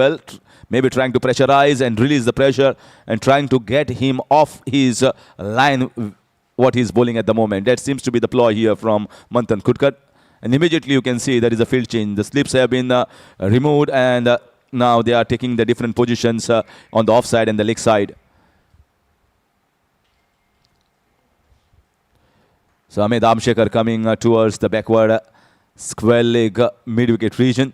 well. Maybe trying to pressurize and release the pressure and trying to get him off his line, what he's bowling at the moment. That seems to be the ploy here from Manthan Khudkar. And immediately you can see there is a field change. The slips have been removed, and now they are taking the different positions on the offside and the leg side. So Ahmed Amshekar coming towards the backward square leg mid-wicket region.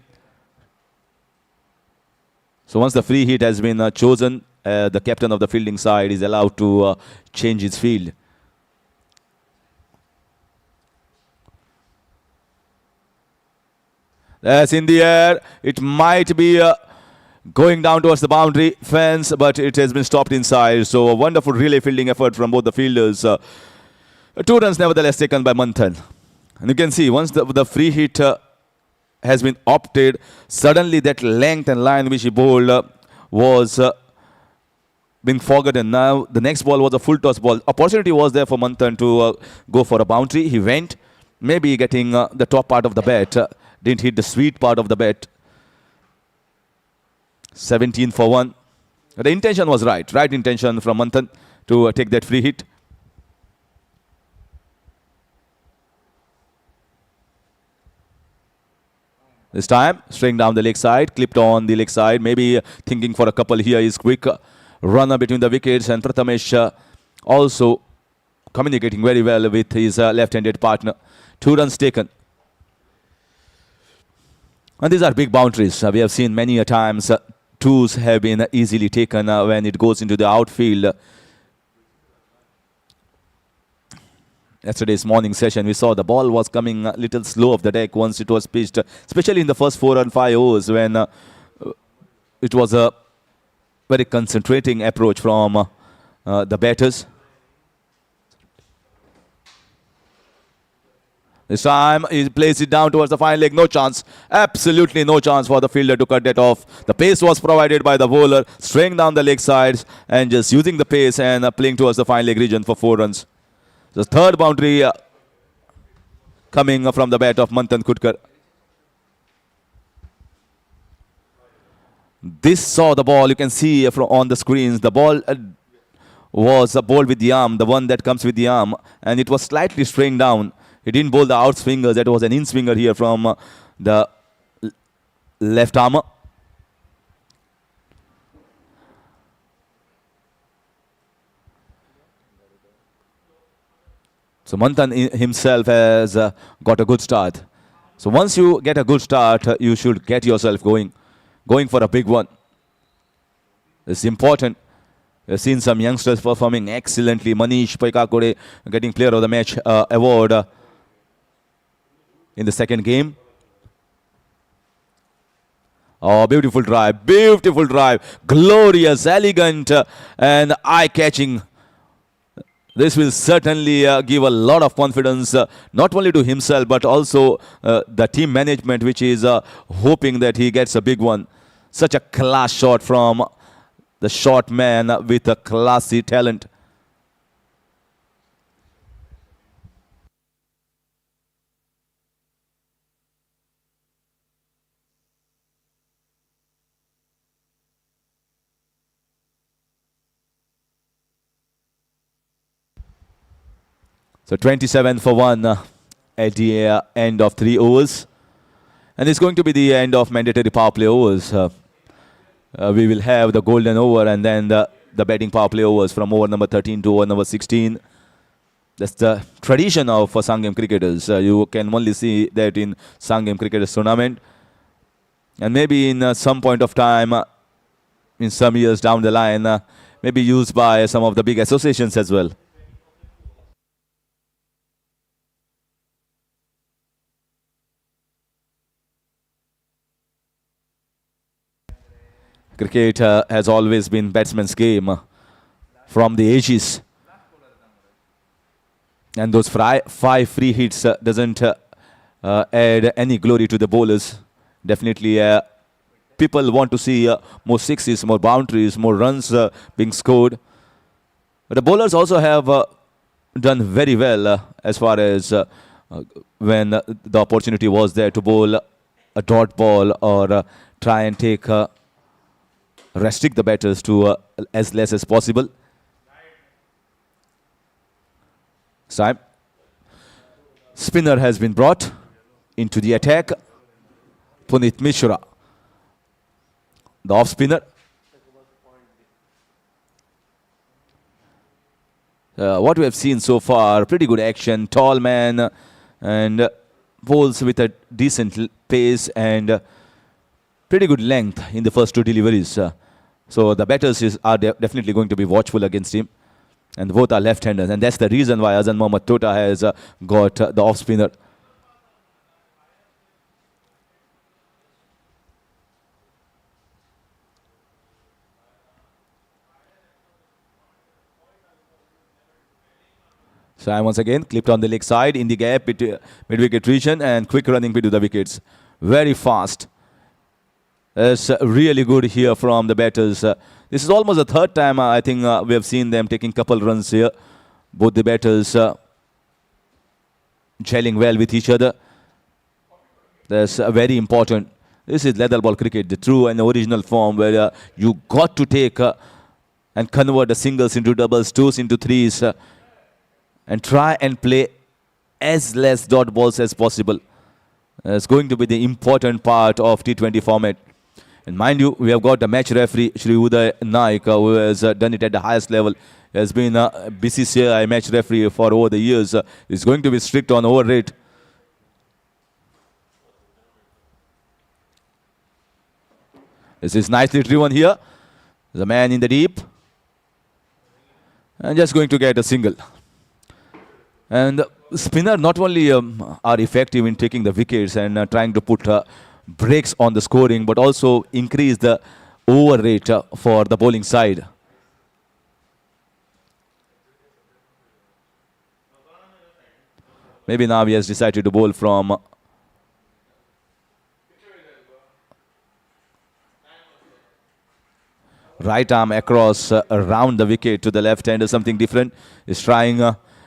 So once the free hit has been chosen, the captain of the fielding side is allowed to change his field. That's in the air. It might be going down towards the boundary fence, but it has been stopped inside. So a wonderful relay fielding effort from both the fielders. 2 runs nevertheless taken by Manthan. And you can see once the free hit has been opted, suddenly that length and line which he bowled was being forgotten. Now the next ball was a full toss ball. Opportunity was there for Manthan to go for a boundary. He went, maybe getting the top part of the bat. Didn't hit the sweet part of the bat. 17 for 1. The intention was right. Right intention from Manthan to take that free hit. This time, straying down the leg side, clipped on the leg side. Maybe thinking for a couple here is quick runner between the wickets. And Prathamesh also communicating very well with his left-handed partner. 2 runs taken. And these are big boundaries. We have seen many a times 2s have been easily taken when it goes into the outfield. Yesterday's morning session, we saw the ball was coming a little slow off the deck once it was pitched, especially in the first 4 and 5 overs when it was a very concentrating approach from the batters. This time he plays it down towards the fine leg. No chance. Absolutely no chance for the fielder to cut that off. The pace was provided by the bowler, straying down the leg sides and just using the pace and playing towards the fine leg region for 4 runs. The third boundary coming from the bat of Manthan Khudkar. This saw the ball. You can see from on the screens. The ball was bowled with the arm, the one that comes with the arm, and it was slightly straying down. He didn't bowl the out swinger. That was an in swinger here from the left armer. So Manthan himself has got a good start. So once you get a good start, you should get yourself going for a big one. It's important. We've seen some youngsters performing excellently. Manish Paikakode getting Player of the Match award in the second game. Oh, beautiful drive, glorious, elegant, and eye-catching. This will certainly give a lot of confidence, not only to himself, but also the team management, which is hoping that he gets a big one. Such a class shot from the short man with a classy talent. So 27 for 1 at the end of 3 overs. And it's going to be the end of mandatory power play overs. We will have the golden over and then the batting power play overs from over number 13 to over number 16. That's the tradition of Sanguem cricketers. You can only see that in Sanguem cricketers tournament. And maybe in some point of time, in some years down the line, maybe used by some of the big associations as well. Cricket has always been batsman's game from the ages. And those 5 free hits doesn't add any glory to the bowlers. Definitely people want to see more sixes, more boundaries, more runs being scored. But the bowlers also have done very well as far as when the opportunity was there to bowl a dot ball or try and take restrict the batters to as less as possible. Time. Spinner has been brought into the attack. Puneet Mishra, the off spinner. What we have seen so far, pretty good action, tall man, and bowls with a decent pace and pretty good length in the first two deliveries. So the batters are definitely going to be watchful against him. And both are left-handers, and that's the reason why Azan Mohammad Tota has got the off-spinner. So I once again clipped on the leg side in the gap, mid-wicket region, and quick running between the wickets. Very fast. It's really good here from the batters. This is almost the third time I think we have seen them taking couple runs here. Both the batters gelling well with each other. That's very important. This is leather ball cricket, the true and original form where you got to take and convert the singles into doubles, twos into threes, and try and play as less dot balls as possible. It's going to be the important part of T20 format. And mind you, we have got the match referee, Shri Uday Naik, who has done it at the highest level. He has been a BCCI match referee for over the years. He's going to be strict on over rate. This is nicely driven here. The man in the deep. And just going to get a single. And spinner not only are effective in taking the wickets and trying to put breaks on the scoring, but also increase the over rate for the bowling side. Maybe now he has decided to bowl from right arm across around the wicket to the left hand or something different. He's trying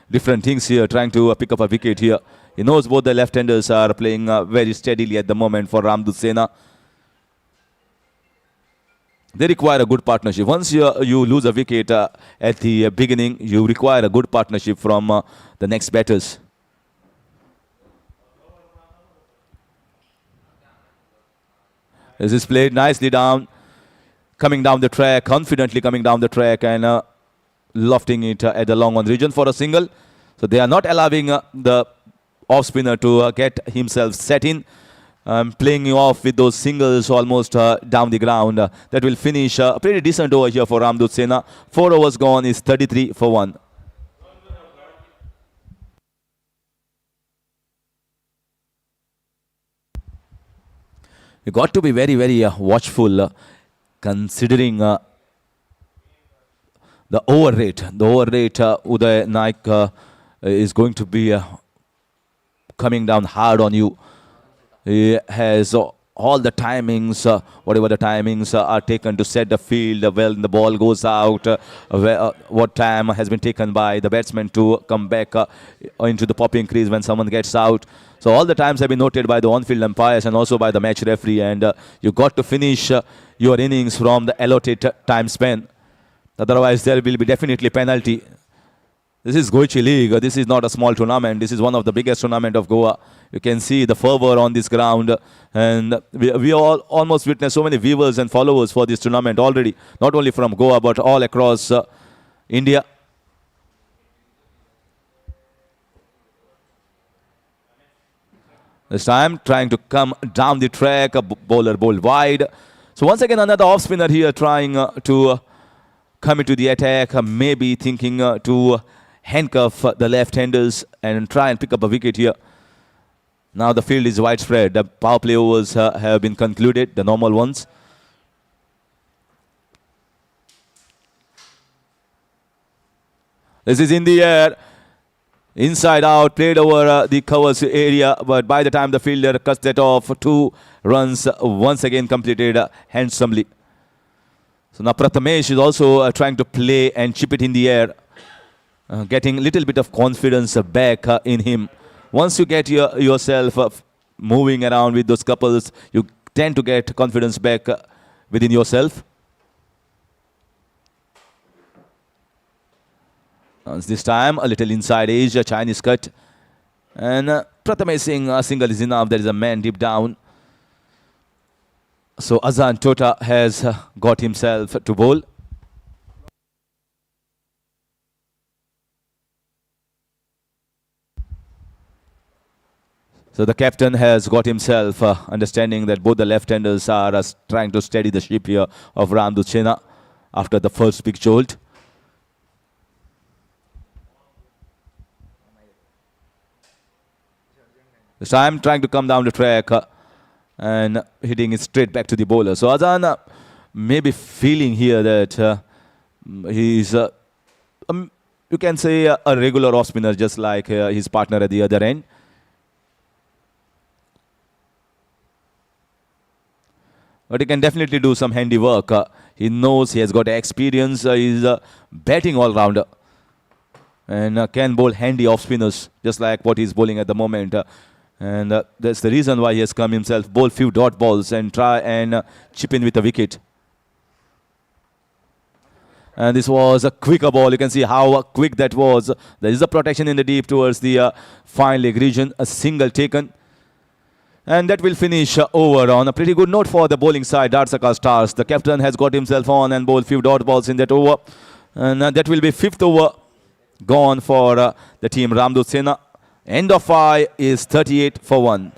different things here, trying to pick up a wicket here. He knows both the left-handers are playing very steadily at the moment for Ramdoot Sena. They require a good partnership. Once you lose a wicket at the beginning, you require a good partnership from the next batters. This is played nicely down, coming down the track, confidently coming down the track and lofting it at the long on region for a single. So they are not allowing the off spinner to get himself set in, playing off with those singles almost down the ground. That will finish a pretty decent over here for Ramdoot Sena. 4 overs gone is 33 for 1. You got to be very, very watchful considering the over rate. The over rate, Uday Naik is going to be coming down hard on you. He has all the timings, whatever the timings are taken to set the field, when the ball goes out, what time has been taken by the batsman to come back into the popping crease when someone gets out. So all the times have been noted by the on-field umpires and also by the match referee, and you got to finish your innings from the allotted time span. Otherwise, there will be definitely penalty. This is Goichi League. This is not a small tournament. This is one of the biggest tournament of Goa. You can see the fervor on this ground. And we all almost witnessed so many viewers and followers for this tournament already. Not only from Goa, but all across India. This time, trying to come down the track. A bowler bowled wide. So once again, another off-spinner here trying to come into the attack. Maybe thinking to handcuff the left-handers and try and pick up a wicket here. Now the field is widespread. The power play overs have been concluded, the normal ones. This is in the air. Inside out, played over the covers area, but by the time the fielder cuts that off, 2 runs once again completed handsomely. So now Prathamesh is also trying to play and chip it in the air, getting a little bit of confidence back in him. Once you get yourself moving around with those couples, you tend to get confidence back within yourself. This time a little inside edge, a Chinese cut. And Prathamesh Singh, a single is enough. There is a man deep down. So Azan Tota has got himself to bowl. So the captain has got himself understanding that both the left-handers are trying to steady the ship here of Ramdoot Sena after the first big jolt. This time trying to come down the track and hitting it straight back to the bowler. So Azan may be feeling here that he is, you can say, a regular off spinner, just like his partner at the other end. But he can definitely do some handy work. He knows he has got experience. He's a batting all-rounder. And can bowl handy off-spinners, just like what he's bowling at the moment. And that's the reason why he has come himself, bowl few dot balls and try and chip in with a wicket. And this was a quicker ball. You can see how quick that was. There is a protection in the deep towards the fine leg region. A single taken. And that will finish over on a pretty good note for the bowling side, Dhadsakhal Stars. The captain has got himself on and bowled few dot balls in that over. And that will be fifth over gone for the team Ramdoot Sena. End of 5 is 38 for 1.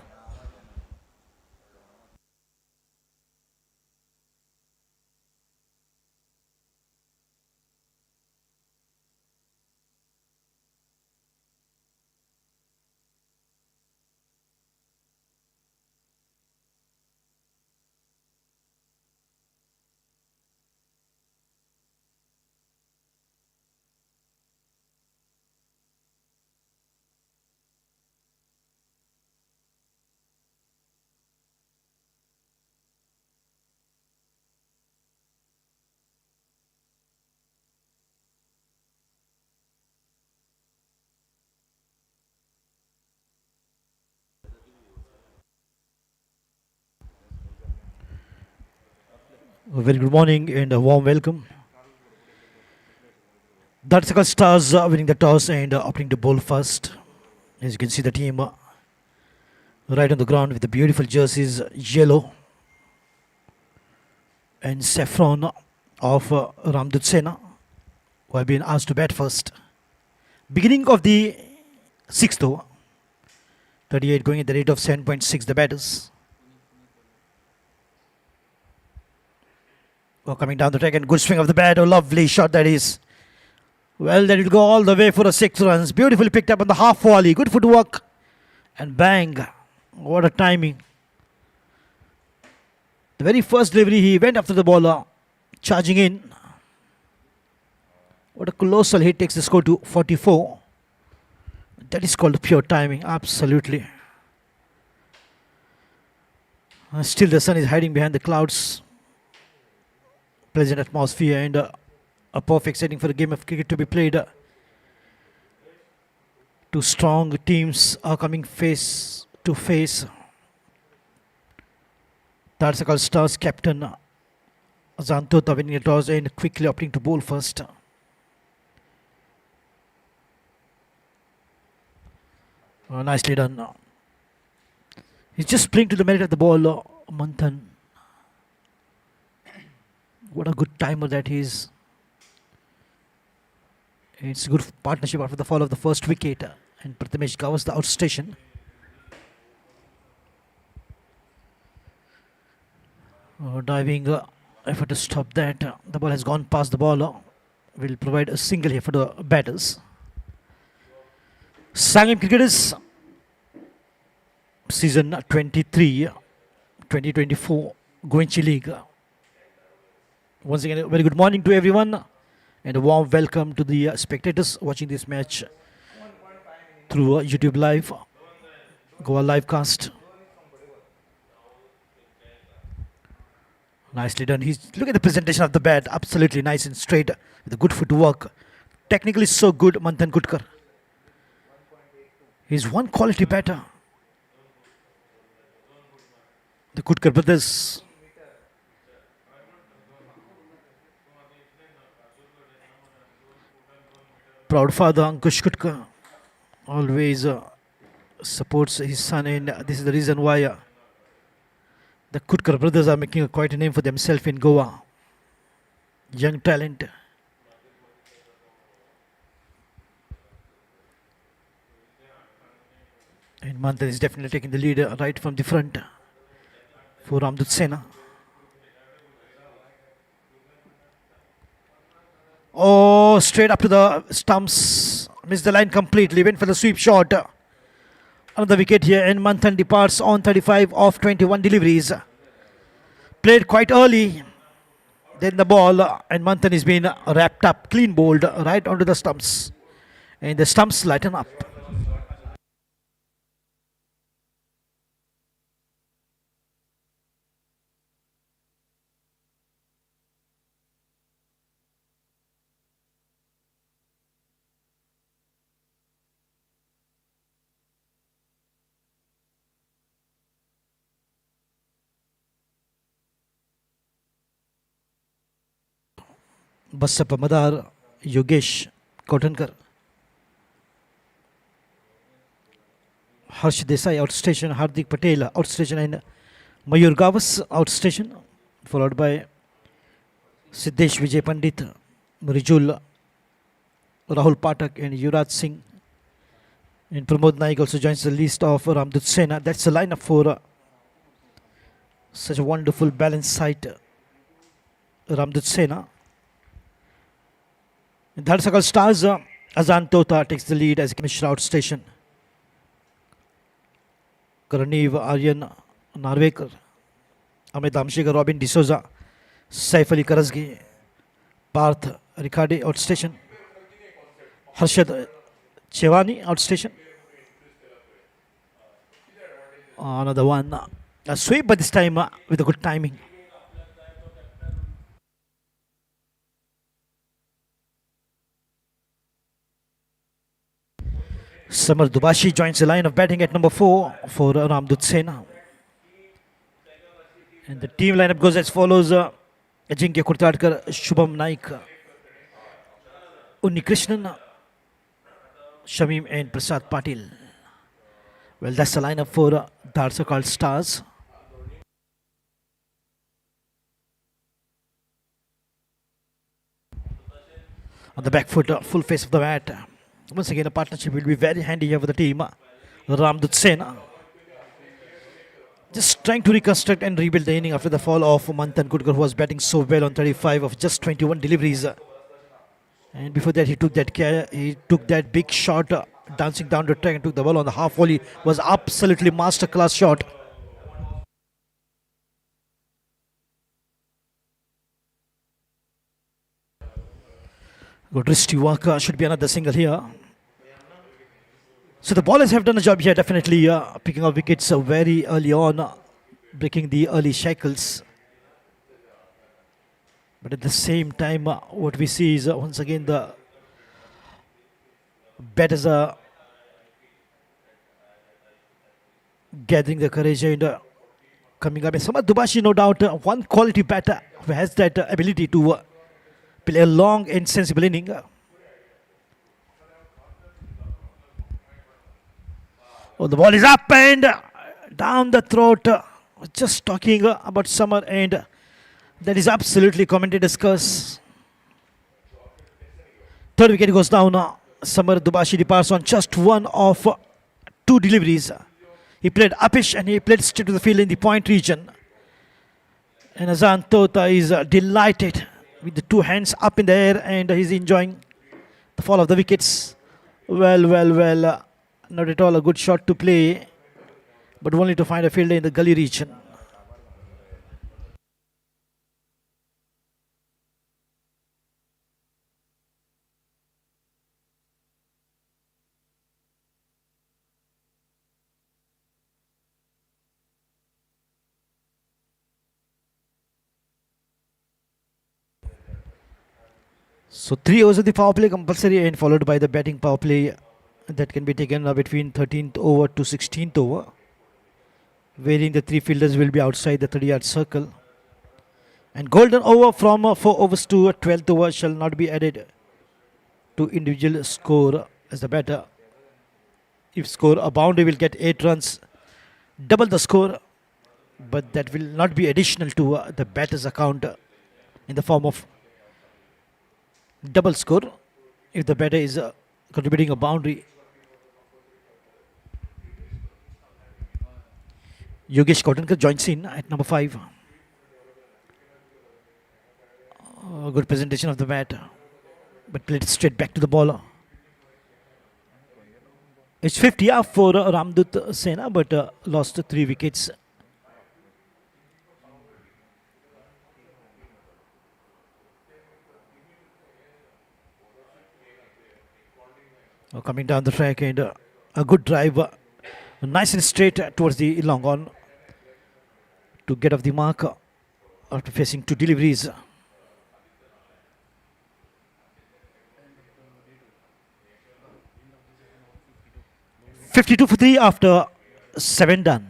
A very good morning and a warm welcome. Dhadsakhal Stars winning the toss and opting to bowl first. As you can see, the team right on the ground with the beautiful jerseys, yellow and saffron of Ramdoot Sena, who have been asked to bat first. Beginning of the sixth over, 38 going at the rate of 7.6, the batters. Oh, coming down the track and good swing of the bat. Oh, lovely shot that is. Well, that will go all the way for a 6 runs. Beautifully picked up on the half volley. Good footwork. And bang. What a timing. The very first delivery, he went after the bowler, charging in. What a colossal hit, takes the score to 44. That is called pure timing. Absolutely. Still the sun is hiding behind the clouds. Pleasant atmosphere and a perfect setting for the game of cricket to be played. Two strong teams are coming face to face. Dhadsakhal Stars captain Azan Tota winning the toss and quickly opting to bowl first. Nicely done. He's just playing to the merit of the ball, Manthan. What a good timer that is. It's a good partnership after the fall of the first wicket. And Prathamesh covers the outstation. Diving effort to stop that. The ball has gone past the bowler. Will provide a single here for the batters. Sanguem cricketers. Season 23, 2024 Goichi League. Once again, a very good morning to everyone and a warm welcome to the spectators watching this match through YouTube Live, Goa Livecast. Nicely done. Look at the presentation of the bat, absolutely nice and straight with a good footwork. Technically so good, Manthan Gutkar. He's one quality batter. The Gutkar brothers. Proud father Ankush Kutkar always supports his son, and this is the reason why the Kutkar brothers are making quite a name for themselves in Goa. Young talent. And Manthan is definitely taking the lead right from the front for Ramdoot Sena. Oh, straight up to the stumps. Missed the line completely. Went for the sweep shot. Another wicket here, and Manthan departs on 35 of 21 deliveries. Played quite early. Then the ball, and Manthan is being wrapped up, clean bowled right onto the stumps. And the stumps lighten up. Bassappa Madar, Yogesh Kotankar, Harsh Desai outstation, Hardik Patel outstation, and Mayur Gawas outstation, followed by Siddesh Vijay Pandit, Rijul, Rahul Patak, and Yuvraj Singh. And Pramod Naik also joins the list of Ramdoot Sena. That's the lineup for such a wonderful balanced side, Ramdoot Sena. In Dhadsakhal Stars, Azan Tota takes the lead as Mishra outstation. Karaniv Aryan Narvekar, Amit Amshikar, Robin D'Souza, Saif Ali Karasgi, Parth Riccardi outstation, Harshad Chevani outstation. Another one, a sweep, but this time with a good timing. Samar Dubashi joins the line of batting at number 4 for Ramdoot Sena. And the team lineup goes as follows: Ajinkya Kurtadkar, Shubham Naik, Unni Krishnan, Shamim, and Prasad Patil. Well, that's the lineup for Dhadsakhal Stars. On the back foot, full face of the bat. Once again, a partnership will be very handy here for the team. Ramdoot Sena just trying to reconstruct and rebuild the inning after the fall of Manthan Kutkar, who was batting so well on 35 of just 21 deliveries. And before that, he took that big shot, dancing down the track, and took the ball on the half volley. Was absolutely masterclass shot. Good wristy work, should be another single here. So the ballers have done a job here, definitely picking up wickets very early on, breaking the early shackles. But at the same time, what we see is once again the batters are gathering the courage and coming up. And Samad Dubashi, no doubt, one quality batter who has that ability to play a long and sensible inning. Oh, the ball is up and down the throat. Just talking about Samar, and that is absolutely commentator's curse. Third wicket goes down. Samar Dubashi departs on just one of 2 deliveries. He played uppish and he played straight to the field in the point region. And Azan Tota is delighted with the 2 hands up in the air, and he's enjoying the fall of the wickets. Well. Not at all a good shot to play, but only to find a fielder in the gully region. So 3 overs of the power play compulsory, and followed by the batting power play that can be taken between 13th over to 16th over, wherein the 3 fielders will be outside the 30-yard circle. And golden over from 4 overs to 12th over shall not be added to individual score as the batter. If score a boundary, will get 8 runs, double the score, but that will not be additional to the batter's account in the form of double score if the batter is contributing a boundary. Yogesh Kotankar joins in at number 5. Good presentation of the bat, but played straight back to the bowler. It's 50 for Ramdoot Sena, but lost 3 wickets. Coming down the track and a good drive, nice and straight towards the long on to get off the mark after facing 2 deliveries. "52 for 3 after 7 done."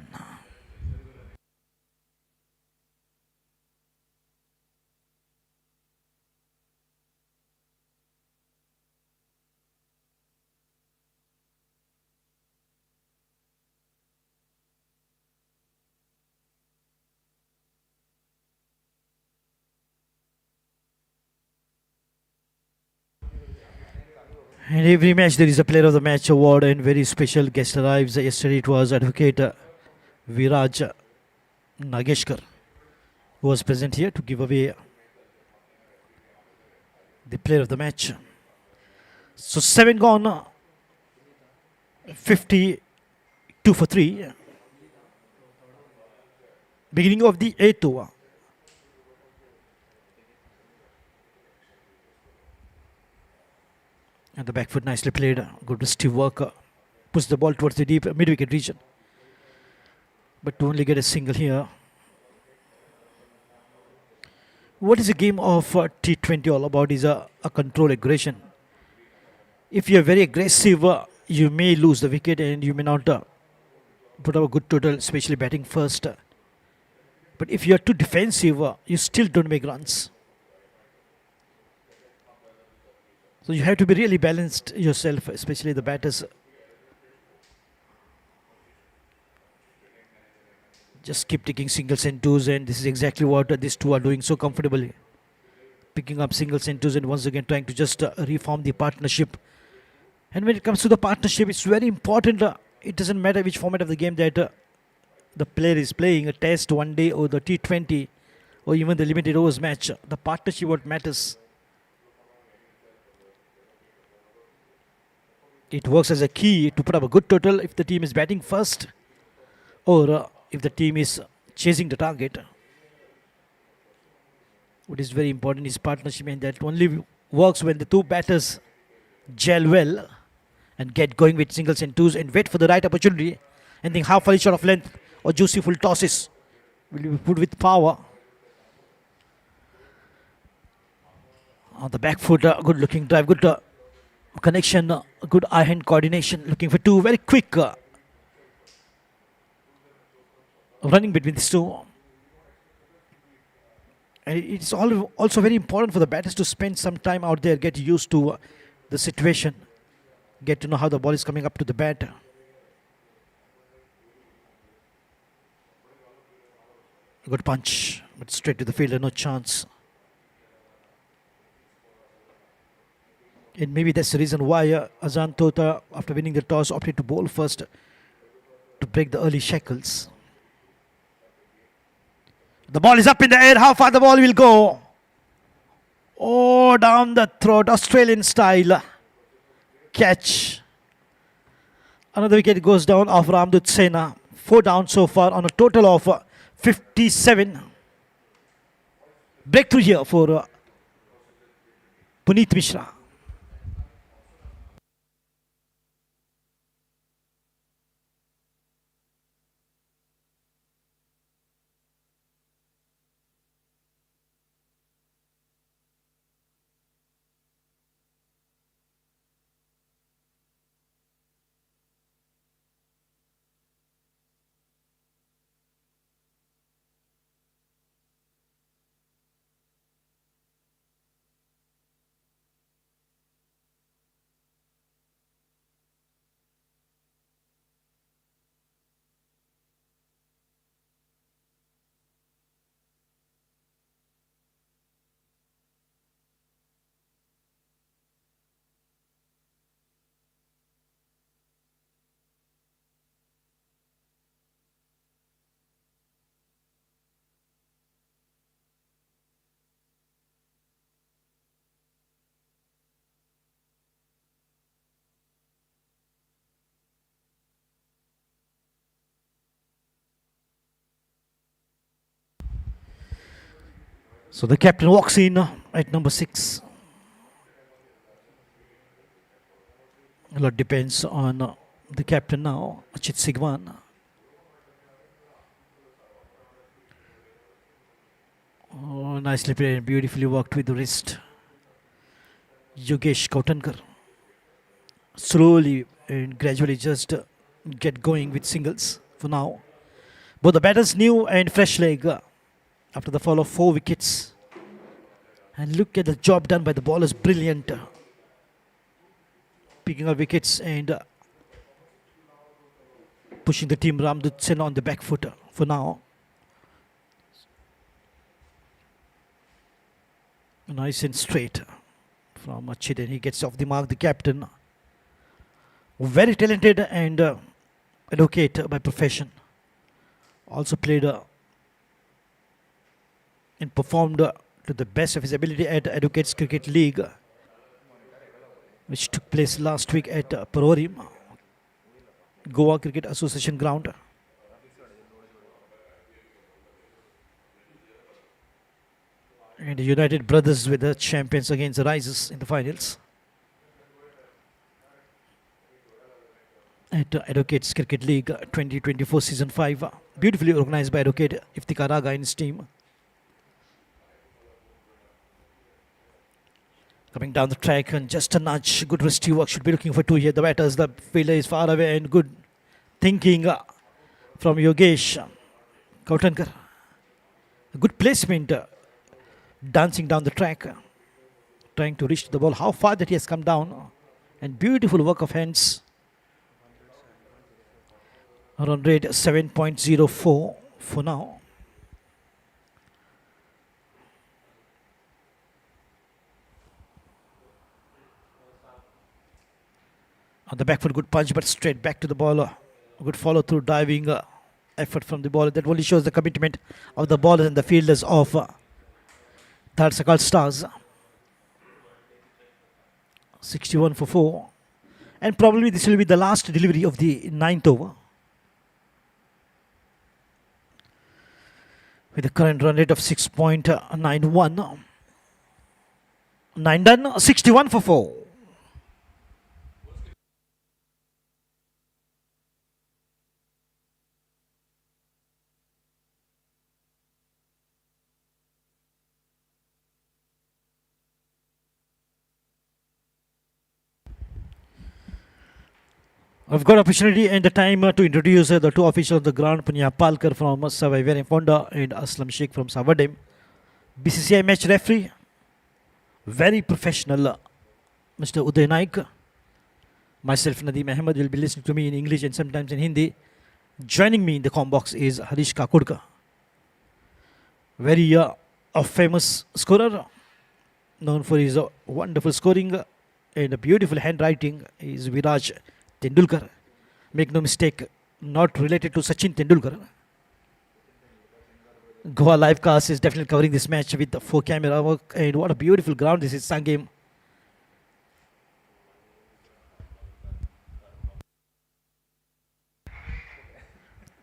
In every match, there is a Player of the Match award, and very special guest arrives. Yesterday, it was Advocate Viraj Nageshkar who was present here to give away the Player of the Match. So 7 gone, 52 for 3. Beginning of the 8th over. And the back foot nicely played. Good stiff work. Push the ball towards the deep mid-wicket region. But to only get a single here. What is a game of T20 all about is a control aggression. If you are very aggressive, you may lose the wicket and you may not put up a good total, especially batting first. But if you are too defensive, you still don't make runs. So you have to be really balanced yourself, especially the batters. Just keep taking singles and twos, and this is exactly what these two are doing so comfortably. Picking up singles and twos and once again trying to just reform the partnership. And when it comes to the partnership, it's very important. It doesn't matter which format of the game that the player is playing, a test, one day, or the T20, or even the limited overs match. The partnership what matters. It works as a key to put up a good total if the team is batting first or if the team is chasing the target. What is very important is partnership, and that only works when the two batters gel well and get going with singles and twos and wait for the right opportunity and think half a shot of length or juicy full tosses will be put with power. On the back foot, good looking drive, good connection, good eye-hand coordination, looking for 2 very quick running between these two. And it's also very important for the batters to spend some time out there, get used to the situation, get to know how the ball is coming up to the bat. Good punch, but straight to the fielder, no chance. And maybe that's the reason why Azan Tota, after winning the toss, opted to bowl first to break the early shackles. The ball is up in the air. How far the ball will go? Oh, down the throat, Australian style catch. Another wicket goes down of Ramdoot Sena. 4 down so far on a total of 57. Breakthrough here for Puneet Mishra. So the captain walks in at number 6. A lot depends on the captain now, Achit Sigwan. Oh, nicely played, beautifully worked with the wrist. Yogesh Kautankar slowly and gradually just get going with singles for now. Both the batters new and fresh leg after the fall of 4 wickets. And look at the job done by the bowlers, brilliant. Picking up wickets and pushing the team Ramdoot Sena on the back foot for now. Nice and straight from Achit, and he gets off the mark, the captain. Very talented and advocate by profession. Also played and performed to the best of his ability at Advocates Cricket League, which took place last week at Parorim, Goa Cricket Association ground. And the United Brothers with the champions against the Risers in the finals. At Advocates Cricket League 2024 Season 5. Beautifully organized by Advocate Iftikhar Raga and his team. Coming down the track and just a nudge. Good rescue work. Should be looking for 2 here. The batters, the fielder is far away, and good thinking from Yogesh Kautankar. Good placement. Dancing down the track. Trying to reach the ball. How far that he has come down. And beautiful work of hands. Run rate 7.04 for now. On the back foot, good punch, but straight back to the ball. Good follow through, diving effort from the bowler. That only shows the commitment of the bowlers and the fielders of Dhadsakhal Stars. 61 for 4. And probably this will be the last delivery of the 9th over. With a current run rate of 6.91. 9 done, 61 for 4. I've got opportunity and the time to introduce the 2 officials of the ground, Punya Palkar from Savaivar Fonda and Aslam Sheikh from Savadem. BCCI match referee, very professional, Mr. Uday Naik. Myself, Nadeem Ahmed, will be listening to me in English and sometimes in Hindi. Joining me in the comm box is Harish Kakurka. Very a famous scorer, known for his wonderful scoring and a beautiful handwriting, is Viraj Tendulkar. Make no mistake, not related to Sachin Tendulkar. Goa Livecast is definitely covering this match with the 4 camera work, and what a beautiful ground this is. Sanguem.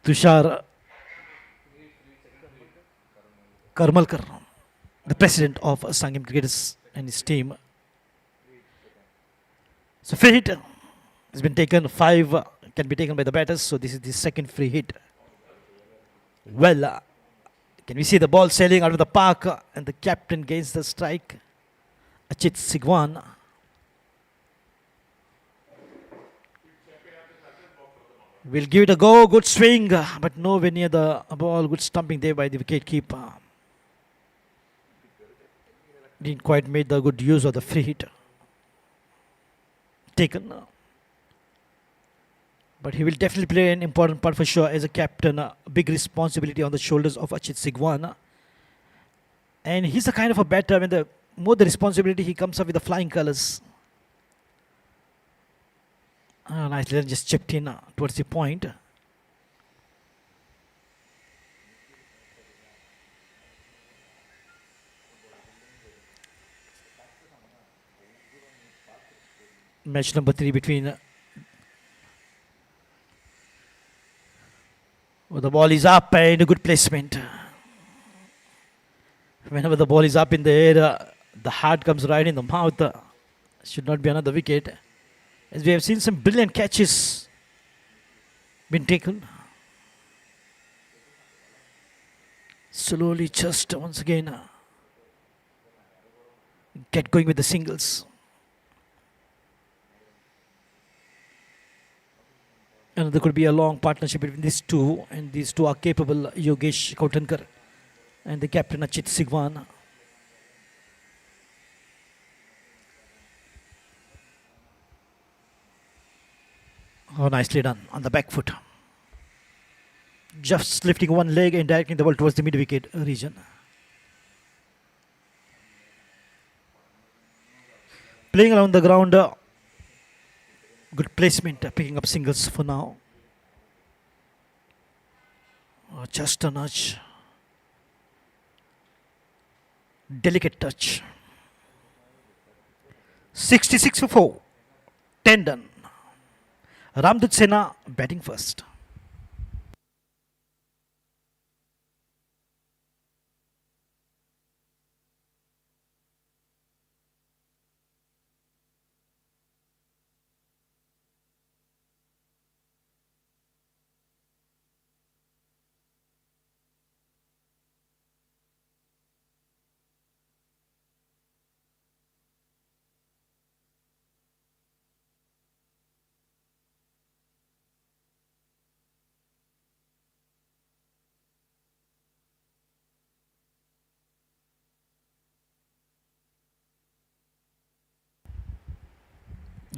Tushar Karmalkar, the president of Sanguem Cricketers and his team. So free hit has been taken. 5 can be taken by the batters. So this is the second free hit. Well, can we see the ball sailing out of the park and the captain gains the strike. Achit Sigwan. We'll give it a go. Good swing, but nowhere near the ball. Good stumping there by the wicket keeper. Didn't quite make the good use of the free hit taken. But he will definitely play an important part for sure as a captain. Big responsibility on the shoulders of Achit Sigwan. And he's the kind of a batter, when the more the responsibility, he comes up with the flying colours. Nicely just chipped in towards the point. Match number 3 between the ball is up and a good placement. Whenever the ball is up in the air, the heart comes right in the mouth. Should not be another wicket. As we have seen some brilliant catches been taken. Slowly, just once again, get going with the singles. And there could be a long partnership between these two, and these two are capable, Yogesh Kautankar and the captain Achit Sigwan. Oh, nicely done on the back foot. Just lifting one leg and directing the ball towards the mid-wicket region. Playing around the ground, good placement, picking up singles for now. Oh, just a nudge. Delicate touch. 66 for 4. 10 done. Ramdoot Sena batting first.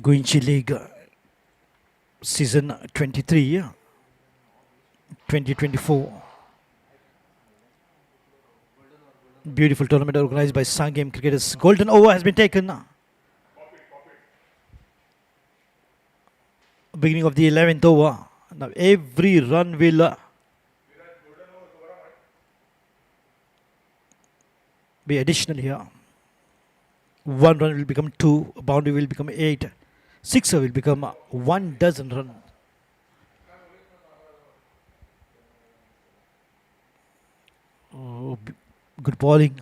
Goichi League season 23, 2024. Beautiful tournament organized by Sanguem cricketers. Golden over has been taken. Beginning of the 11th over. Now every run will be additional here. One run will become 2, a boundary will become 8, sixer will become 1 dozen run. Oh, good bowling.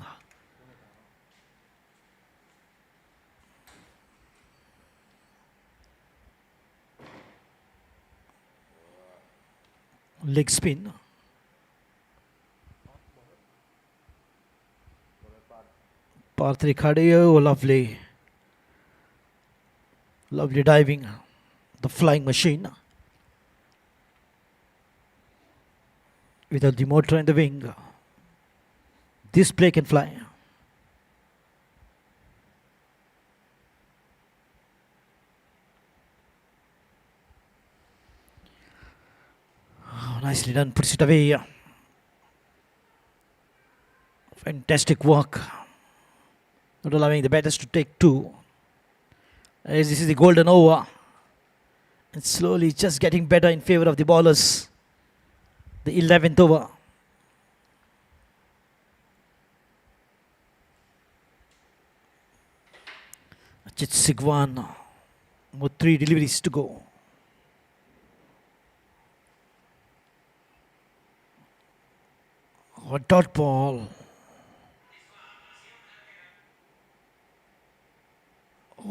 Leg spin. Par 3 khade, oh lovely. Lovely diving. The flying machine. Without the motor and the wing. This play can fly. Oh, nicely done. Puts it away. Fantastic work. Not allowing the batters to take 2. As this is the golden over. And slowly just getting better in favor of the bowlers. The 11th over. Achit Sigwan. More 3 deliveries to go. Oh, dot ball.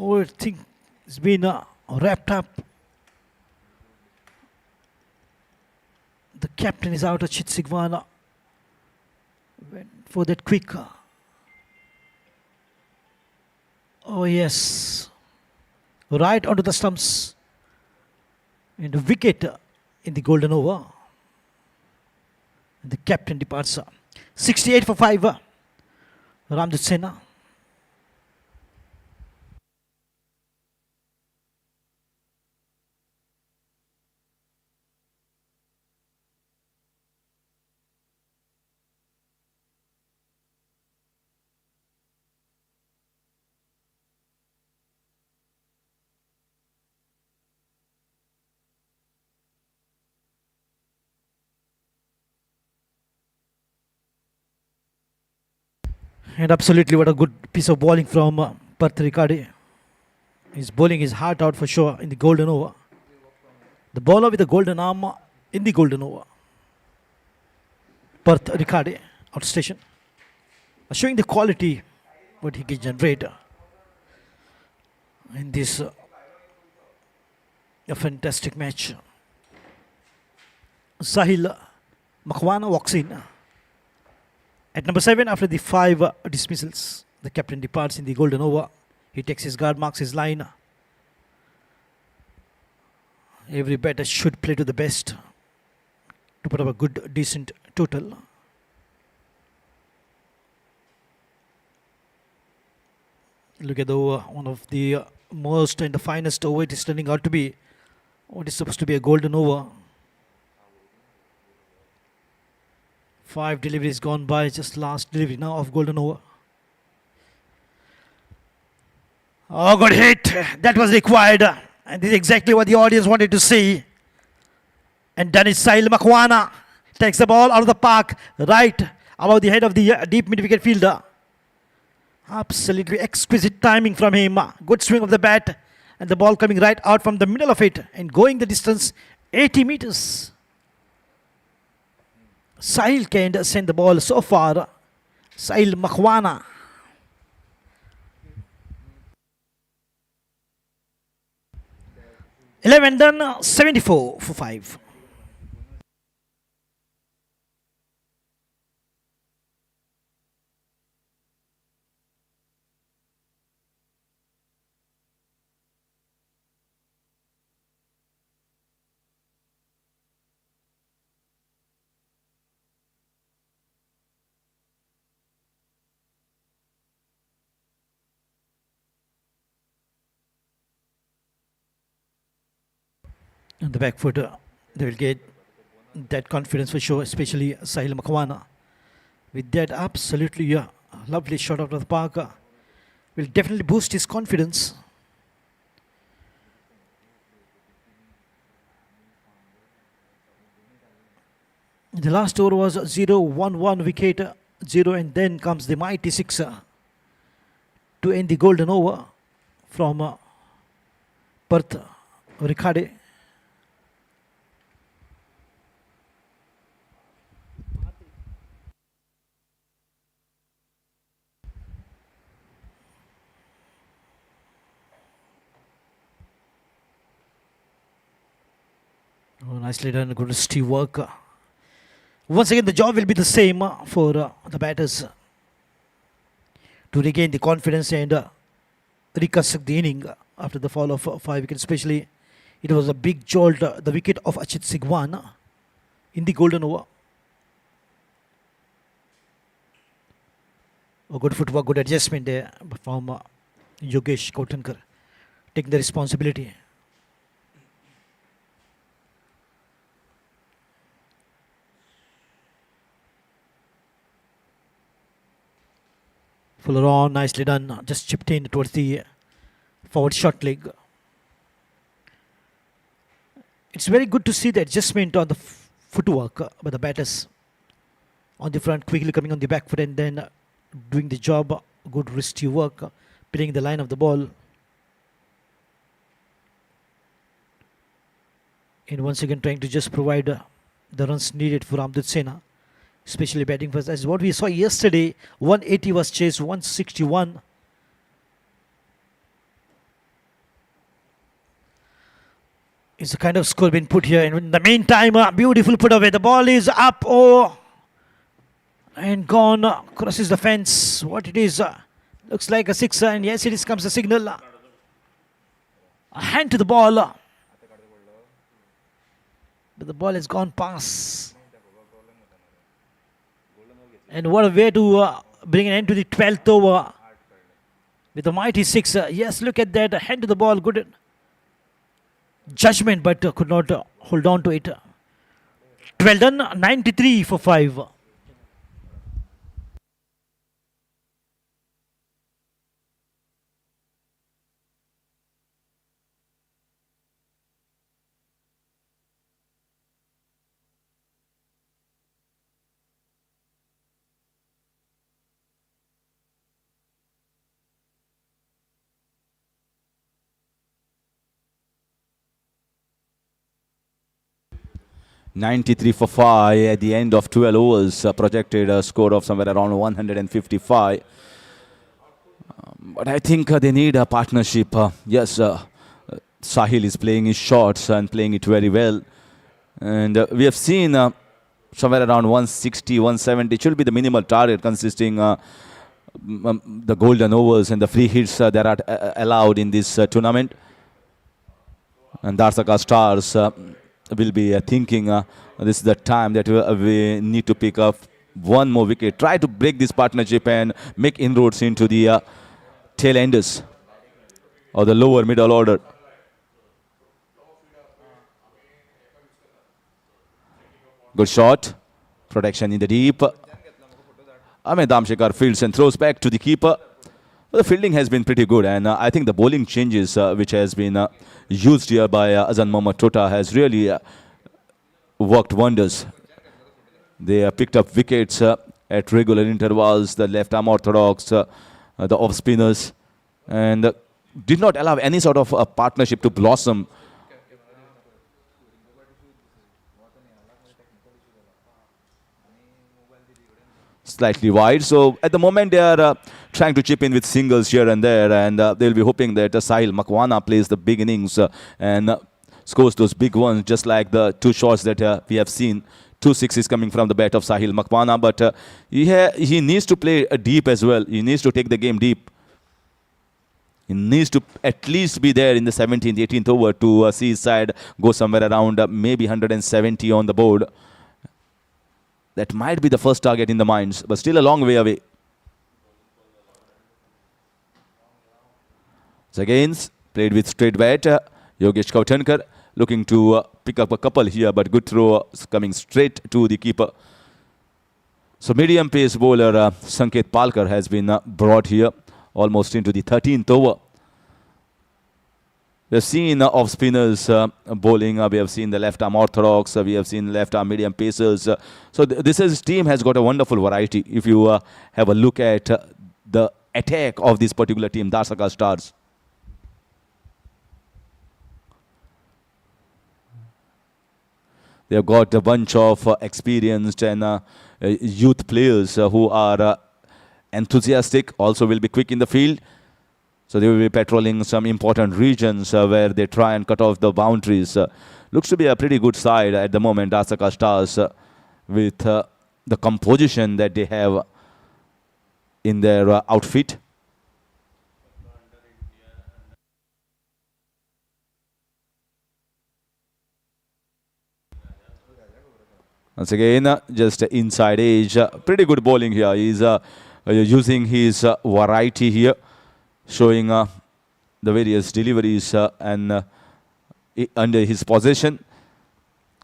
Oh, I think it's been wrapped up. The captain is out, Achit Sigwan. Went for that quick. Oh, yes. Right onto the stumps. And a wicket in the golden over. And the captain departs. 68 for 5. Ramdoot Sena. And absolutely what a good piece of bowling from Perth Riccardi. His bowling is heart out for sure in the golden over. The bowler with the golden arm in the golden over. Perth Riccardi, outstation. showing the quality what he can generate in this a fantastic match. Sahil Makhwana walks in at number 7 after the 5 dismissals. The captain departs in the golden over. He takes his guard, marks his line. Every batter should play to the best to put up a good, decent total. Look at the over, one of the most and the finest over. It is turning out to be what is supposed to be a golden over. 5 deliveries gone by, just last delivery now of golden over. Oh, good hit. That was required. And this is exactly what the audience wanted to see. And done it. Sahil Makhwana takes the ball out of the park, right above the head of the deep mid-wicket fielder. Absolutely exquisite timing from him. Good swing of the bat. And the ball coming right out from the middle of it and going the distance 80 meters. Sahil can send the ball so far. Sahil Makhwana. Eleven done, 74 for 5. On the back foot, they will get that confidence for sure, especially Sahil Makhwana. With that absolutely lovely shot out of the park, will definitely boost his confidence. The last over was 0-1-1 wicket, 0, and then comes the mighty sixer to end the golden over from Perth, Riccardi. Oh, nicely done, good steady work. Once again, the job will be the same for the batters to regain the confidence and reconstruct the inning after the fall of 5 wickets. Especially, it was a big jolt, the wicket of Achit Sigwan in the golden over. A good footwork, good adjustment there from Yogesh Kotankar, taking the responsibility. Fuller on, nicely done. Just chipped in towards the forward short leg. It's very good to see the adjustment on the footwork by the batters on the front, quickly coming on the back foot and then doing the job. Good wristy work, playing the line of the ball. And once again trying to just provide the runs needed for Ramdoot Sena, especially batting first. As what we saw yesterday, 180 was chased, 161. It's the kind of score been put here. And in the meantime, a beautiful put away. The ball is up, and gone, crosses the fence. What it is, looks like a sixer, and yes, it is comes the signal. A hand to the ball, but the ball has gone past. And what a way to bring an end to the 12th over with a mighty sixer. Yes, look at that, a hand to the ball, good judgment, but could not hold on to it. 12 done, 93 for 5. 93 for 5 at the end of 12 overs. Projected a score of somewhere around 155. But I think they need a partnership. Yes, Sahil is playing his shots and playing it very well. And we have seen somewhere around 160, 170 should be the minimal target, consisting the golden overs and the free hits that are allowed in this tournament. And Dhadsakhal Stars will be thinking this is the time that we need to pick up one more wicket. Try to break this partnership and make inroads into the tail enders or the lower middle order. Good shot. Protection in the deep. Ahmed Damshekar fields and throws back to the keeper. The fielding has been pretty good, and I think the bowling changes which has been used here by Azan Mohammad Tota has really worked wonders. They picked up wickets at regular intervals, the left arm orthodox, the off spinners, and did not allow any sort of partnership to blossom. Slightly wide, so at the moment they are trying to chip in with singles here and there, and they'll be hoping that Sahil Makwana plays the big innings and scores those big ones, just like the two shots that we have seen. 2 sixes coming from the bat of Sahil Makwana, but he needs to play deep as well. He needs to take the game deep. He needs to at least be there in the 17th, 18th over to see his side go somewhere around maybe 170 on the board. That might be the first target in the minds, but still a long way away. So again, played with straight bat. Yogesh Kautankar looking to pick up a couple here, but good throw coming straight to the keeper. So medium pace bowler Sanket Palkar has been brought here almost into the 13th over. We have seen off spinners bowling. We have seen the left arm orthodox. We have seen left arm medium pacers. So this team has got a wonderful variety. If you have a look at the attack of this particular team, Dhadsakhal Stars. They have got a bunch of experienced and youth players who are enthusiastic. Also will be quick in the field. So they will be patrolling some important regions where they try and cut off the boundaries. Looks to be a pretty good side at the moment, Dhadsakhal Stars, with the composition that they have in their outfit. Once again, just inside edge. Pretty good bowling here. He's using his variety here, showing the various deliveries and under his possession.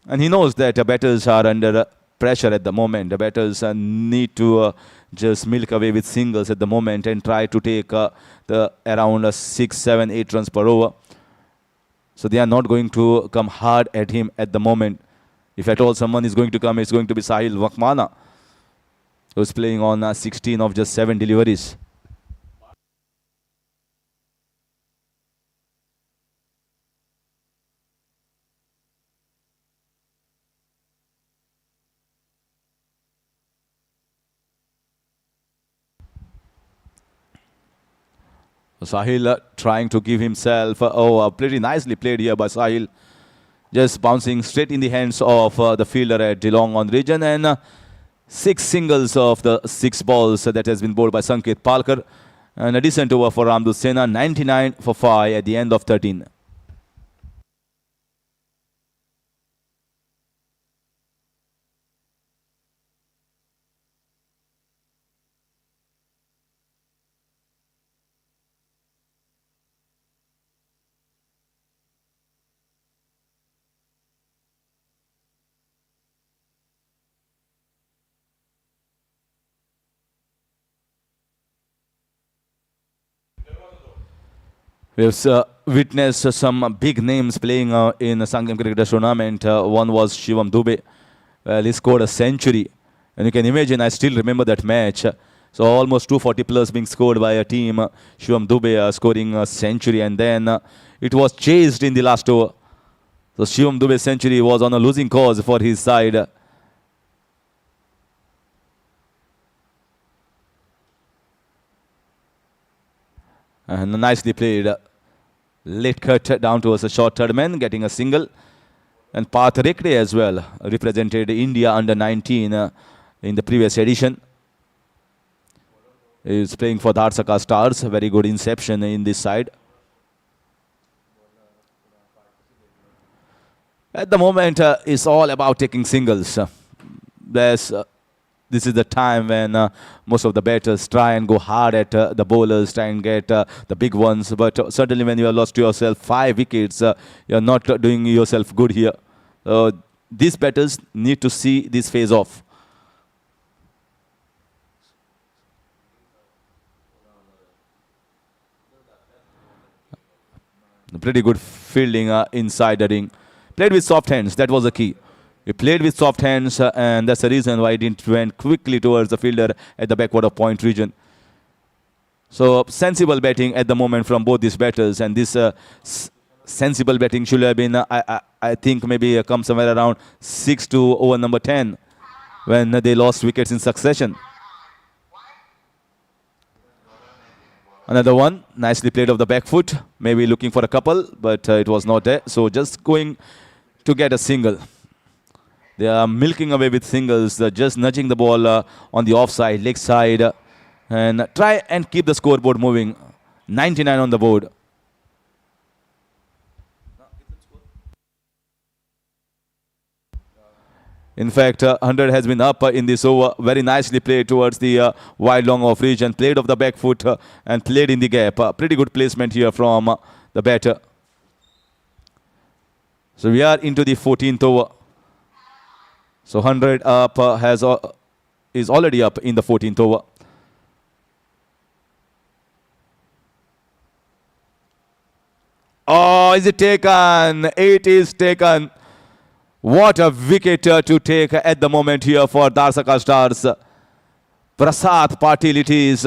And he knows that the batters are under pressure at the moment. The batters need to just milk away with singles at the moment and try to take the around 6, 7, 8 runs per over. So they are not going to come hard at him at the moment. If at all someone is going to come, it's going to be Sahil Makwana, who's playing on 16 of just 7 deliveries. Sahil trying to give himself, pretty nicely played here by Sahil. Just bouncing straight in the hands of the fielder at Geelong on region, and 6 singles of the 6 balls that has been bowled by Sanket Palkar. And a decent over for Ramdoot Sena, 99 for 5 at the end of 13. We have witnessed some big names playing in the Sanguem cricket tournament. One was Shivam Dube. Well, he scored a century. And you can imagine, I still remember that match. So almost 240 plus being scored by a team. Shivam Dube scoring a century. And then it was chased in the last over. So Shivam Dube's century was on a losing cause for his side. And nicely played. Late cut down towards a short third man, getting a single. And Path Rekde as well represented India under 19 in the previous edition. He is playing for Dhadsakhal Stars. Very good inception in this side. At the moment, it's all about taking singles. This is the time when most of the batters try and go hard at the bowlers, try and get the big ones. But certainly when you have lost to yourself 5 wickets, you're not doing yourself good here. These batters need to see this phase off. Pretty good fielding inside the ring. Played with soft hands, that was the key. He played with soft hands and that's the reason why he didn't went quickly towards the fielder at the backward of point region. So sensible batting at the moment from both these batters, and this sensible batting should have been, I think maybe come somewhere around 6 to over number 10 when they lost wickets in succession. Another one, nicely played off the back foot, maybe looking for a couple, but it was not there. So just going to get a single. They are milking away with singles, just nudging the ball on the offside, leg side, and try and keep the scoreboard moving. 99 on the board. In fact, 100 has been up in this over. Very nicely played towards the wide long off region. Played off the back foot and played in the gap. Pretty good placement here from the batter. So we are into the 14th over. So 100 up is already up in the 14th over. Oh, is it taken? It is taken. What a wicket to take at the moment here for Dhadsakhal Stars. Prasad Patil it is.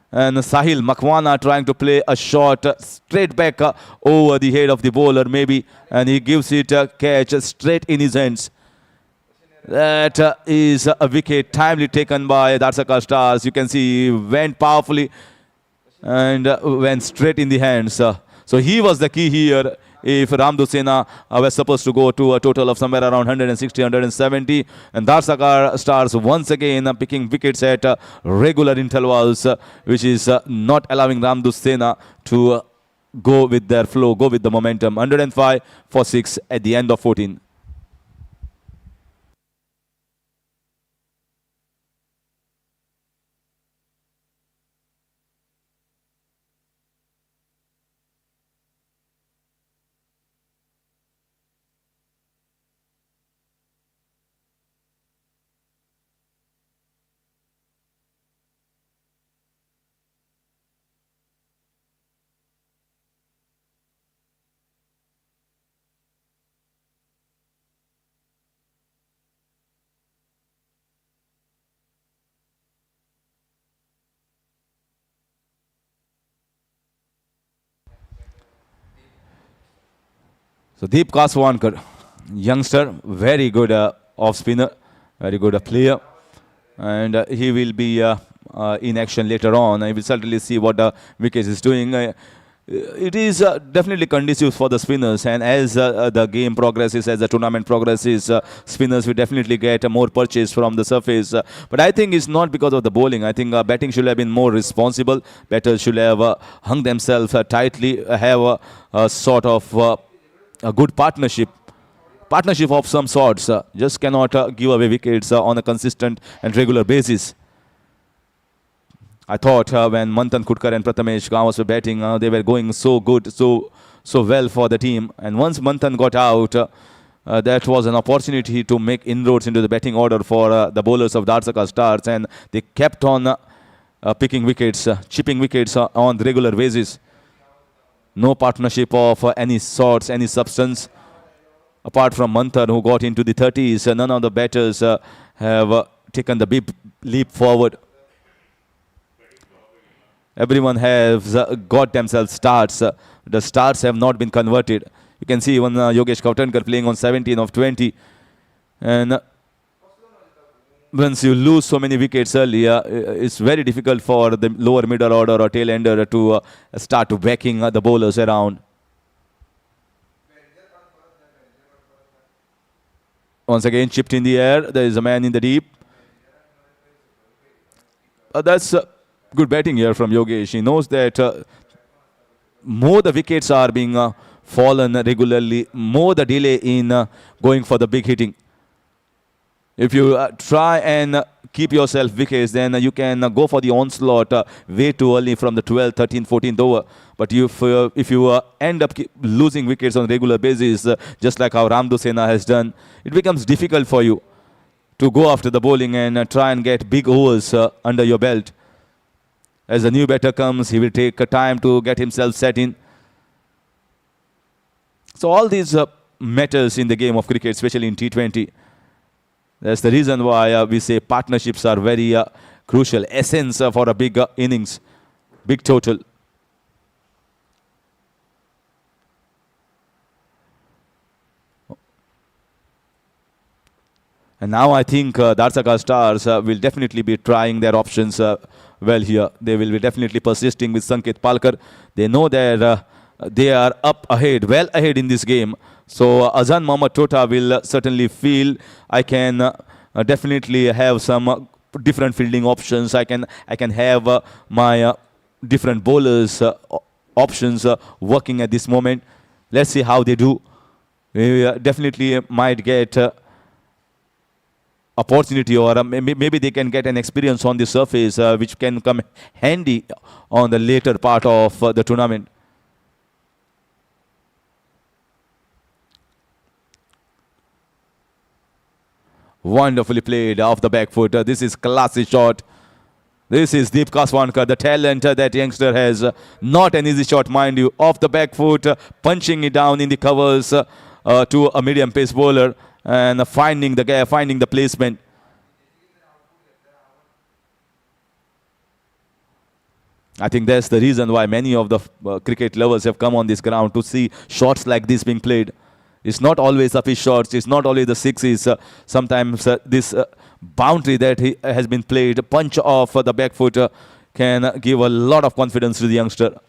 And Sahil Makwana trying to play a shot straight back over the head of the bowler maybe. And he gives it a catch straight in his hands. That is a wicket timely taken by Dhadsakhal Stars. You can see he went powerfully and went straight in the hands. So he was the key here. If Ramdoot Sena was supposed to go to a total of somewhere around 160, 170. And Dhadsakhal Stars once again picking wickets at regular intervals, which is not allowing Ramdoot Sena to go with their flow, go with the momentum. 105 for 6 at the end of 14. So Deep Kaswankar, youngster, very good off spinner, very good player, and he will be in action later on. I will certainly see what the wicket is doing. It is definitely conducive for the spinners, and as the game progresses, as the tournament progresses, spinners will definitely get more purchase from the surface. But I think it's not because of the bowling. I think batting should have been more responsible. Batters should have hung themselves tightly, have a sort of a good partnership of some sorts. Just cannot give away wickets on a consistent and regular basis. I thought when Manthan Khudkar and Prathamesh Gawas were batting, they were going so good, so well for the team. And once Manthan got out, that was an opportunity to make inroads into the batting order for the bowlers of Dhadsakhal Stars, and they kept on picking wickets, chipping wickets on the regular basis. No partnership of any sorts, any substance. Apart from Manthan, who got into the 30s, none of the batters have taken the big leap forward. Everyone has got themselves starts. The starts have not been converted. You can see even Yogesh Kautankar playing on 17 of 20. And once you lose so many wickets early, it's very difficult for the lower middle order or tail ender to start whacking the bowlers around. Once again, chipped in the air. There is a man in the deep. That's good batting here from Yogesh. He knows that more the wickets are being fallen regularly, more the delay in going for the big hitting. If you try and keep yourself wickets, then you can go for the onslaught way too early from the 12th, 13th, 14th over. But if you end up losing wickets on a regular basis, just like how Ramdoot Sena has done, it becomes difficult for you to go after the bowling and try and get big overs under your belt. As a new batter comes, he will take time to get himself set in. So all these matters in the game of cricket, especially in T20. That's the reason why we say partnerships are very crucial, essence for a big innings, big total. And now I think Dhadsakhal Stars will definitely be trying their options well here. They will be definitely persisting with Sanket Palkar. They know that they are up ahead, well ahead in this game. So Azan Mohammad Tota will certainly feel I can definitely have some different fielding options. I can have my different bowlers options working at this moment. Let's see how they do. We definitely might get opportunity, or maybe they can get an experience on the surface which can come handy on the later part of the tournament. Wonderfully played off the back foot. This is classy shot. This is Deep Kaswankar, the talent that youngster has. Not an easy shot, mind you. Off the back foot, punching it down in the covers to a medium pace bowler and finding the gap, finding the placement. I think that's the reason why many of the cricket lovers have come on this ground to see shots like this being played. It's not always the fish shots. It's not only the sixes. Sometimes this boundary that has been played, punch off the back foot, can give a lot of confidence to the youngster.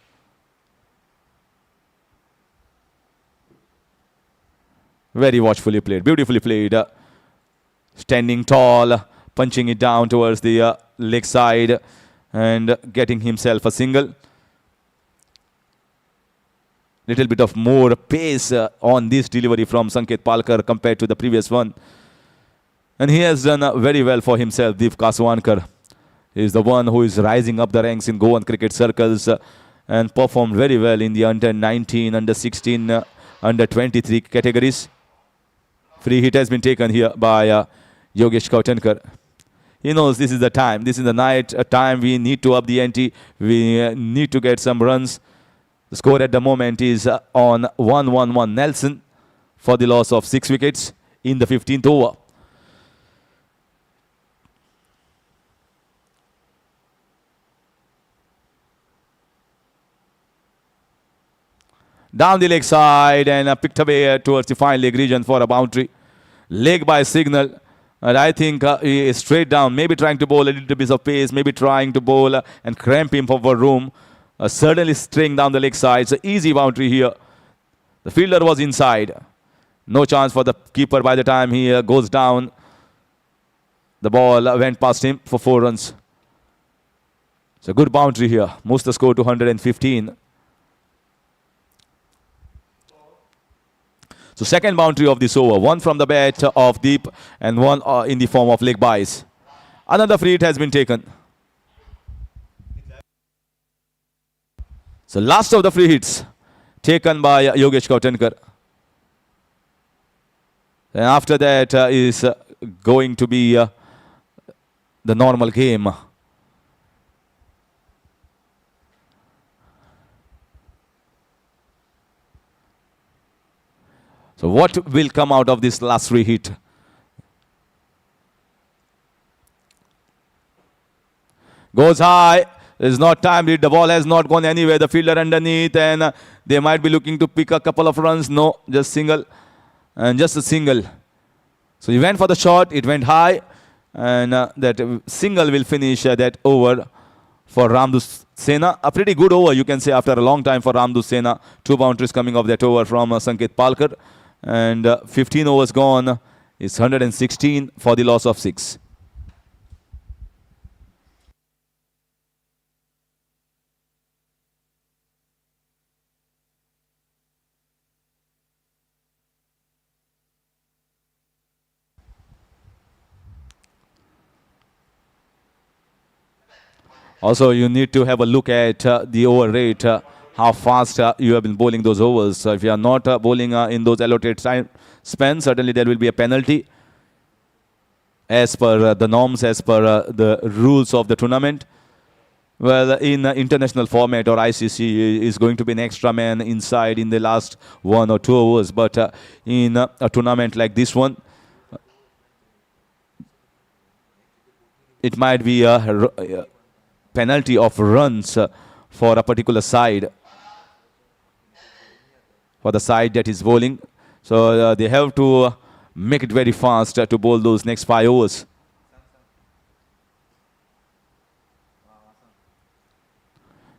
Very watchfully played, beautifully played. Standing tall, punching it down towards the leg side and getting himself a single. Little bit of more pace on this delivery from Sanket Palkar compared to the previous one. And he has done very well for himself. Deep Kaswankar is the one who is rising up the ranks in Goan cricket circles and performed very well in the under 19, under 16, under 23 categories. Free hit has been taken here by Yogesh Kautankar. He knows this is the time. This is the night, a time we need to up the ante. We need to get some runs. The score at the moment is on 1-1-1 Nelson for the loss of 6 wickets in the 15th over. Down the leg side and picked away towards the fine leg region for a boundary. Leg by signal. And I think he is straight down, maybe trying to bowl a little bit of pace, maybe trying to bowl and cramp him for room. Certainly straying down the leg side. It's an easy boundary here. The fielder was inside. No chance for the keeper by the time he goes down. The ball went past him for 4 runs. It's a good boundary here. Moves the score to 115. So second boundary of this over. One from the bat of Deep and one in the form of leg byes. Another free hit has been taken. So last of the free hits taken by Yogesh Kautankar. And after that is going to be the normal game. So what will come out of this last free hit? Goes high. It's not timed. The ball has not gone anywhere. The fielder underneath, and they might be looking to pick a couple of runs. No, just single, and just a single. So he went for the shot. It went high, and that single will finish that over for Ramdoot Sena. A pretty good over, you can say, after a long time for Ramdoot Sena. 2 boundaries coming off that over from Sanket Palkar. And 15 overs gone. It's 116 for the loss of 6. Also, you need to have a look at the over rate, how fast you have been bowling those overs. So if you are not bowling in those allotted time spans, certainly there will be a penalty as per the norms, as per the rules of the tournament. Well, in international format or ICC is going to be an extra man inside in the last 1 or 2 overs. But in a tournament like this one, it might be a penalty of runs for a particular side, for the side that is bowling. So they have to make it very fast to bowl those next 5 overs.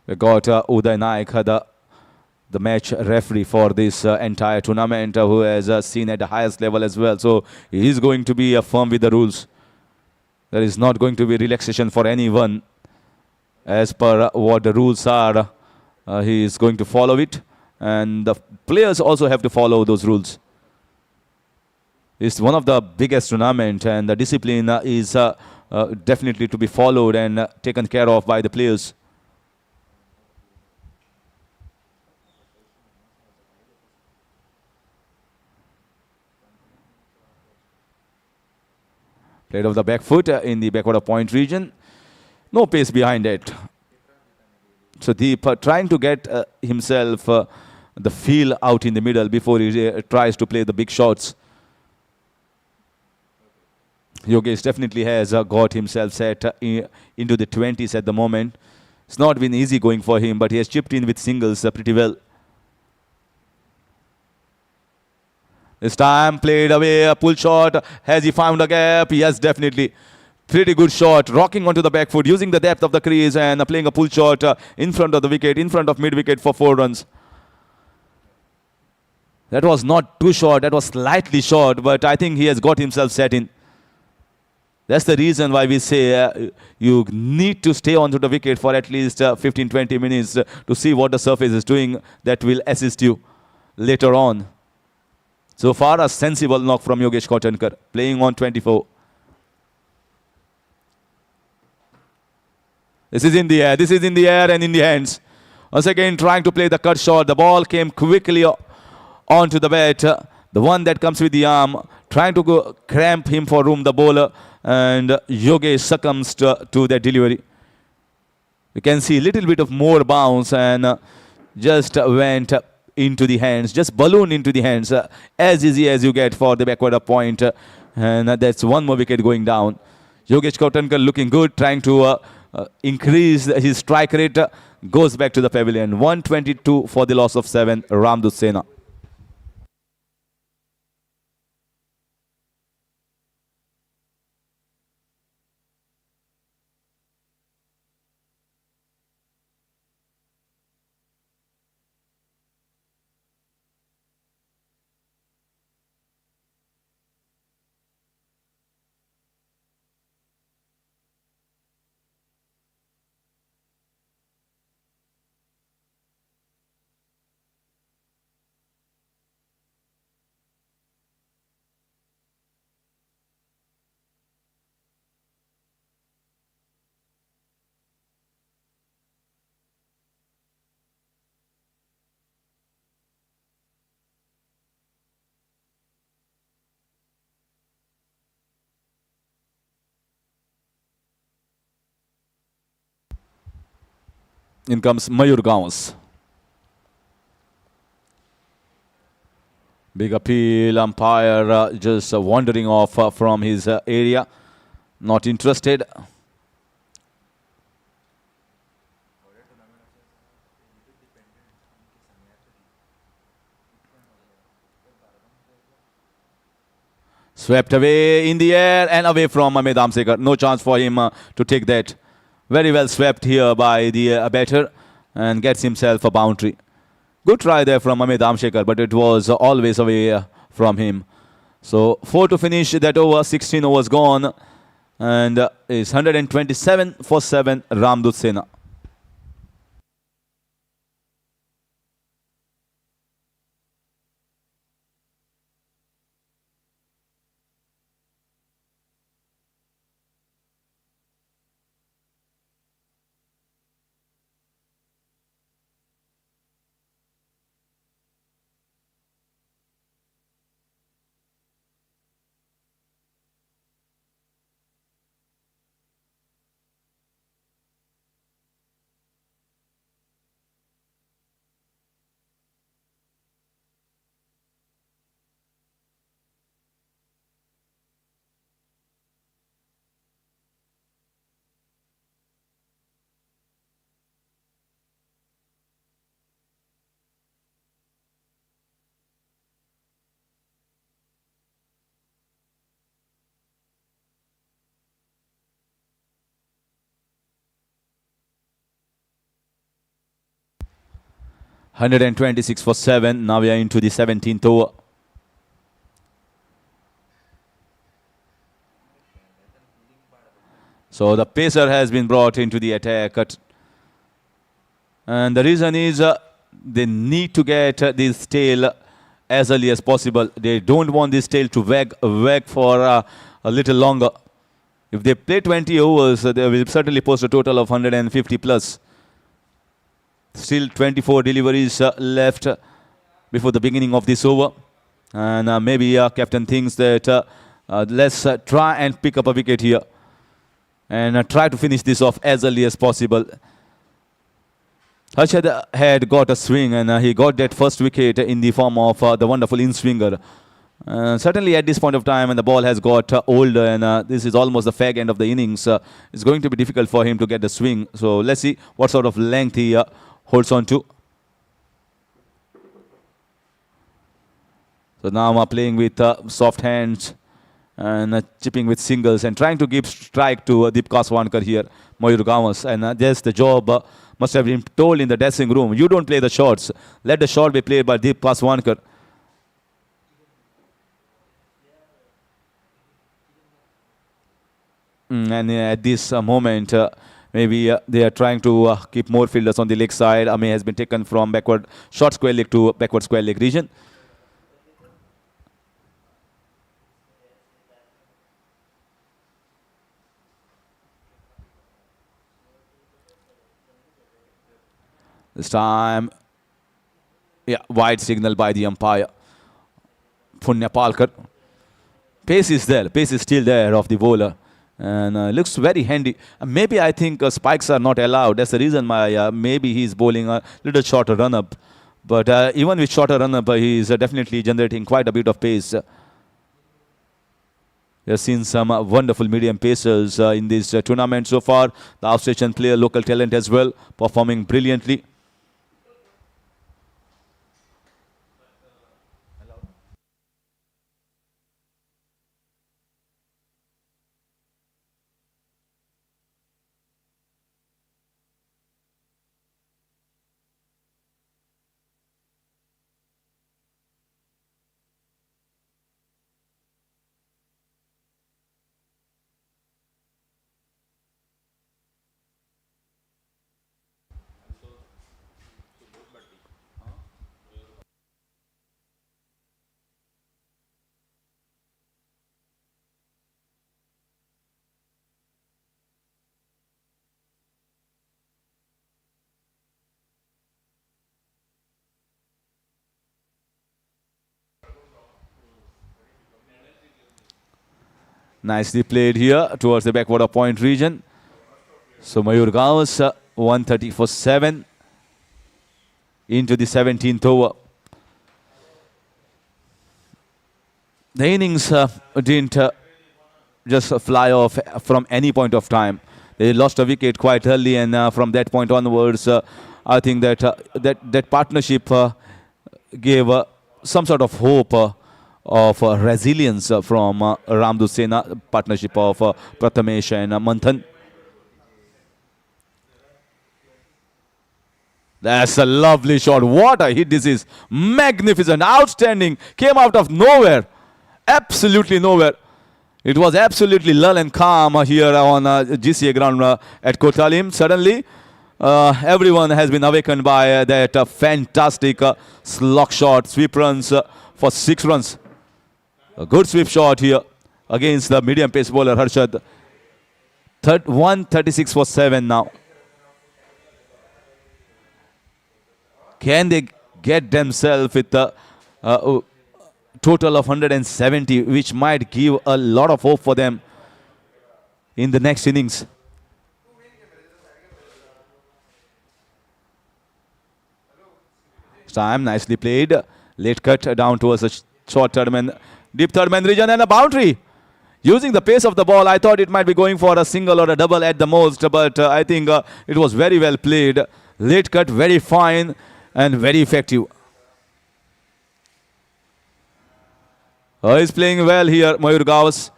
We got Uday Naik, the match referee for this entire tournament, who has seen at the highest level as well. So he is going to be firm with the rules. There is not going to be relaxation for anyone. As per what the rules are, he is going to follow it. And the players also have to follow those rules. It's one of the biggest tournaments, and the discipline is definitely to be followed and taken care of by the players. Played off the back foot in the backward of point region. No pace behind it. So Deep trying to get himself the feel out in the middle before he tries to play the big shots. Yogesh definitely has got himself set into the 20s at the moment. It's not been easy going for him, but he has chipped in with singles pretty well. This time played away, a pull shot. Has he found a gap? Yes, definitely. Pretty good shot, rocking onto the back foot, using the depth of the crease and playing a pull shot in front of the wicket, in front of mid-wicket for 4 runs. That was not too short, that was slightly short, but I think he has got himself set in. That's the reason why we say you need to stay onto the wicket for at least 15-20 minutes to see what the surface is doing. That will assist you later on. So far, a sensible knock from Yogesh Kotankar, playing on 24. This is in the air. This is in the air and in the hands. Once again, trying to play the cut shot. The ball came quickly onto the bat. The one that comes with the arm. Trying to go cramp him for room, the bowler. And Yogesh succumbs to that delivery. You can see a little bit of more bounce and just went into the hands. Just balloon into the hands. As easy as you get for the backward up point. And that's one more wicket going down. Yogesh Kotankar looking good. Trying to increase his strike rate, goes back to the pavilion. 122 for the loss of 7, Ramdoot Sena. In comes Mayur Gauss. Big appeal, umpire just wandering off from his area. Not interested. Swept away in the air and away from Dhadsakhal. No chance for him to take that. Very well swept here by the batter and gets himself a boundary. Good try there from Dhadsakhal, but it was always away from him. So 4 to finish that over, 16 overs gone, and is 127 for 7 Ramdoot Sena. $126 for 7. Now we are into the 17th over. So the pacer has been brought into the attack. And the reason is they need to get this tail as early as possible. They don't want this tail to wag for a little longer. If they play 20 overs, they will certainly post a total of 150 plus. Still 24 deliveries left before the beginning of this over. And maybe captain thinks that let's try and pick up a wicket here. And try to finish this off as early as possible. Harshad had got a swing and he got that first wicket in the form of the wonderful in-swinger. Certainly at this point of time when the ball has got older and this is almost the fag end of the innings, it's going to be difficult for him to get the swing. So let's see what sort of length he holds on to. So now I'm playing with soft hands and chipping with singles and trying to give strike to Deep Kaswankar here, Mayur Gawas. And just the job must have been told in the dressing room. You don't play the shots. Let the shot be played by Deep Kaswankar. And at this moment, maybe they are trying to keep more fielders on the leg side. Ame has been taken from backward short square leg to backward square leg region. This time, yeah, wide signal by the umpire. Punya Palkar. Pace is there. Pace is still there of the bowler. And looks very handy. Maybe I think spikes are not allowed. That's the reason why maybe he's bowling a little shorter run-up. But even with shorter run-up, he's definitely generating quite a bit of pace. We have seen some wonderful medium pacers in this tournament so far. The outstation player, local talent as well, performing brilliantly. Nicely played here towards the backward of point region. So Mayur Gawas 130 for 7 into the 17th over. The innings didn't just fly off from any point of time. They lost a wicket quite early, and from that point onwards, I think that that partnership gave some sort of hope of resilience from Ramdoot Sena, partnership of Prathamesh and Manthan. That's a lovely shot. What a hit this is. Magnificent, outstanding. Came out of nowhere. Absolutely nowhere. It was absolutely lull and calm here on GCA ground at Kotalim. Suddenly, everyone has been awakened by that fantastic slog shot. Sweep runs for 6 runs. A good sweep shot here against the medium pace bowler Harshad. 136 for 7 now. Can they get themselves with a total of 170, which might give a lot of hope for them in the next innings? Time nicely played. Late cut down towards a short third man, deep third man region, and a boundary. Using the pace of the ball, I thought it might be going for a single or a double at the most, but I think it was very well played. Late cut, very fine and very effective. He's playing well here, Mayur Gaus.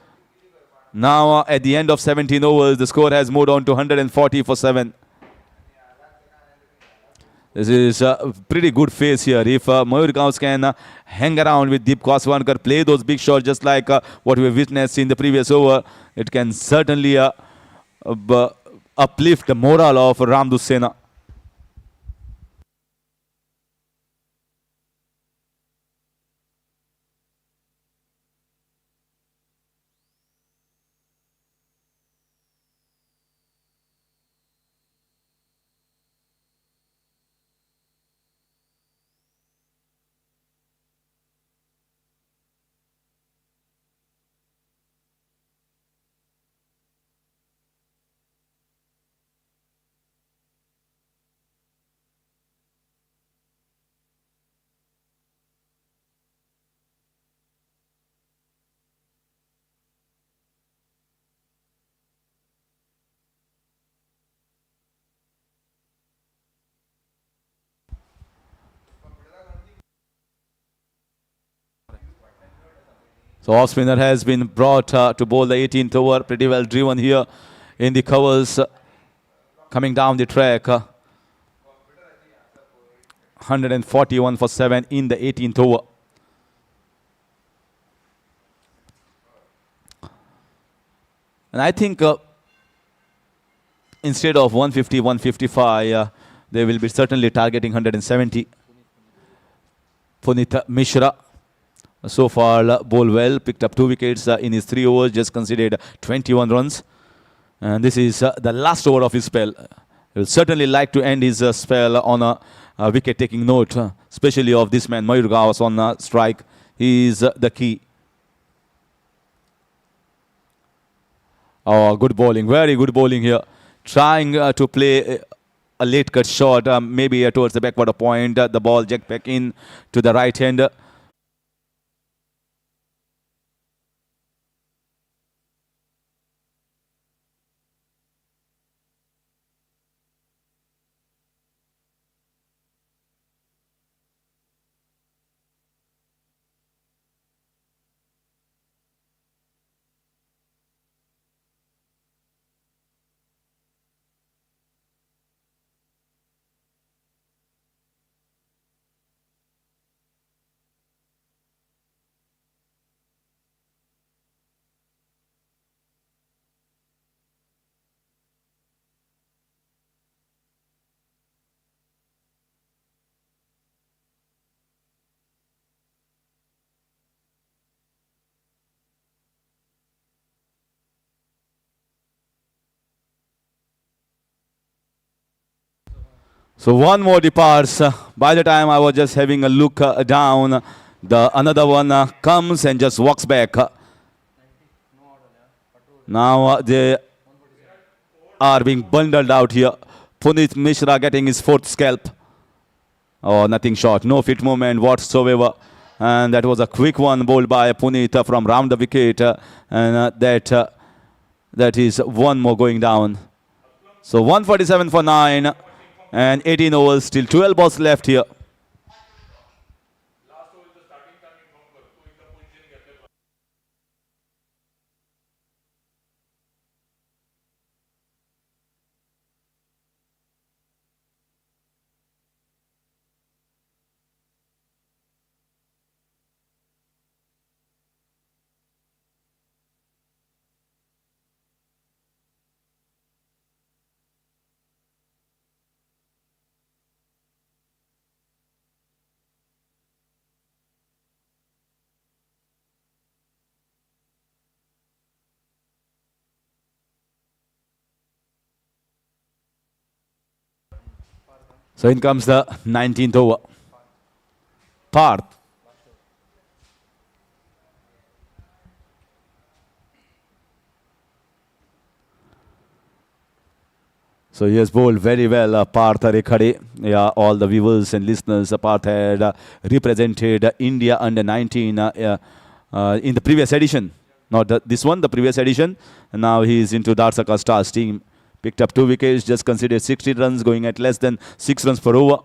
Now at the end of 17 overs, the score has moved on to 140 for 7. This is a pretty good phase here. If Mayur Gaus can hang around with Deep Kaswankar, play those big shots just like what we witnessed in the previous over, it can certainly uplift the morale of Ramdoot Sena. So off spinner has been brought to bowl the 18th over. Pretty well driven here in the covers. Coming down the track. 141 for 7 in the 18th over. And I think instead of 150, 155, they will be certainly targeting 170. Punit Mishra. So far, bowled well, picked up 2 wickets in his 3 overs, just conceded 21 runs. And this is the last over of his spell. He will certainly like to end his spell on a wicket-taking note, especially of this man, Mayur Gaus on strike. He is the key. Oh, good bowling, very good bowling here. Trying to play a late cut shot, maybe towards the backward point. The ball jacked back in to the right hand. So one more departs. By the time I was just having a look down, another one comes and just walks back. Now they are being bundled out here. Punit Mishra getting his 4th scalp. Oh, nothing short. No fit movement whatsoever. And that was a quick one bowled by Punit from round the wicket. And that is one more going down. So 147 for 9. And 18 overs, still 12 balls left here. So in comes the 19th over. Parth. So he has bowled very well, Parth Rekhade. Yeah, all the viewers and listeners, Parth had represented India under 19 in the previous edition. Not this one, the previous edition. And now he is into Dhadsakhal Stars team. Picked up 2 wickets, just considered 60 runs, going at less than 6 runs per over.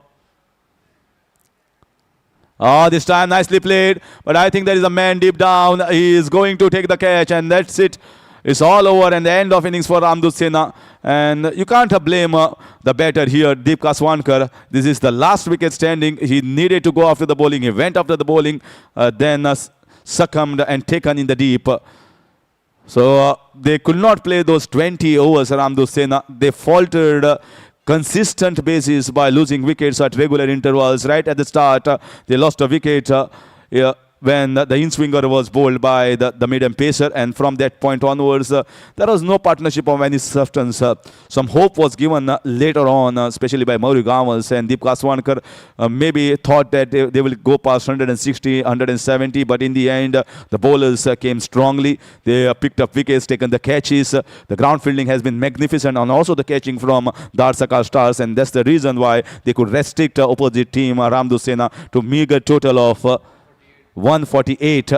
Oh, this time nicely played. But I think there is a man deep down. He is going to take the catch, and that's it. It's all over, and the end of innings for Ramdoot Sena. And you can't blame the batter here, Deep Kaswankar. This is the last wicket standing. He needed to go after the bowling. He went after the bowling, then succumbed and taken in the deep. So they could not play those 20 overs, Ramdoot Sena. They faltered consistent basis by losing wickets at regular intervals. Right at the start, they lost a wicket. Yeah, when the in-swinger was bowled by the medium pacer, and from that point onwards, there was no partnership of any substance. Some hope was given later on, especially by Mauri Gawals, and Deep Kaswankar maybe thought that they will go past 160, 170, but in the end, the bowlers came strongly. They picked up wickets, taken the catches. The ground fielding has been magnificent, and also the catching from Dhadsakhal Stars, and that's the reason why they could restrict opposite team, Ramdoot Sena, to meager total of 148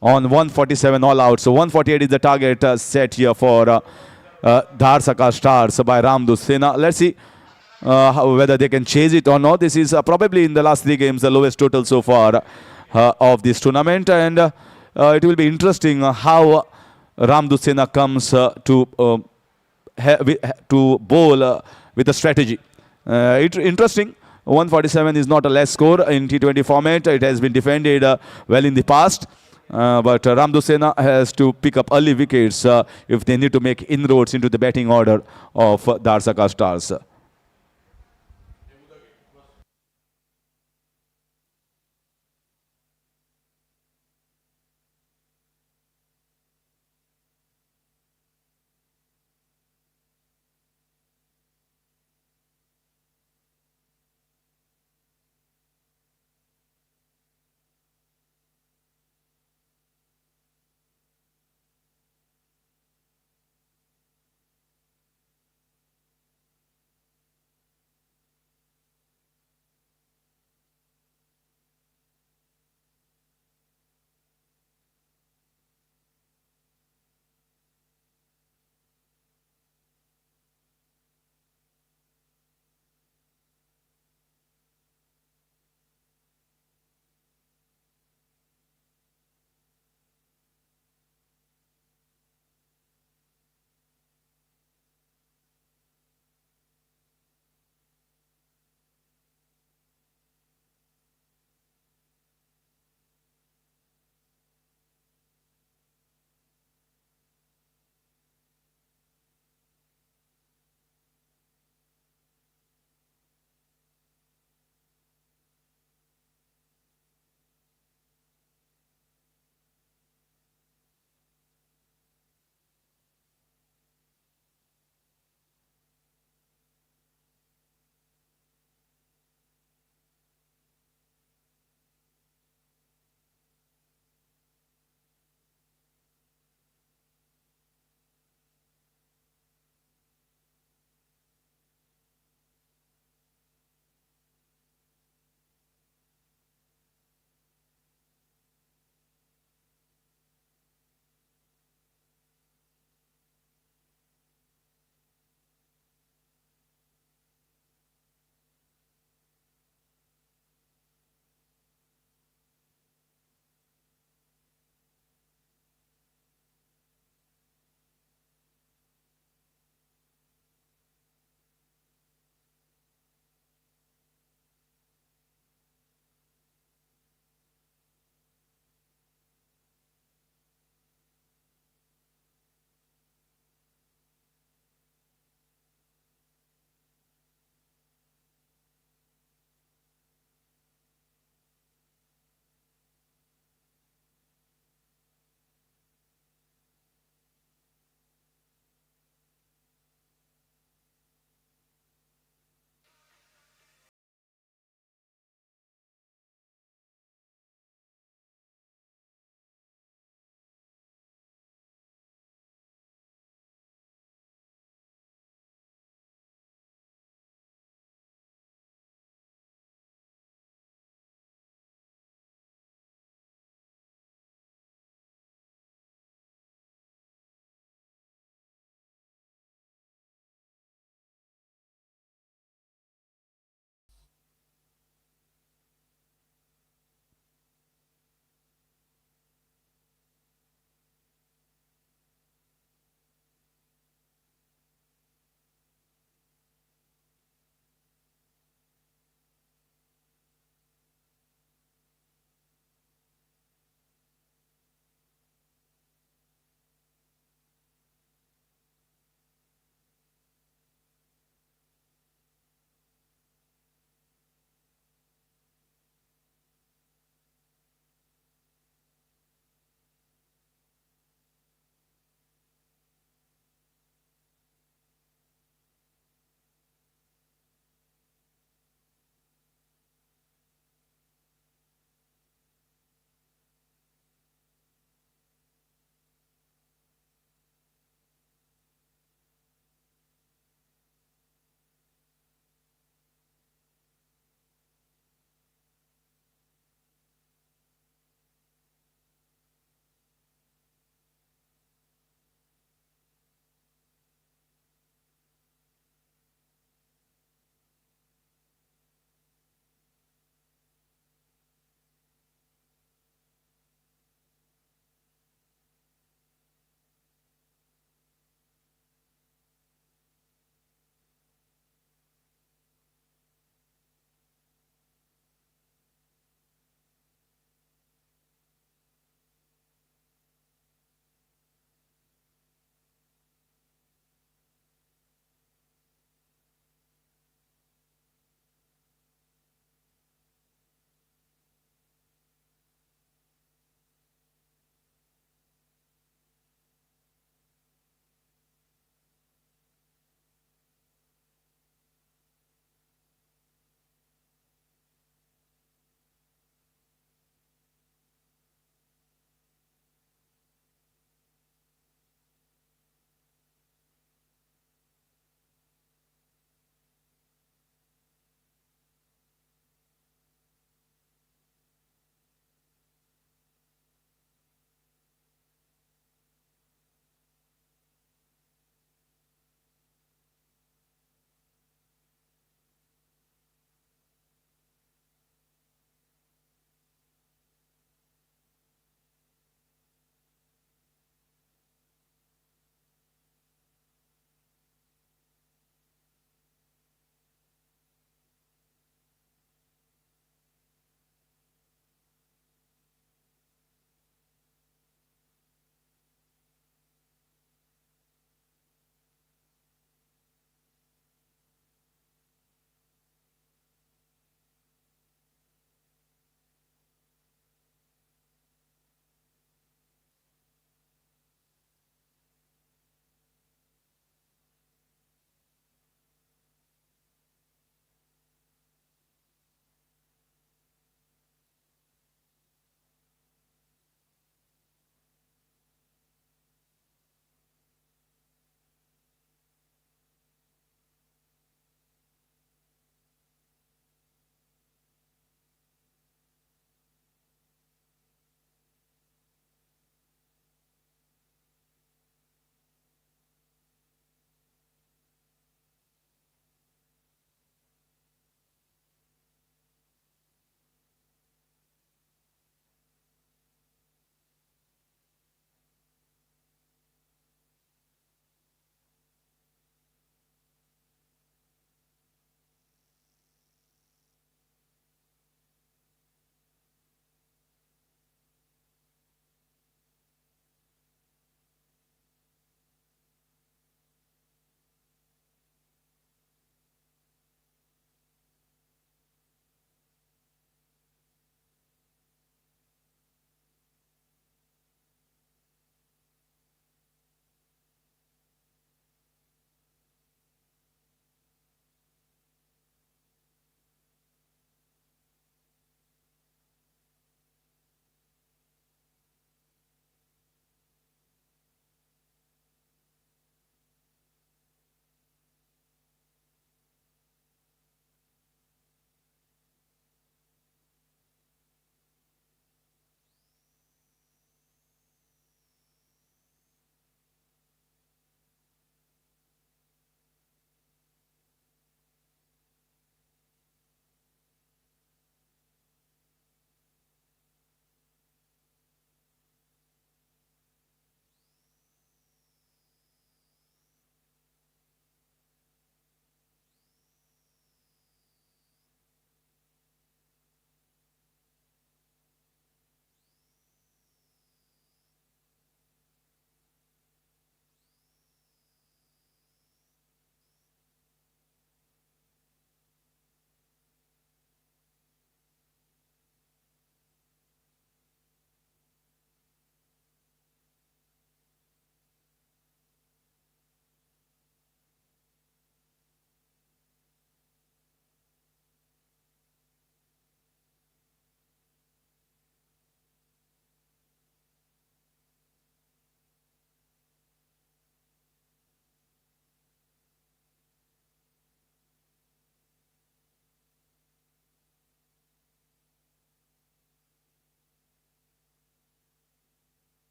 on 147 all out. So 148 is the target set here for Dhadsakhal Stars by Ramdoot Sena. Let's see whether they can chase it or not. This is probably in the last 3 games the lowest total so far of this tournament, and it will be interesting how Ramdoot Sena comes to bowl with a strategy. Interesting. 147 is not a less score in T20 format. It has been defended well in the past. But Ramdoot Sena has to pick up early wickets if they need to make inroads into the batting order of Dhadsakhal Stars.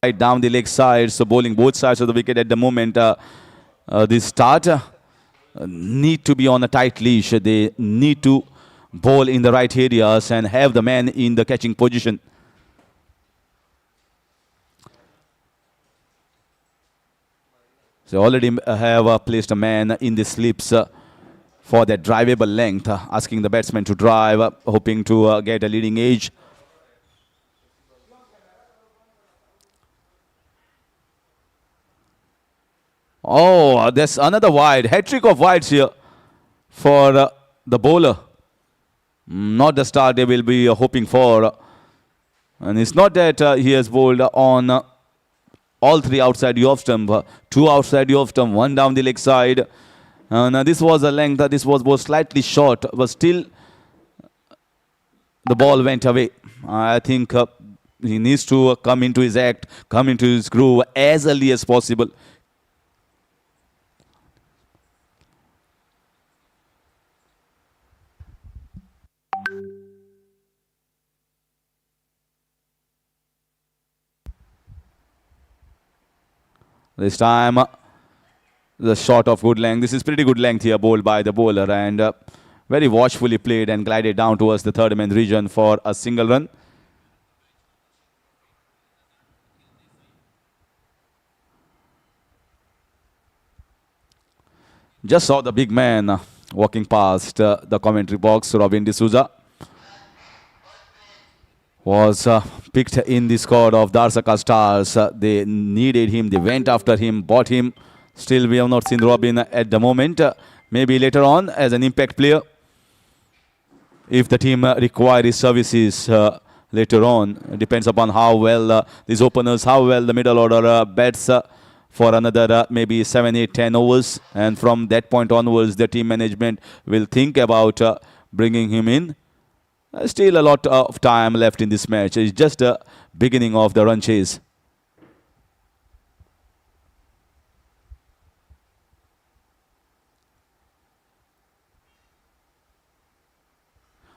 right down the leg side, so bowling both sides of the wicket at the moment. This start need to be on a tight leash. They need to bowl in the right areas and have the man in the catching position. So already have placed a man in the slips for that drivable length, asking the batsman to drive, hoping to get a leading edge. Oh, there's another wide. Hat-trick of wides here for the bowler. Not the start they will be hoping for. And it's not that he has bowled on all three outside the off stump. Two outside the off stump, one down the leg side. And this was a length. This was slightly short, but still the ball went away. I think he needs to come into his act, come into his groove as early as possible. This time, the shot of good length. This is pretty good length here, bowled by the bowler, and very watchfully played and glided down towards the third man region for a single run. Just saw the big man walking past the commentary box. Robin D'Souza was picked in the squad of Dhadsakhal Stars. They needed him. They went after him, bought him. Still, we have not seen Robin at the moment. Maybe later on as an impact player, if the team require his services later on. It depends upon how well these openers, how well the middle order bats for another maybe 7, 8, 10 overs. And from that point onwards, the team management will think about bringing him in. Still a lot of time left in this match. It's just the beginning of the run chase.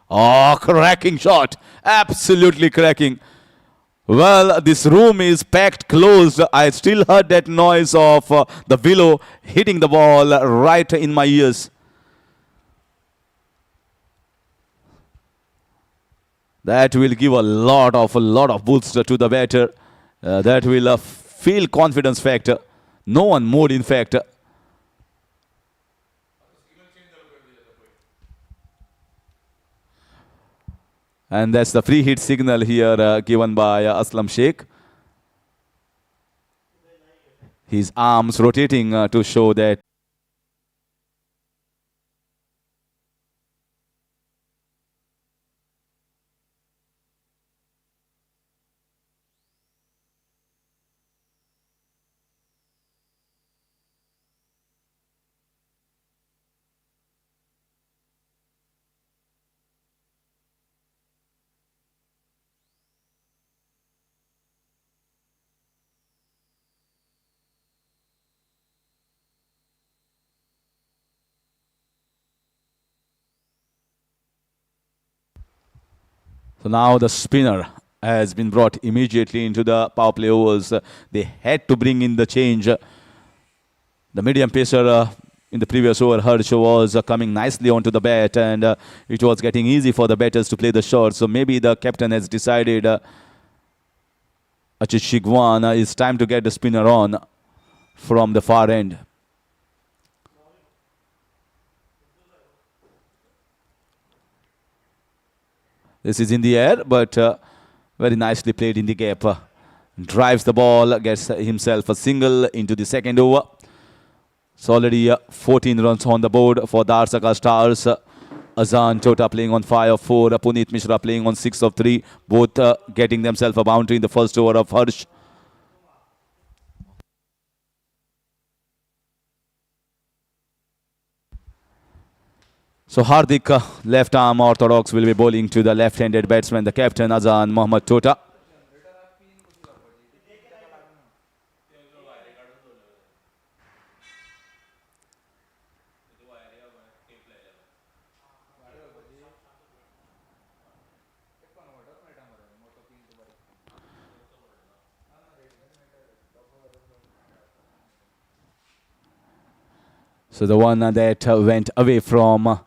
Oh, cracking shot. Absolutely cracking. Well, this room is packed closed. I still heard that noise of the willow hitting the ball right in my ears. That will give a lot of boost to the batter. That will feel confidence factor. No one more, in fact. And that's the free hit signal here given by Aslam Sheikh. His arms rotating to show that. So now the spinner has been brought immediately into the power play overs. They had to bring in the change. The medium pacer in the previous over, Harsh, was coming nicely onto the bat, and it was getting easy for the batters to play the shot. So maybe the captain has decided, Achit Shigwan, it's time to get the spinner on from the far end. This is in the air, but very nicely played in the gap. Drives the ball, gets himself a single into the second over. So already 14 runs on the board for Dhadsakhal Stars. Azan Tota playing on 5 of 4. Puneet Mishra playing on 6 of 3. Both getting themselves a boundary in the first over of Harsh. So Hardik, left arm orthodox, will be bowling to the left-handed batsman, the captain Azan Mohammad Tota. So the one that went away from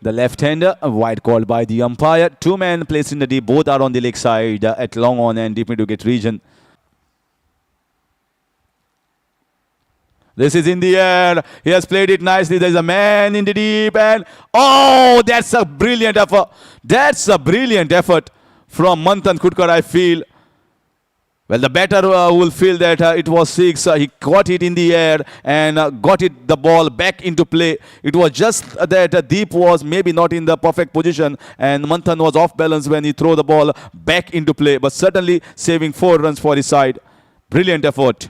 the left-hander, wide called by the umpire. Two men placed in the deep, both are on the leg side at long on and deep mid-wicket region. This is in the air. He has played it nicely. There's a man in the deep and oh, that's a brilliant effort. That's a brilliant effort from Manthan Khudkar, I feel. Well, the batter will feel that it was six. He caught it in the air and got the ball back into play. It was just that Deep was maybe not in the perfect position and Manthan was off balance when he threw the ball back into play. But certainly saving 4 runs for his side. Brilliant effort.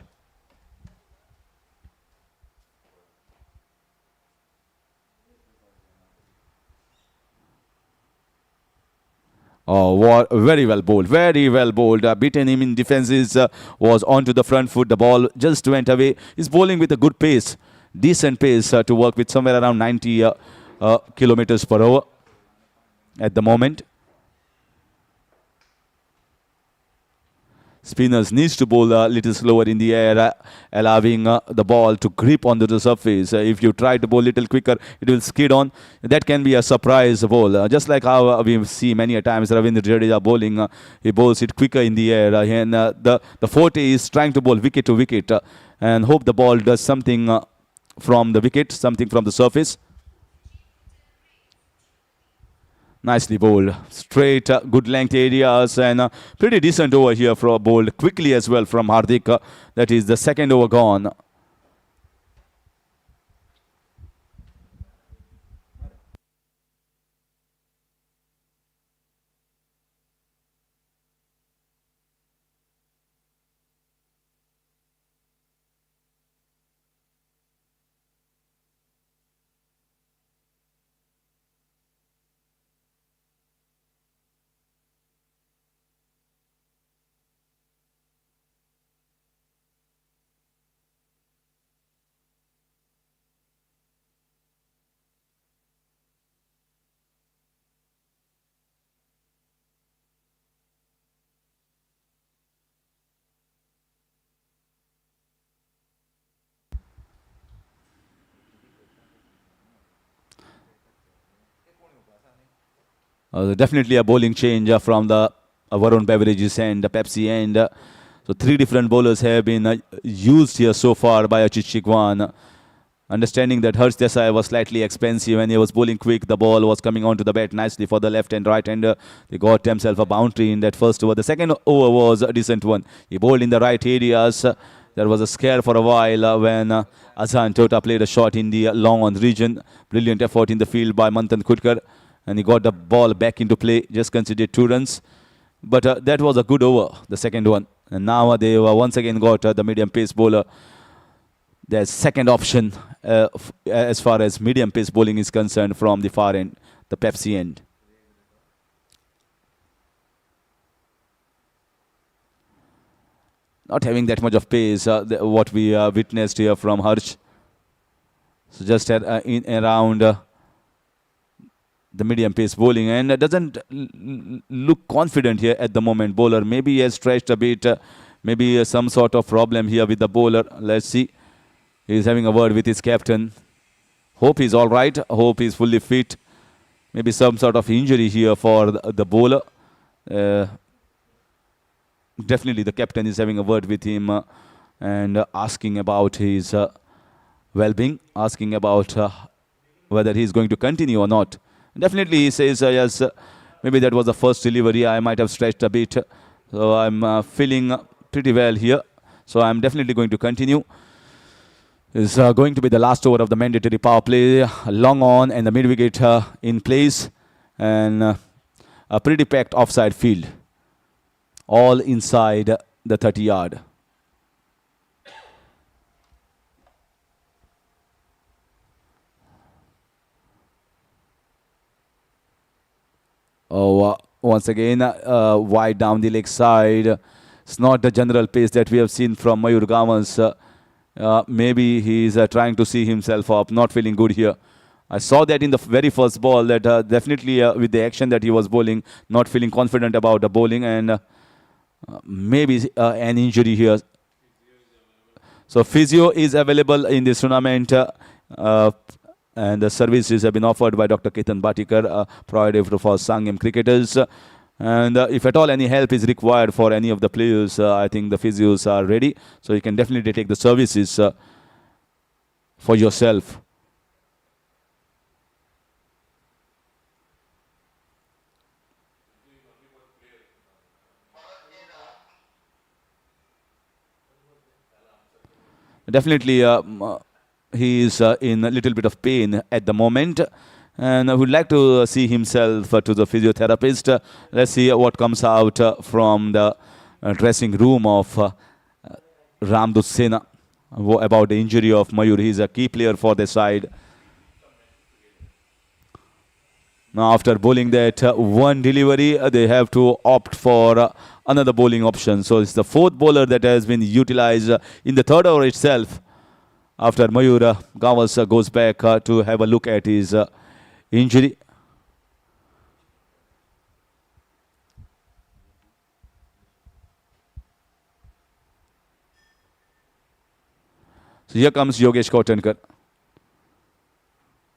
Oh, what very well bowled, very well bowled. Beaten him in defenses, was onto the front foot. The ball just went away. He's bowling with a good pace, decent pace to work with, somewhere around 90 kilometers per hour at the moment. Spinners needs to bowl a little slower in the air, allowing the ball to grip onto the surface. If you try to bowl a little quicker, it will skid on. That can be a surprise bowl. Just like how we see many a times Ravindra Jadeja bowling, he bowls it quicker in the air. And the forte is trying to bowl wicket to wicket and hope the ball does something from the wicket, something from the surface. Nicely bowled, straight, good length areas and pretty decent over here for bowled quickly as well from Hardik. That is the second over gone. Definitely a bowling change from the Varun Beverages and the Pepsi end. So 3 different bowlers have been used here so far by Achit Shikwan. Understanding that Harsh Desai was slightly expensive when he was bowling quick, the ball was coming onto the bat nicely for the left and right hander. They got themselves a boundary in that first over. The second over was a decent one. He bowled in the right areas. There was a scare for a while when Azhan Tota played a shot in the long on region. Brilliant effort in the field by Manthan Khudkar. And he got the ball back into play, just considered 2 runs. But that was a good over, the second one. And now they once again got the medium pace bowler. Their second option as far as medium pace bowling is concerned from the far end, the Pepsi end. Not having that much of pace, what we witnessed here from Harsh. So just in around the medium pace bowling and doesn't look confident here at the moment. Bowler maybe he has stretched a bit, maybe some sort of problem here with the bowler. Let's see. He's having a word with his captain. Hope he's all right. Hope he's fully fit. Maybe some sort of injury here for the bowler. Definitely the captain is having a word with him and asking about his well-being, asking about whether he's going to continue or not. Definitely he says, yes, maybe that was the first delivery. I might have stretched a bit. So I'm feeling pretty well here. So I'm definitely going to continue. It's going to be the last over of the mandatory power play. Long on and the mid-wicket in place. And a pretty packed offside field. All inside the 30-yard. Oh, once again, wide down the leg side. It's not the general pace that we have seen from Mayur Gavans. Maybe he's trying to see himself up, not feeling good here. I saw that in the very first ball that definitely with the action that he was bowling, not feeling confident about the bowling and maybe an injury here. So physio is available in this tournament Uh, and the services have been offered by Dr. Ketan Batikar, provided for Sanguem cricketers. And if at all any help is required for any of the players, I think the physios are ready. So you can definitely take the services for yourself. Definitely, he is in a little bit of pain at the moment, and I would like to see himself to the physiotherapist. Let's see what comes out from the dressing room of Ramdoot Sena about the injury of Mayur. He is a key player for the side. Now, after bowling that one delivery, they have to opt for another bowling option. So it's the fourth bowler that has been utilized in the third over itself. After Mayur Gavas goes back to have a look at his injury. So here comes Yogesh Kotankar.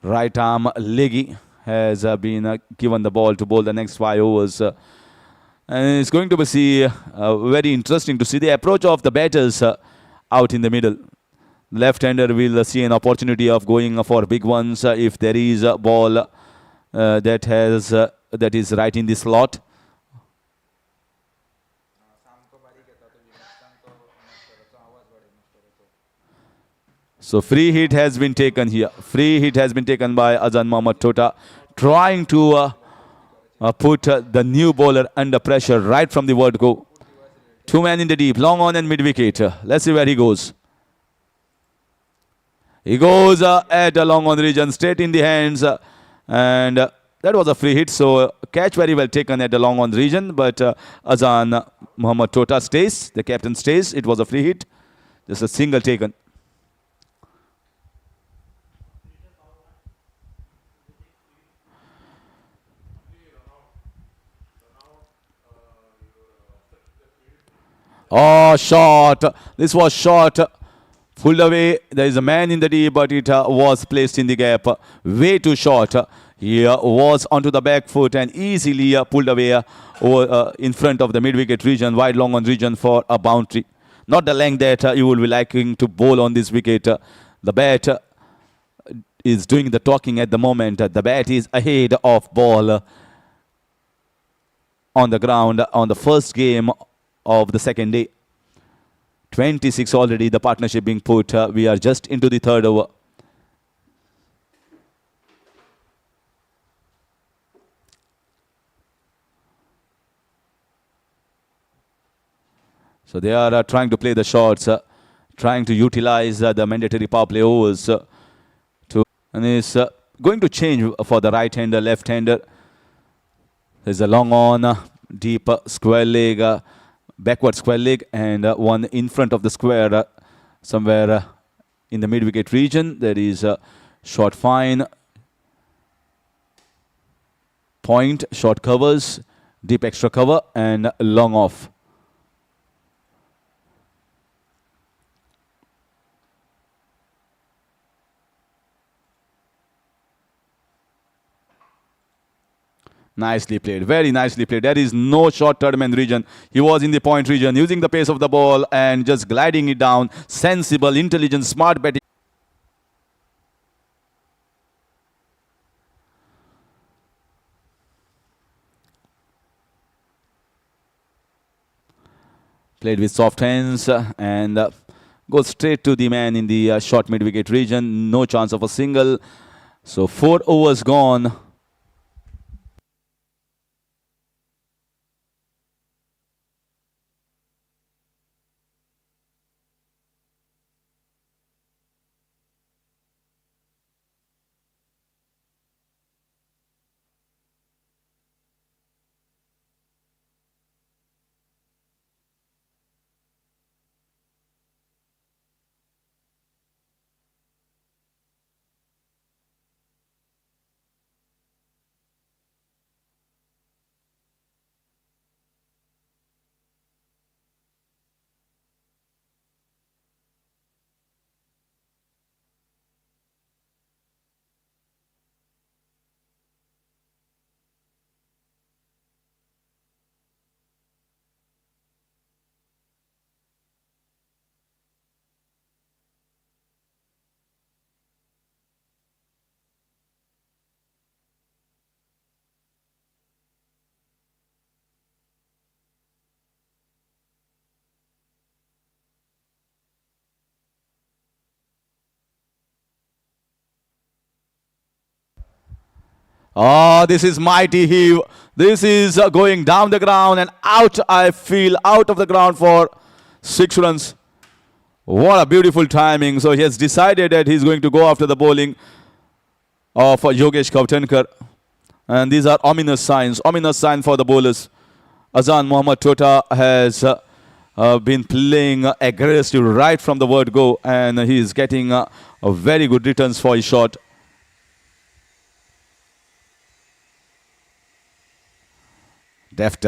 Right arm leggy has been given the ball to bowl the next 5 overs. And it's going to be very interesting to see the approach of the batters out in the middle. Left-hander will see an opportunity of going for big ones if there is a ball that is right in the slot. So free hit has been taken here. Free hit has been taken by Azan Mohammad Tota, trying to put the new bowler under pressure right from the word go. Two men in the deep, long on and mid-wicket. Let's see where he goes. He goes at a long on region, straight in the hands. And that was a free hit. So catch very well taken at the long on region. But Azan Mohammad Tota stays. The captain stays. It was a free hit. Just a single taken. Oh, shot. This was shot. Pulled away. There is a man in the deep, but it was placed in the gap. Way too short. He was onto the back foot and easily pulled away in front of the mid-wicket region, wide long on region for a boundary. Not the length that you will be liking to bowl on this wicket. The bat is doing the talking at the moment. The bat is ahead of ball on the ground on the first game of the second day. 26 already, the partnership being put. We are just into the third over. So they are trying to play the shots, trying to utilize the mandatory power play overs. And is going to change for the right-hander, left-hander. There's a long on, deep square leg, backward square leg, and one in front of the square somewhere in the mid-wicket region. There is a short fine, point, short covers, deep extra cover, and long off. Nicely played, very nicely played. There is no short third man region. He was in the point region, using the pace of the ball and just gliding it down. Sensible, intelligent, smart batting. Played with soft hands and goes straight to the man in the short mid-wicket region. No chance of a single. So 4 overs gone. Oh, this is mighty heave. This is going down the ground and out, I feel, out of the ground for 6 runs. What a beautiful timing. So he has decided that he's going to go after the bowling of Yogesh Kautankar. And these are ominous sign for the bowlers. Azan Mohammad Tota has been playing aggressive right from the word go, and he is getting a very good returns for his shot. Deft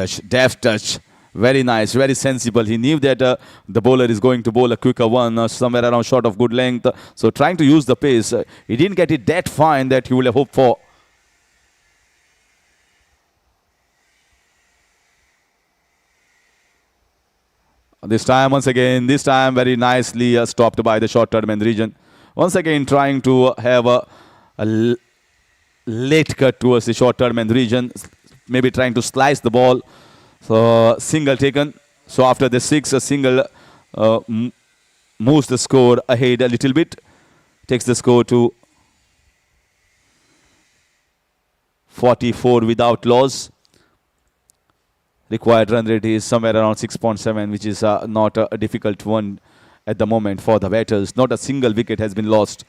touch. Very nice, very sensible. He knew that the bowler is going to bowl a quicker one, somewhere around short of good length. So trying to use the pace. He didn't get it that fine that he would have hoped for. This time very nicely stopped by the short term region. Once again trying to have a late cut towards the short term region. Maybe trying to slice the ball. So single taken. So after the 6, a single moves the score ahead a little bit. Takes the score to 44 without loss. Required run rate is somewhere around 6.7, which is not a difficult one at the moment for the batters. Not a single wicket has been lost.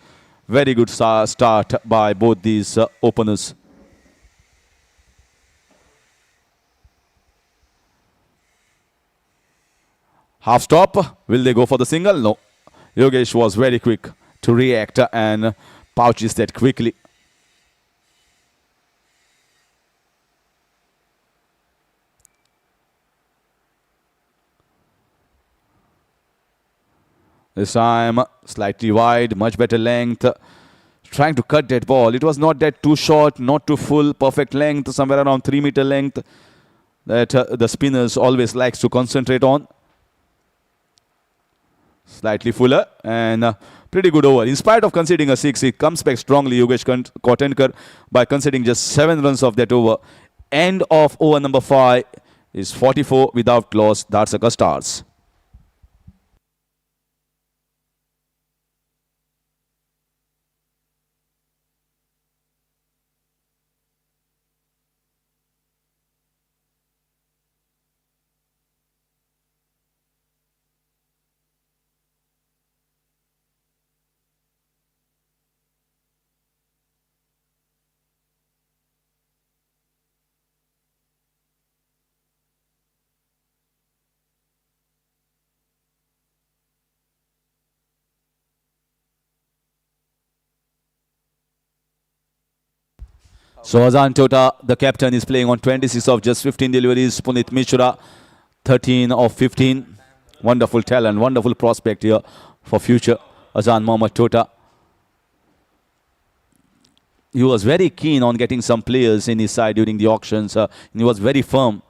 Very good start by both these openers. Half stop. Will they go for the single? No. Yogesh was very quick to react and pouches that quickly. This time slightly wide, much better length. Trying to cut that ball. It was not that too short, not too full, perfect length, somewhere around 3 meter length that the spinners always likes to concentrate on. Slightly fuller and pretty good over. In spite of conceding a 6, he comes back strongly, Yogesh Kautankar, by conceding just 7 runs of that over. End of over number 5 is 44 without loss. Dhadsakhal starts. So Azan Tota, the captain, is playing on 26 of just 15 deliveries. Punit Mishra, 13 of 15. Wonderful talent, wonderful prospect here for future. Azan Mohammad Tota. He was very keen on getting some players in his side during the auctions. He was very firm.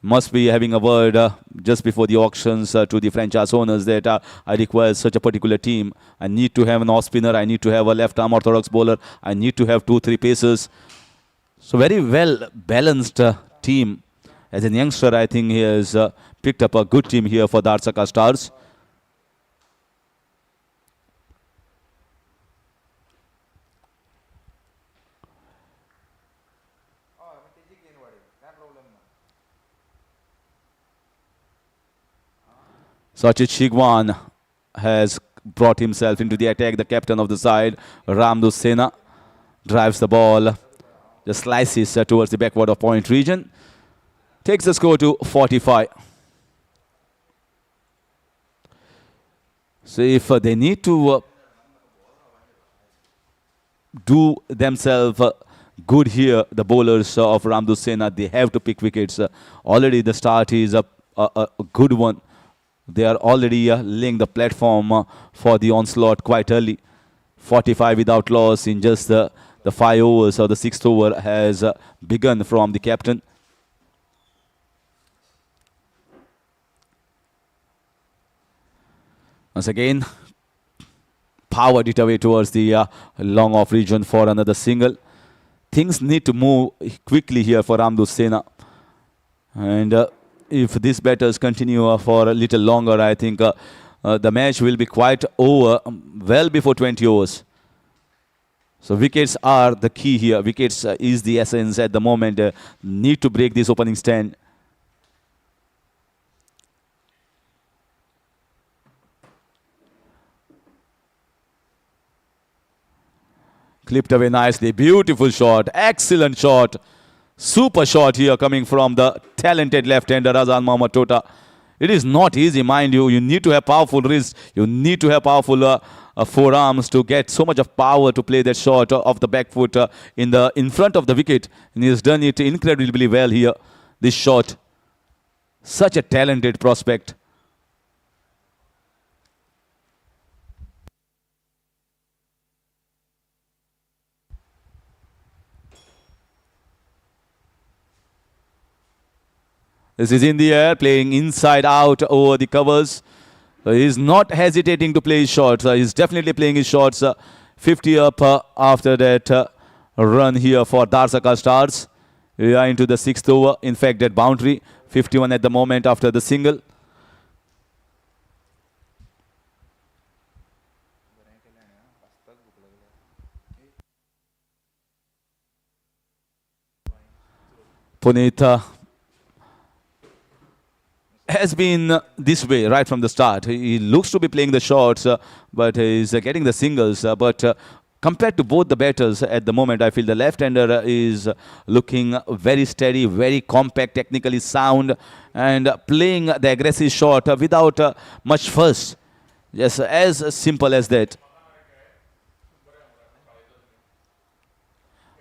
Must be having a word just before the auctions to the franchise owners that I require such a particular team. I need to have an off spinner. I need to have a left arm orthodox bowler. I need to have 2-3 pacers. So very well balanced team. As a youngster, I think he has picked up a good team here for Dhadsakhal Stars. Sachit Shigwan has brought himself into the attack. The captain of the side, Ramdoot Sena, drives the ball, just slices towards the backward of point region. Takes the score to 45. So if they need to do themselves good here, the bowlers of Ramdoot Sena, they have to pick wickets. Already the start is a good one. They are already laying the platform for the onslaught quite early. 45 without loss in just the 5 overs, or the 6th over has begun from the captain. Once again, powered it away towards the long off region for another single. Things need to move quickly here for Ramdoot Sena. And if these batters continue for a little longer, I think the match will be quite over well before 20 overs. So wickets are the key here. Wickets is the essence at the moment. Need to break this opening stand. Clipped away nicely. Beautiful shot. Excellent shot. Super shot here coming from the talented left-hander Razan Mohammad Tota. It is not easy, mind you. You need to have powerful wrists. You need to have powerful forearms to get so much of power to play that shot off the back foot in front of the wicket. And he has done it incredibly well here. This shot. Such a talented prospect. This is in the air, playing inside out over the covers. He's not hesitating to play his shots. He's definitely playing his shots. 50 up after that run here for Dhadsakhal Stars. We are into the 6th over. In fact, that boundary. 51 at the moment after the single. Punita has been this way right from the start. He looks to be playing the shots, but he's getting the singles. But compared to both the batters at the moment, I feel the left-hander is looking very steady, very compact, technically sound, and playing the aggressive shot without much fuss. Yes, as simple as that.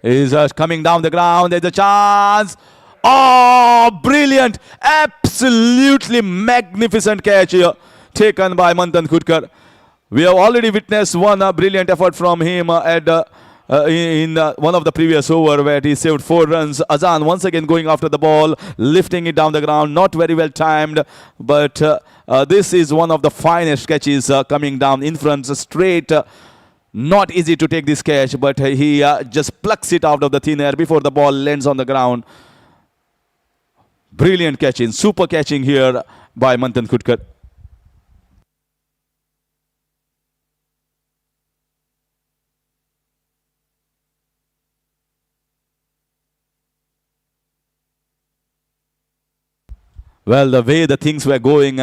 He's coming down the ground. There's a chance. Oh, brilliant. Absolutely magnificent catch here taken by Manthan Khudkar. We have already witnessed one brilliant effort from him in one of the previous over where he saved 4 runs. Azan once again going after the ball, lifting it down the ground. Not very well timed, but this is one of the finest catches coming down in front straight. Not easy to take this catch, but he just plucks it out of the thin air before the ball lands on the ground. Brilliant catching, super catching here by Manthan Khudkar. Well, the way the things were going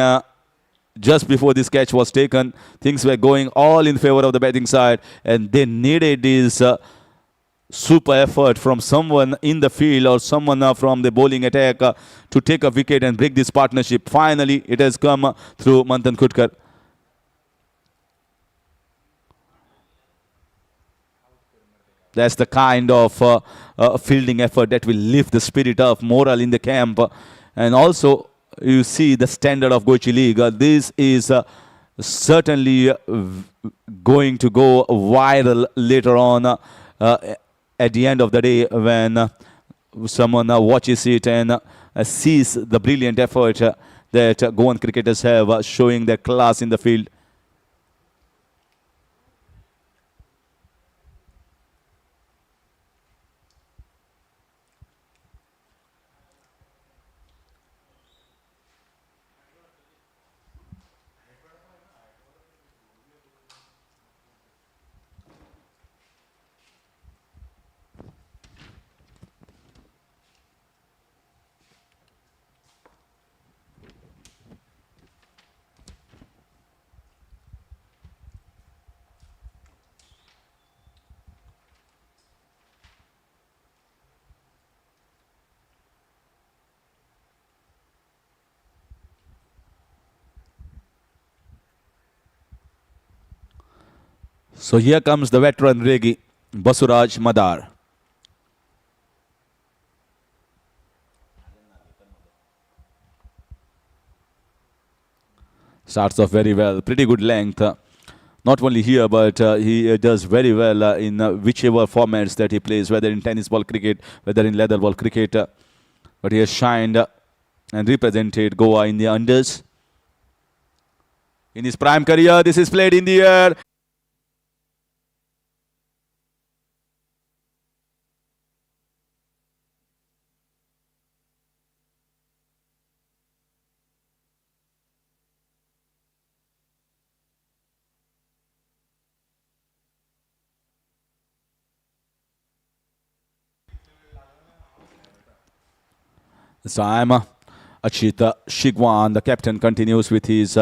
just before this catch was taken, things were going all in favor of the batting side, and they needed this super effort from someone in the field or someone from the bowling attack to take a wicket and break this partnership. Finally, it has come through Manthan Khudkar. That's the kind of fielding effort that will lift the spirit of morale in the camp. And also, you see the standard of Goichi League. This is certainly going to go viral later on at the end of the day when someone watches it and sees the brilliant effort that Goan cricketers have showing their class in the field. So here comes the veteran Regi, Basuraj Madar. Starts off very well, pretty good length. Not only here, but he does very well in whichever formats that he plays, whether in tennis ball cricket, whether in leather ball cricket. But he has shined and represented Goa in the unders. In his prime career, this is played in the air. This time, Achita Shigwan, the captain, continues with his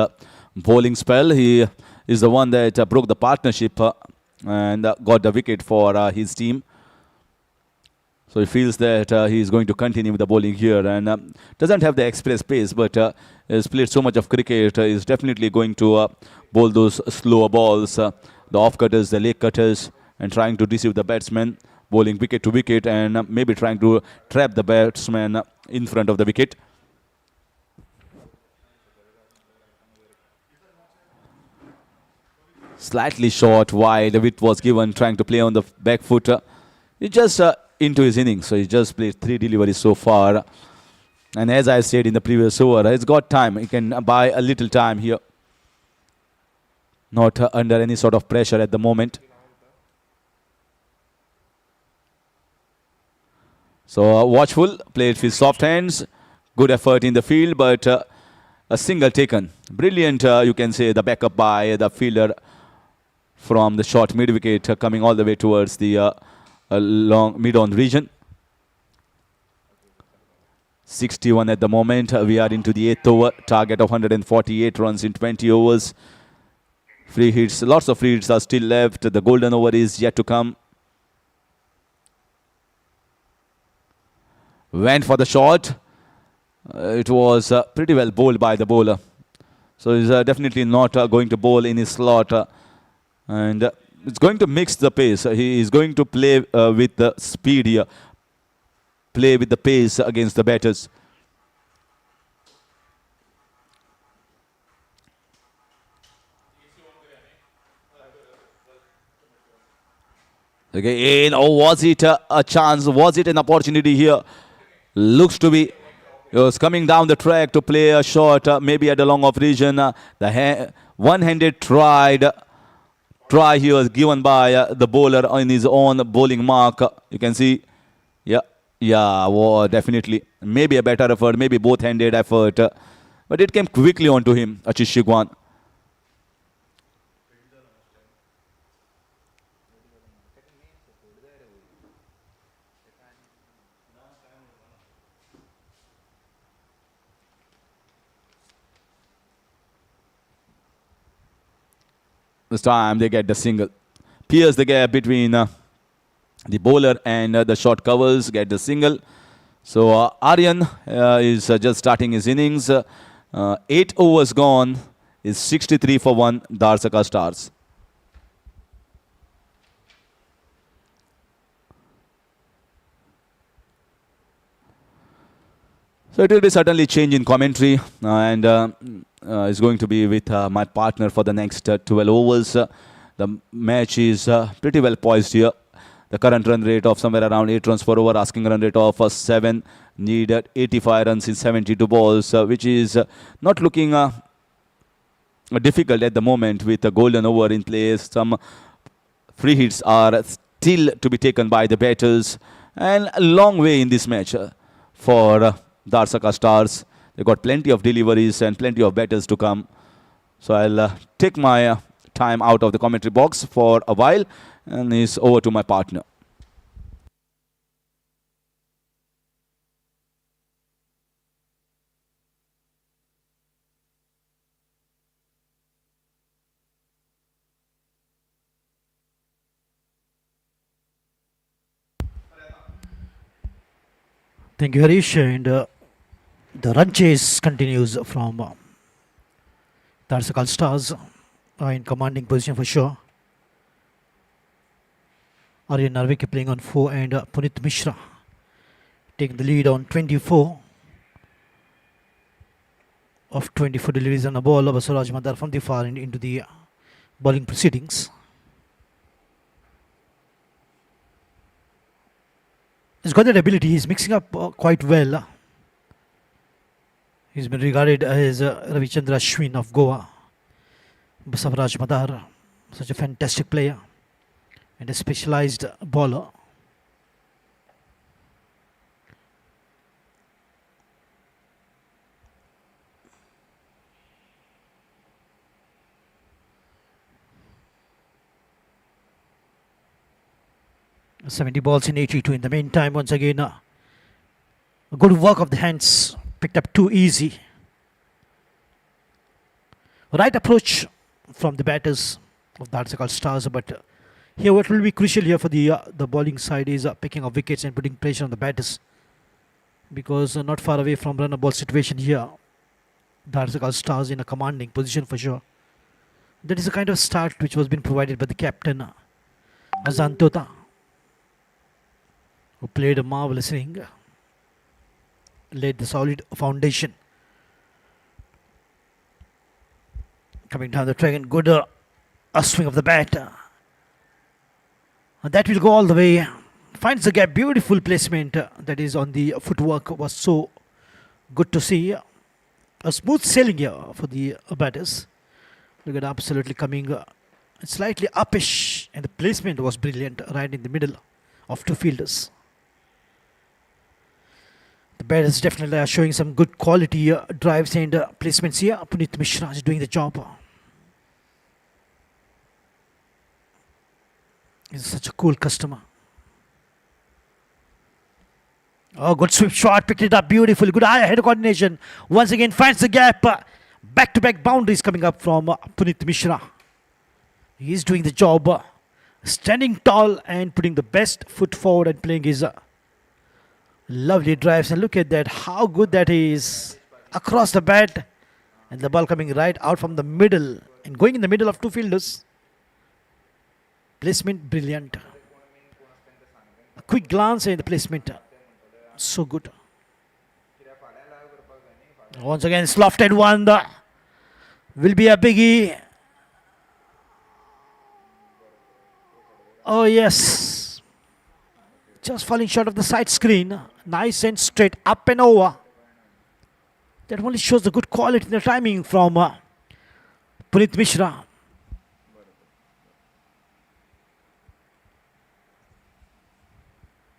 bowling spell. He is the one that broke the partnership and got the wicket for his team. So he feels that he is going to continue with the bowling here and doesn't have the express pace, but has played so much of cricket. Is definitely going to bowl those slower balls, the off cutters, the leg cutters, and trying to deceive the batsman, bowling wicket to wicket, and maybe trying to trap the batsman in front of the wicket. Slightly short, wide, a bit was given, trying to play on the back foot. He's just into his innings, so he just played 3 deliveries so far. And as I said in the previous over, he's got time. He can buy a little time here. Not under any sort of pressure at the moment. So watchful, played with soft hands. Good effort in the field, but a single taken. Brilliant, you can say, the backup by the fielder from the short mid-wicket coming all the way towards the long mid-on region. 61 at the moment. We are into the 8th over. Target of 148 runs in 20 overs. Free hits, lots of free hits are still left. The golden over is yet to come. Went for the shot. It was pretty well bowled by the bowler. So he's definitely not going to bowl in his slot. And it's going to mix the pace. He is going to play with the speed here. Play with the pace against the batters. Again, oh, was it a chance? Was it an opportunity here? Looks to be. He was coming down the track to play a shot, maybe at the long off region. The one-handed try here was given by the bowler on his own bowling mark. You can see, yeah, well, definitely. Maybe a better effort, maybe both-handed effort. But it came quickly onto him, Ashish Shigwan. This time they get the single. Pierce the gap between the bowler and the short covers, get the single. So Aryan is just starting his innings. 8 overs gone, is 63 for 1, Dhadsakhal Stars. So it will be certainly change in commentary and is going to be with my partner for the next 12 overs. The match is pretty well poised here. The current run rate of somewhere around 8 runs per over, asking run rate of 7, needed 85 runs in 72 balls, which is not looking difficult at the moment with the golden over in place. Some free hits are still to be taken by the batters, and a long way in this match for Dhadsakhal Stars. They got plenty of deliveries and plenty of batters to come. So I'll take my time out of the commentary box for a while, and it's over to my partner. Thank you, Harish. And the run chase continues from Dhadsakhal Stars in commanding position for sure. Aryan Narvik playing on 4 and Punit Mishra taking the lead on 24 of 24 deliveries on the ball. Basaraj Madar from the far end into the bowling proceedings. He's got that ability. He's mixing up quite well. He's been regarded as Ravichandra Ashwin of Goa. Basavaraj Madar, such a fantastic player and a specialized bowler. .70 balls in 82 in the meantime. Once again, Good work of the hands. Picked up too easy. Right approach from the batters of the Dhadsakhal Stars, but here what will be crucial here for the bowling side is picking up wickets and putting pressure on the batters, because not far away from run ball situation here. Dhadsakhal Stars in a commanding position for sure. That is the kind of start which was been provided by the captain Azan Tota, who played a marvelous inning, laid the solid foundation. Coming down the track and good a swing of the bat. And that will go all the way. Finds the gap. Beautiful placement. That is on the footwork. Was so good to see. A smooth sailing here for the batters. Look at absolutely coming slightly uppish. And the placement was brilliant. Right in the middle of two fielders. The batters definitely are showing some good quality drives and placements here. Puneet Mishra is doing the job. He's such a cool customer. Oh, good sweep shot. Picked it up beautifully. Good eye head coordination. Once again finds the gap. Back-to-back boundaries coming up from Puneet Mishra. He's doing the job. Standing tall and putting the best foot forward and playing his lovely drives. And look at that. How good that is. Across the bat. And the ball coming right out from the middle. And going in the middle of two fielders. Placement brilliant. A quick glance at the placement. So good. Once again, slofted one. Will be a biggie. Oh yes. Just falling short of the side screen. Nice and straight. Up and over. That only shows the good quality in the timing from Puneet Mishra.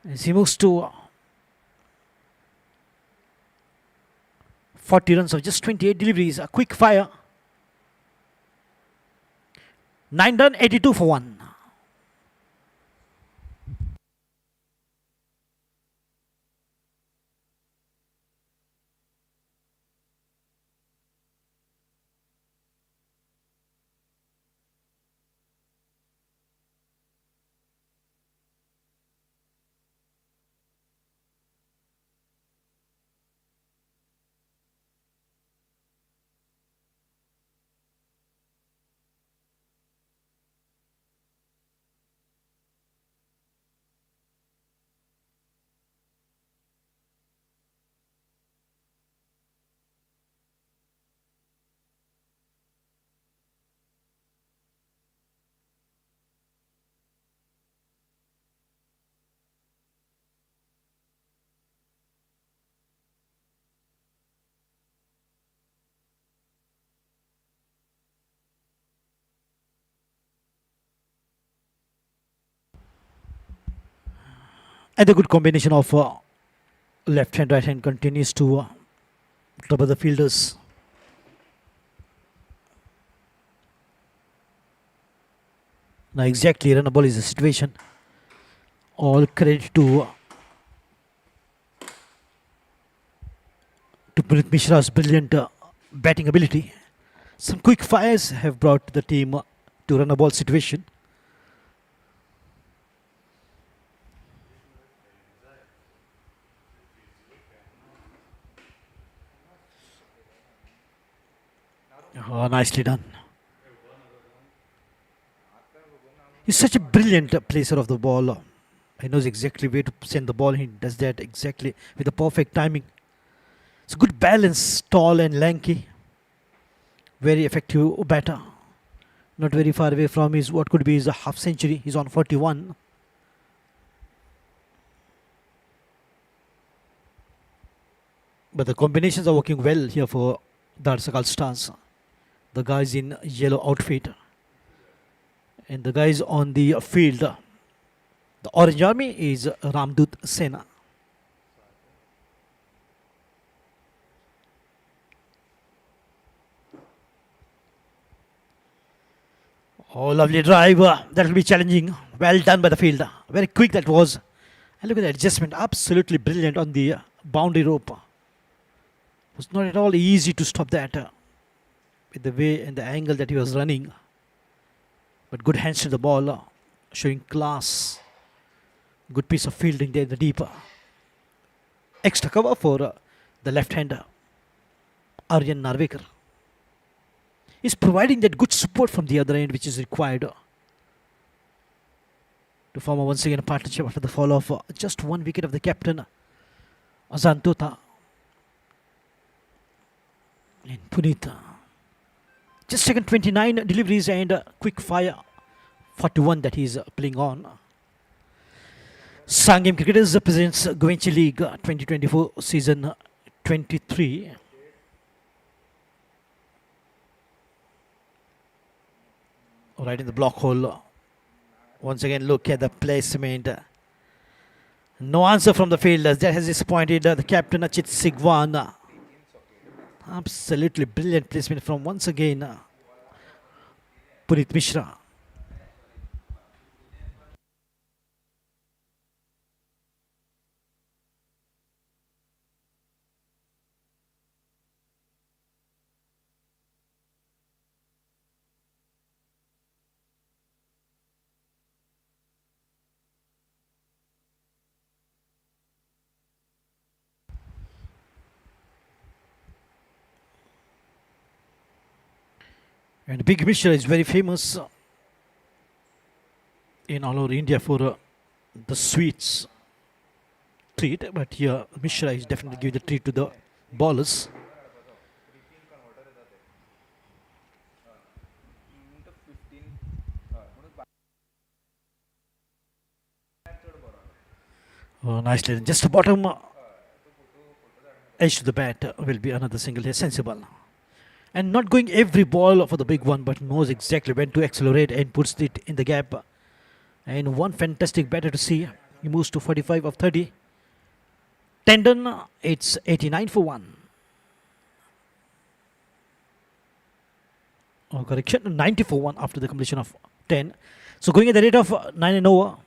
As he moves to 40 runs of just 28 deliveries, a quick fire. 9 done, 82 for 1. And the good combination of left hand, right hand continues to trouble the fielders. Now exactly runnable is the situation. All credit to Puneet Mishra's brilliant batting ability. Some quick fires have brought the team to run a ball situation. Oh, nicely done. He's such a brilliant placer of the ball. He knows exactly where to send the ball. He does that exactly with the perfect timing. It's a good balance, tall and lanky. Very effective batter. Not very far away from his what could be his half century. He's on 41. But the combinations are working well here for Dhadsakhal Stars. The guys in yellow outfit and the guys on the field. The orange army is Ramdoot Sena. Oh, lovely drive. That will be challenging. Well done by the field. Very quick that was. And look at the adjustment. Absolutely brilliant on the boundary rope. It was not at all easy to stop that with the way and the angle that he was running. But good hands to the ball, showing class. Good piece of fielding there in the deep. Extra cover for the left-hander, Aryan Narvekar. He's providing that good support from the other end which is required to form once again a partnership after the fall of just one wicket of the captain, Azantota. And Punita. Just second 29 deliveries and quick fire 41 that he's playing on. Sanguem Cricketers presents Goichi League 2024 season 23. Right in the block hole. Once again, look at the placement. No answer from the fielders. That has disappointed the captain Achit Sigwan. Absolutely brilliant placement from once again Puneet Mishra. And Big Mishra is very famous in all over India for the sweets treat, but here Mishra is definitely giving the treat to the bowlers. Oh, nicely. Just the bottom edge to the bat will be another single here, sensible. And not going every ball for the big one, but knows exactly when to accelerate and puts it in the gap. And one fantastic batter to see. He moves to 45 of 30. Tendon, it's 89 for 1. Oh, correction, 90 for 1 after the completion of 10. So going at the rate of 9 and over.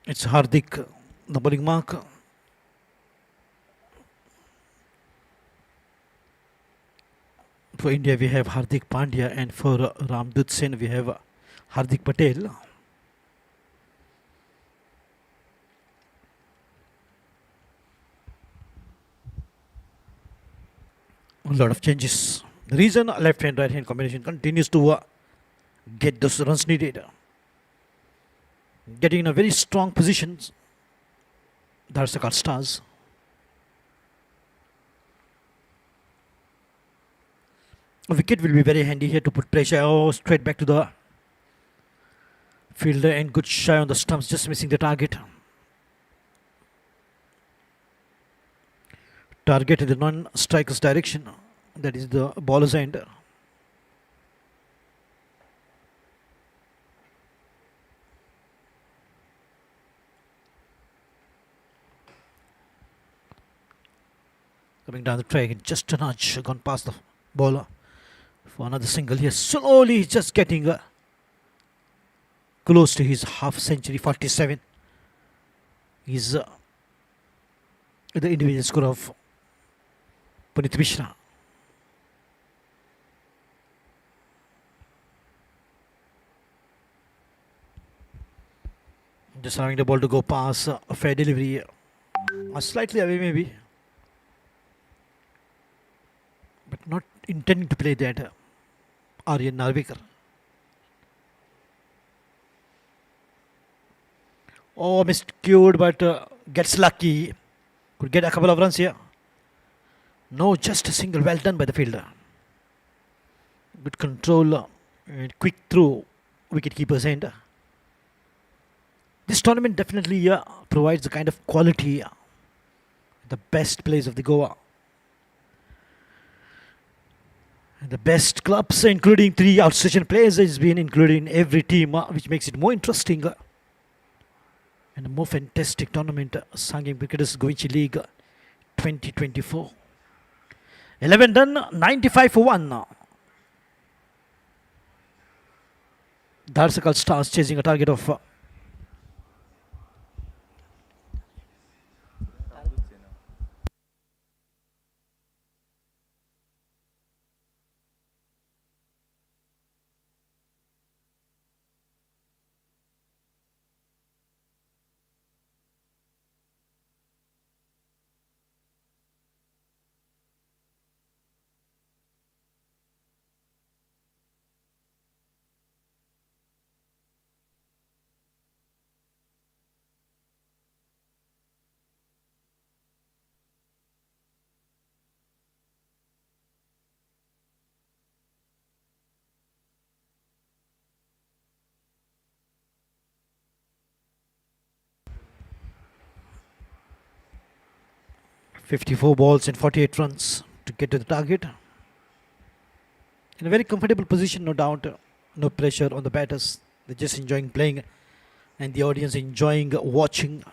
It's Hardik, the bowling mark. For India, we have Hardik Pandya, and for Ramdoot Sena, we have Hardik Patel. A lot of changes. The reason left hand right hand combination continues to get those runs needed. Getting in a very strong positions. Dhadsakhal stars. A wicket will be very handy here to put pressure. Oh, straight back to the fielder and good shy on the stumps, just missing the target. Target in the non-striker's direction. That is the bowler's end. Coming down the track and just a nudge gone past the bowler for another single here. Slowly he's just getting close to his half century, 47. He's the individual score of Punit Mishra. Just allowing the ball to go past a fair delivery. Slightly away maybe. But not intending to play that. Aryan Narvikar. Oh, miscued, but gets lucky. Could get a couple of runs here. No, just a single. Well done by the fielder. Good control and quick throw. Wicket keeper's end. This tournament definitely provides the kind of quality, the best players of the Goa. And the best clubs, including 3 outstation players, has been included in every team, which makes it more interesting. And a more fantastic tournament, Sanguem Cricketers Goichi League 2024. 11 done, 95 for 1. Dhadsakhal Stars chasing a target of 54 balls and 48 runs to get to the target. In a very comfortable position, no doubt. No pressure on the batters. They're just enjoying playing and the audience enjoying watching.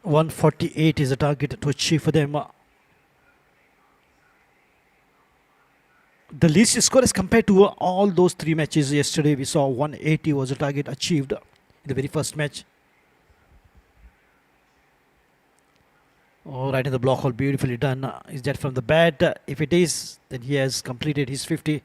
148 is the target to achieve for them. The least score as compared to all those 3 matches yesterday. We saw 180 was the target achieved in the very first match. Oh, right in the block hole, beautifully done. Is that from the bat? If it is, then he has completed his 50.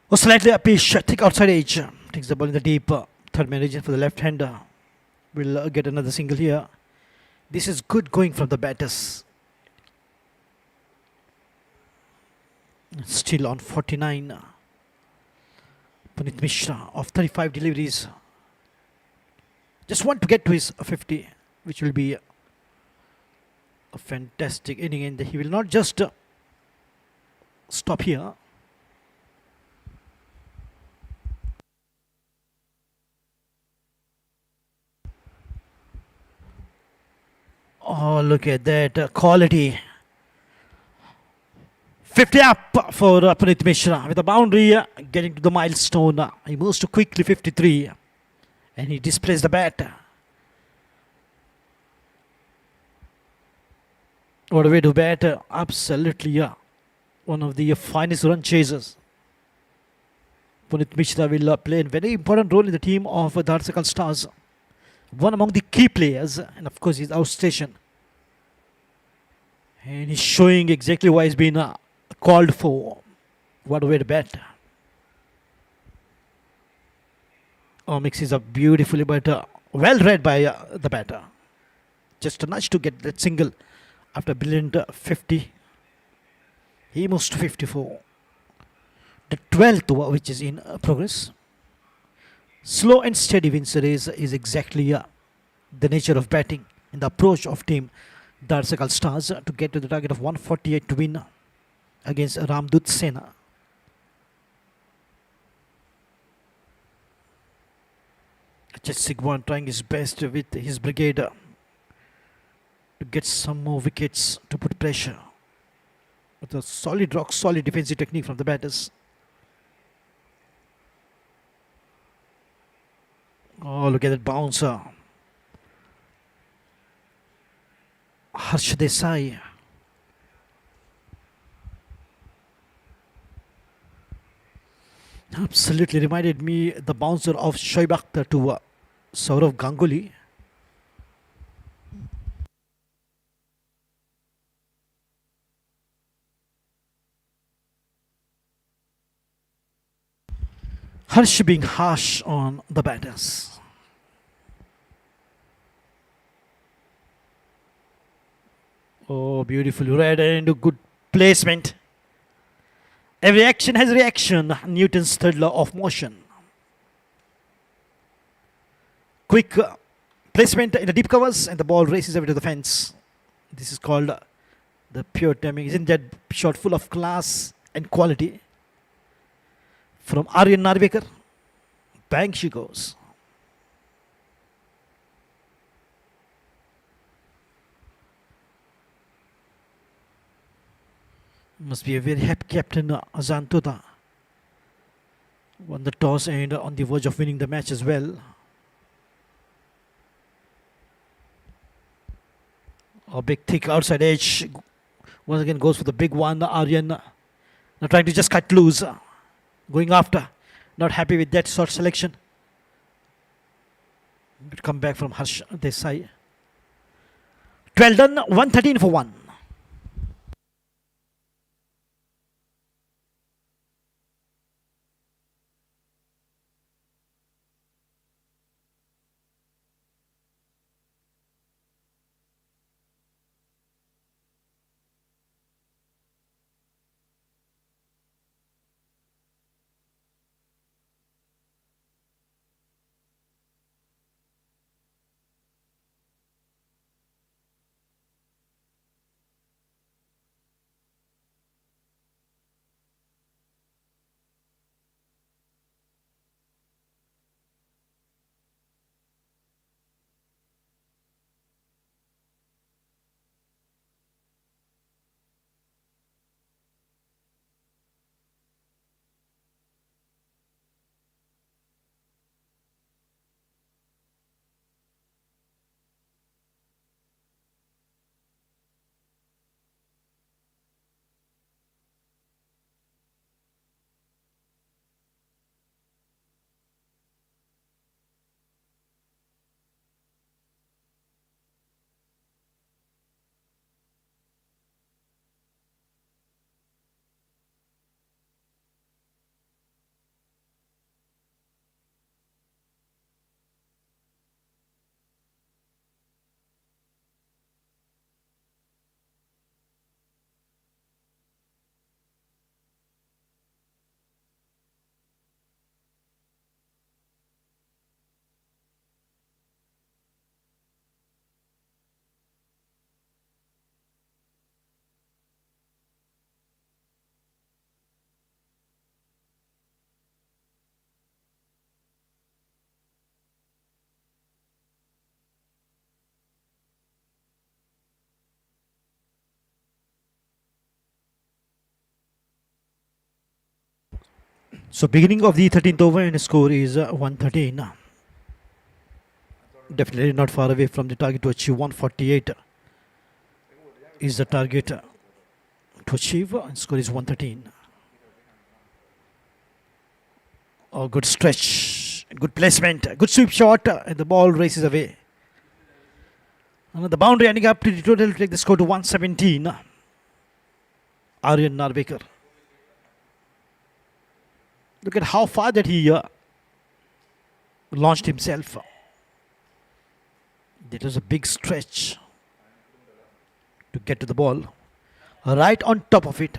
Oh, slightly uppish, thick outside edge. Takes the ball in the deep third man region for the left hander. Will get another single here. This is good going from the batters. Still on 49. Punit Mishra of 35 deliveries. Just want to get to his 50, which will be a fantastic inning, and he will not just stop here. Oh, look at that quality. 50 up for Punit Mishra with a boundary getting to the milestone. He moves to quickly 53 and he displays the bat. What a way to bat. Absolutely one of the finest run chasers. Punit Mishra will play a very important role in the team of Dhadsakhal Stars. One among the key players, and of course he's outstation. And he's showing exactly why he's been called for. What a way to bat. Oh, mixes up beautifully, but well read by the batter. Just a nudge to get that single after a brilliant 50. He moves to 54. The 12th over, which is in progress. Slow and steady wins the race is exactly the nature of batting and the approach of team Dhadsakhal Stars to get to the target of 148 to win against Ramdoot Sena. Just Sigwan trying his best with his brigade to get some more wickets to put pressure. With a solid rock, solid defensive technique from the batters. Oh, look at that bouncer. Harsh Desai. Absolutely reminded me the bouncer of Shoaib Akhtar to Saurav Ganguly. Harsh being harsh on the batters. Oh, beautiful red and good placement. Every action has reaction. Newton's third law of motion. Quick placement in the deep covers and the ball races away to the fence. This is called the pure timing. Isn't that shot full of class and quality? From Aryan Narvekar. Bang she goes. Must be a very happy captain, Azan Tota. Won the toss and on the verge of winning the match as well. A big thick outside edge. Once again goes for the big one, Aryan. Now trying to just cut loose. Going after. Not happy with that short selection. Good comeback from Harsh Desai. 12 done, 113 for 1. So beginning of the 13th over and score is 113. Definitely not far away from the target to achieve 148 is the target to achieve and score is 113. Oh, good stretch, good placement, good sweep shot and the ball races away. And the boundary ending up to the total to take the score to 117. Aryan Narvekar. Look at how far that he launched himself. That was a big stretch to get to the ball. Right on top of it.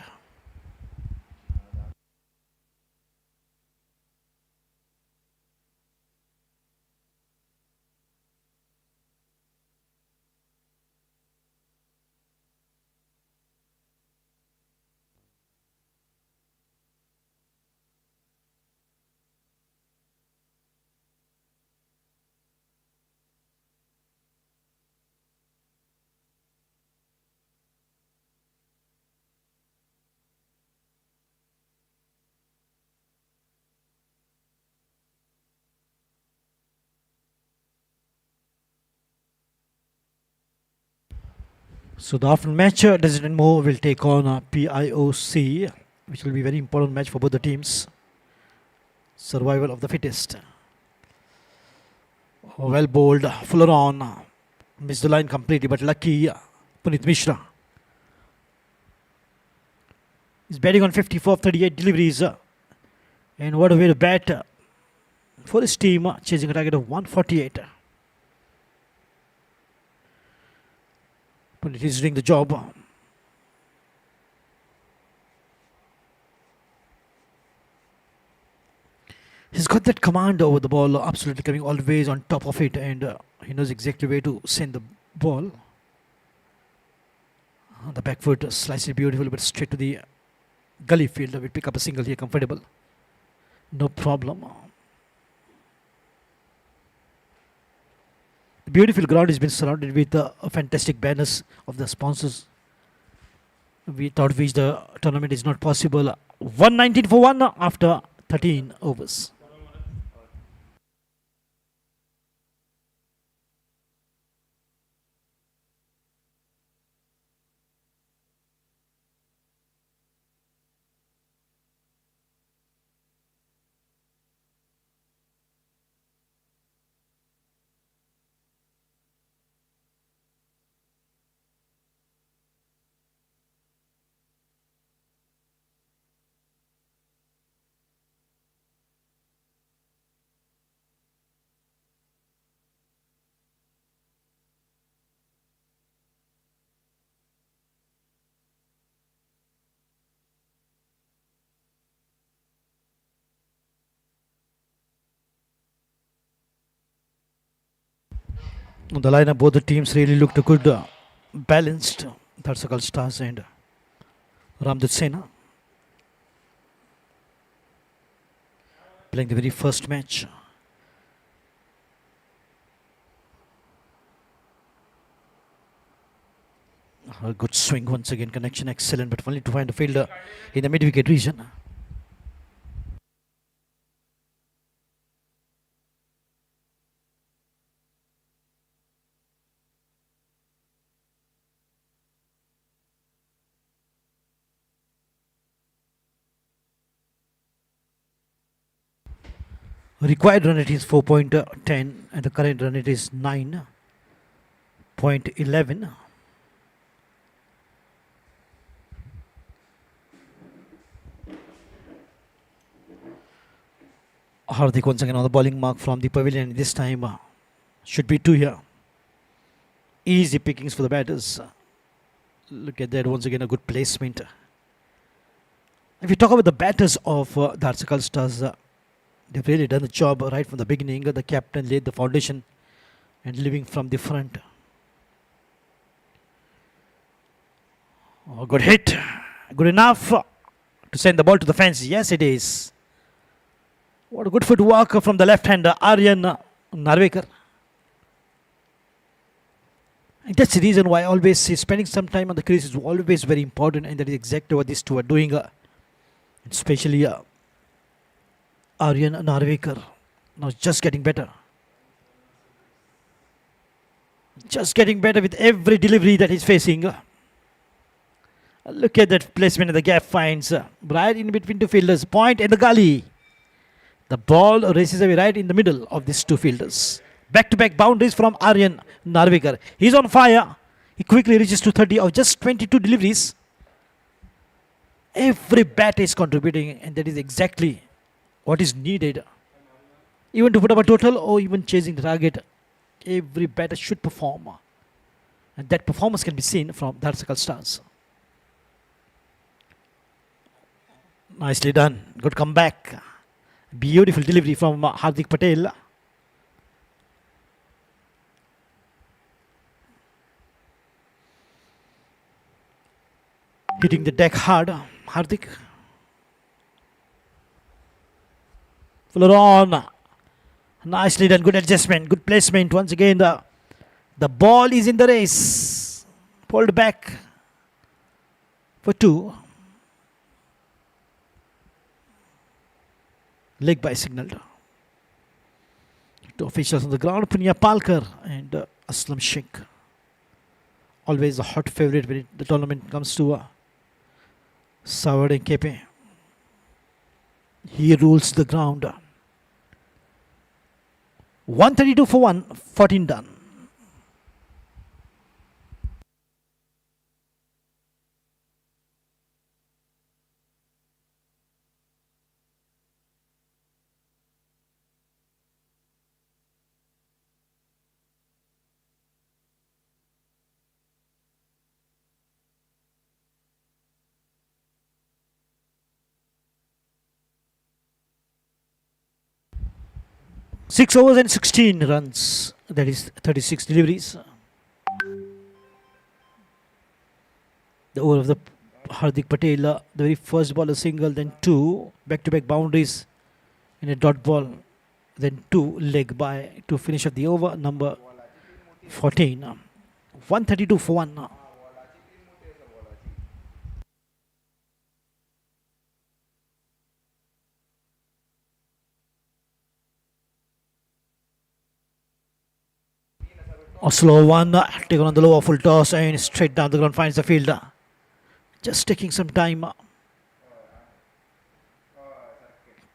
So the afternoon match, Desert Mo will take on PIOC, which will be a very important match for both the teams. Survival of the fittest. Well bowled, fuller on. Missed the line completely, but lucky Punit Mishra. He's batting on 54 of 38 deliveries. And what a way to bat for his team, chasing a target of 148. Punit is doing the job. He's got that command over the ball, absolutely coming always on top of it, and he knows exactly where to send the ball. The back foot slightly beautiful, but straight to the gully fielder. Will pick up a single here, comfortable. No problem. The beautiful ground has been surrounded with fantastic banners of the sponsors, without which the tournament is not possible. 119 for 1 after 13 overs. On the lineup, both the teams really looked good, balanced. Dhadsakhal Stars and Ramdoot Sena playing the very first match. A good swing once again, connection excellent, but only to find a fielder in the mid-wicket region. Required run rate is 4.10 and the current run rate is 9.11. Hardik once again on the bowling mark from the pavilion. This time should be 2 here. Easy pickings for the batters. Look at that, once again a good placement. If you talk about the batters of Dhadsakhal Stars, they've really done the job right from the beginning. The captain laid the foundation and living from the front. Oh, good hit. Good enough to send the ball to the fence. Yes, it is. What a good footwork from the left-hander, Aryan Narvekar. And that's the reason why I always say spending some time on the crease is always very important, and that is exactly what these two are doing. Especially Aryan Narvekar. Now just getting better. Just getting better with every delivery that he's facing. Look at that placement in the gap finds. Right in between two fielders. Point in the gully. The ball races away right in the middle of these two fielders. Back-to-back boundaries from Aryan Narvekar. He's on fire. He quickly reaches to 30 of just 22 deliveries. Every bat is contributing, and that is exactly what is needed. Even to put up a total or even chasing the target, every batter should perform. And that performance can be seen from Dhadsakhal Stars. Nicely done. Good comeback. Beautiful delivery from Hardik Patel. Hitting the deck hard. Hardik. Fuller on. Nicely done. Good adjustment. Good placement. Once again, the ball is in the race. Pulled back for 2. Leg by signaled. 2 officials on the ground. Punya Palkar and Aslam Sheikh. Always a hot favorite when the tournament comes to Savard and Kepe. He rules the ground. 132 for 1, 14 done. Six overs and 16 runs. That is 36 deliveries. The over of the Hardik Patel, the very first ball a single, then 2 back-to-back boundaries in a dot ball, then 2 leg by to finish up the over number 14. 132 for 1. A slow one, taken on the lower full toss and straight down the ground, finds the fielder. Just taking some time.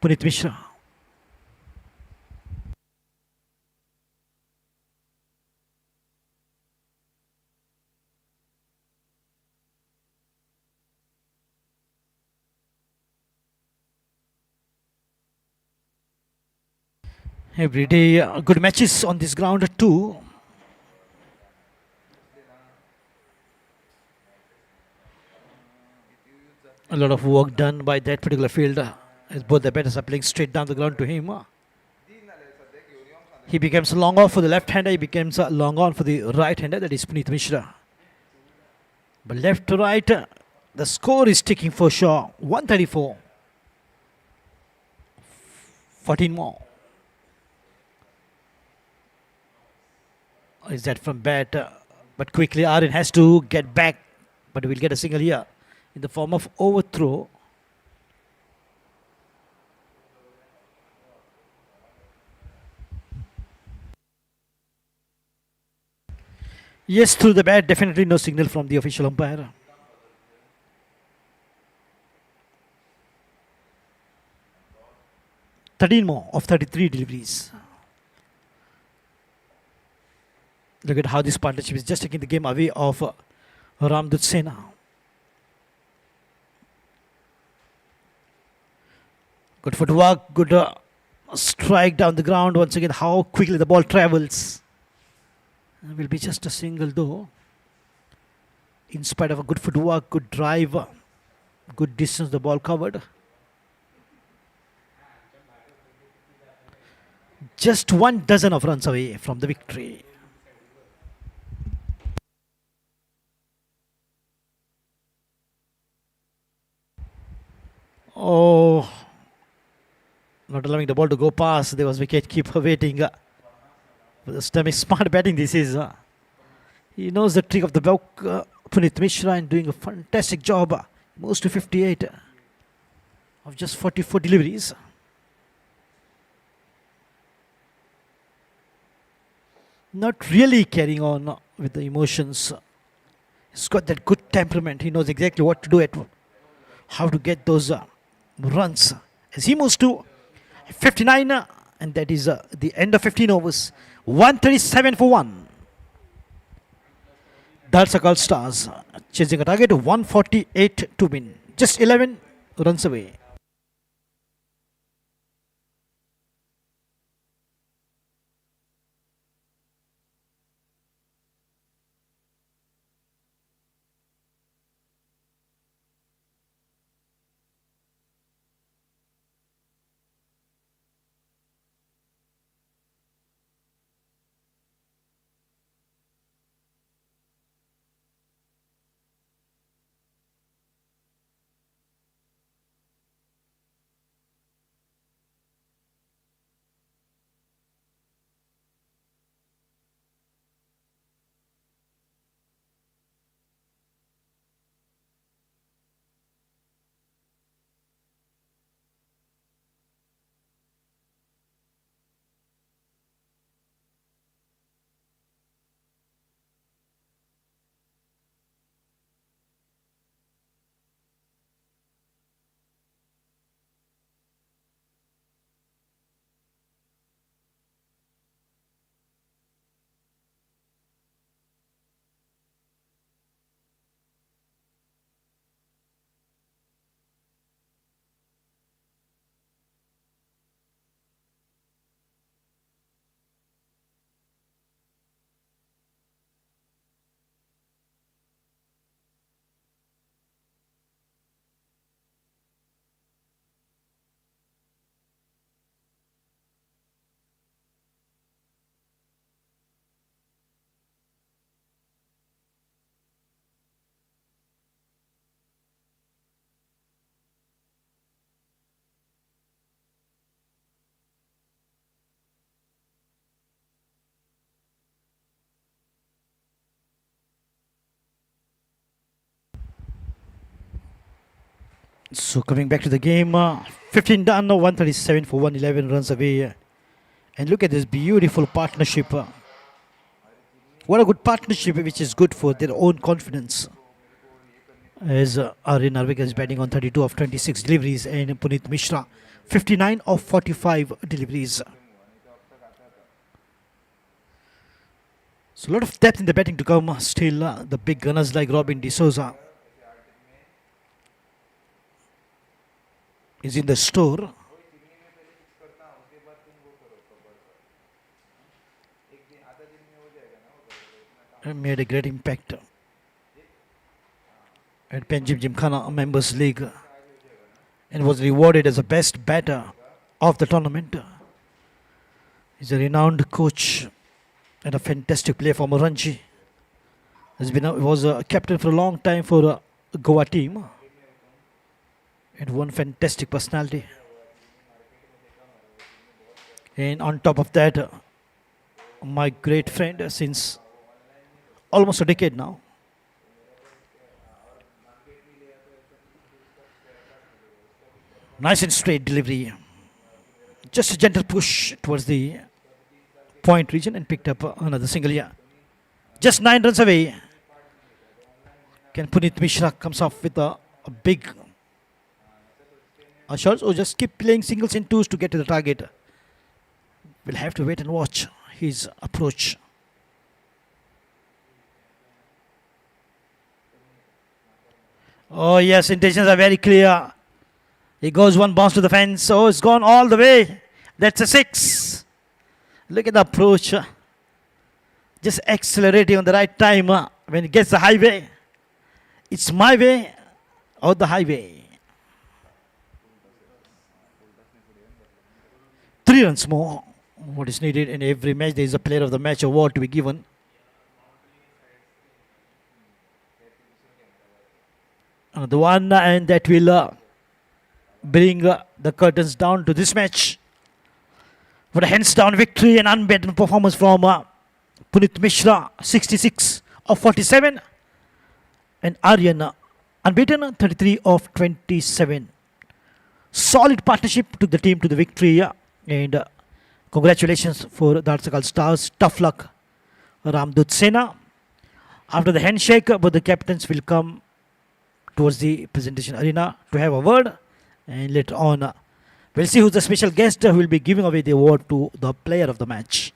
Punit Mishra. Every day, good matches on this ground too. A lot of work done by that particular fielder as both the batters are playing straight down the ground to him. He becomes long off for the left hander, he becomes long on for the right hander, that is Punit Mishra. But left to right, the score is ticking for sure. 134. 14 more. Is that from bat? But quickly Aryan has to get back. But we'll get a single here in the form of overthrow. Yes, through the bat, definitely no signal from the official umpire. Thirteen more of 33 deliveries. Look at how this partnership is just taking the game away of Ramdoot Sena. Good footwork, good strike down the ground. Once again, how quickly the ball travels. It will be just a single though. In spite of a good footwork, good drive, good distance the ball covered. Just 12 of runs away from the victory. Oh, not allowing the ball to go past. There was wicket keeper waiting. Smart batting this is. He knows the trick of the book. Punit Mishra and doing a fantastic job. Moves to 58 of just 44 deliveries. Not really carrying on with the emotions. He's got that good temperament. He knows exactly what to do, how to get those runs. As he moves to 59, and that is the end of 15 overs. 137 for 1. Dhadsakhal Stars chasing a target of 148 to win. Just 11 runs away. So coming back to the game, 15 done, 137 for 111 runs away. And look at this beautiful partnership. What a good partnership, which is good for their own confidence. As Aryan Narvik is batting on 32 of 26 deliveries, and Puneet Mishra 59 of 45 deliveries. So a lot of depth in the batting to come. Still, the big gunners like Robin D'Souza is in the store. And made a great impact at Panjim Gymkhana Members League and was rewarded as the best batter of the tournament. He's a renowned coach and a fantastic player for Ranji. Was a captain for a long time for a Goa team and one fantastic personality. And on top of that, my great friend since almost a decade now. Nice and straight delivery. Just a gentle push towards the point region and picked up another single here. Just 9 runs away. Can Puneet Mishra comes off with a big shots or just keep playing singles and twos to get to the target? We'll have to wait and watch his approach. Oh yes, intentions are very clear. He goes one bounce to the fence. Oh, it's gone all the way. That's a 6. Look at the approach. Just accelerating on the right time when it gets the highway. It's my way or the highway. 3 runs more. What is needed in every match? There is a player of the match award to be given. Another one, and that will bring the curtains down to this match. For a hands down victory and unbeaten performance from Puneet Mishra, 66 of 47. And Aryan, unbeaten, 33 of 27. Solid partnership took the team to the victory. And congratulations for Dhadsakhal Stars. Tough luck, Ramdoot Sena. After the handshake, both the captains will come towards the presentation arena to have a word. And later on, we'll see who's the special guest who will be giving away the award to the player of the match.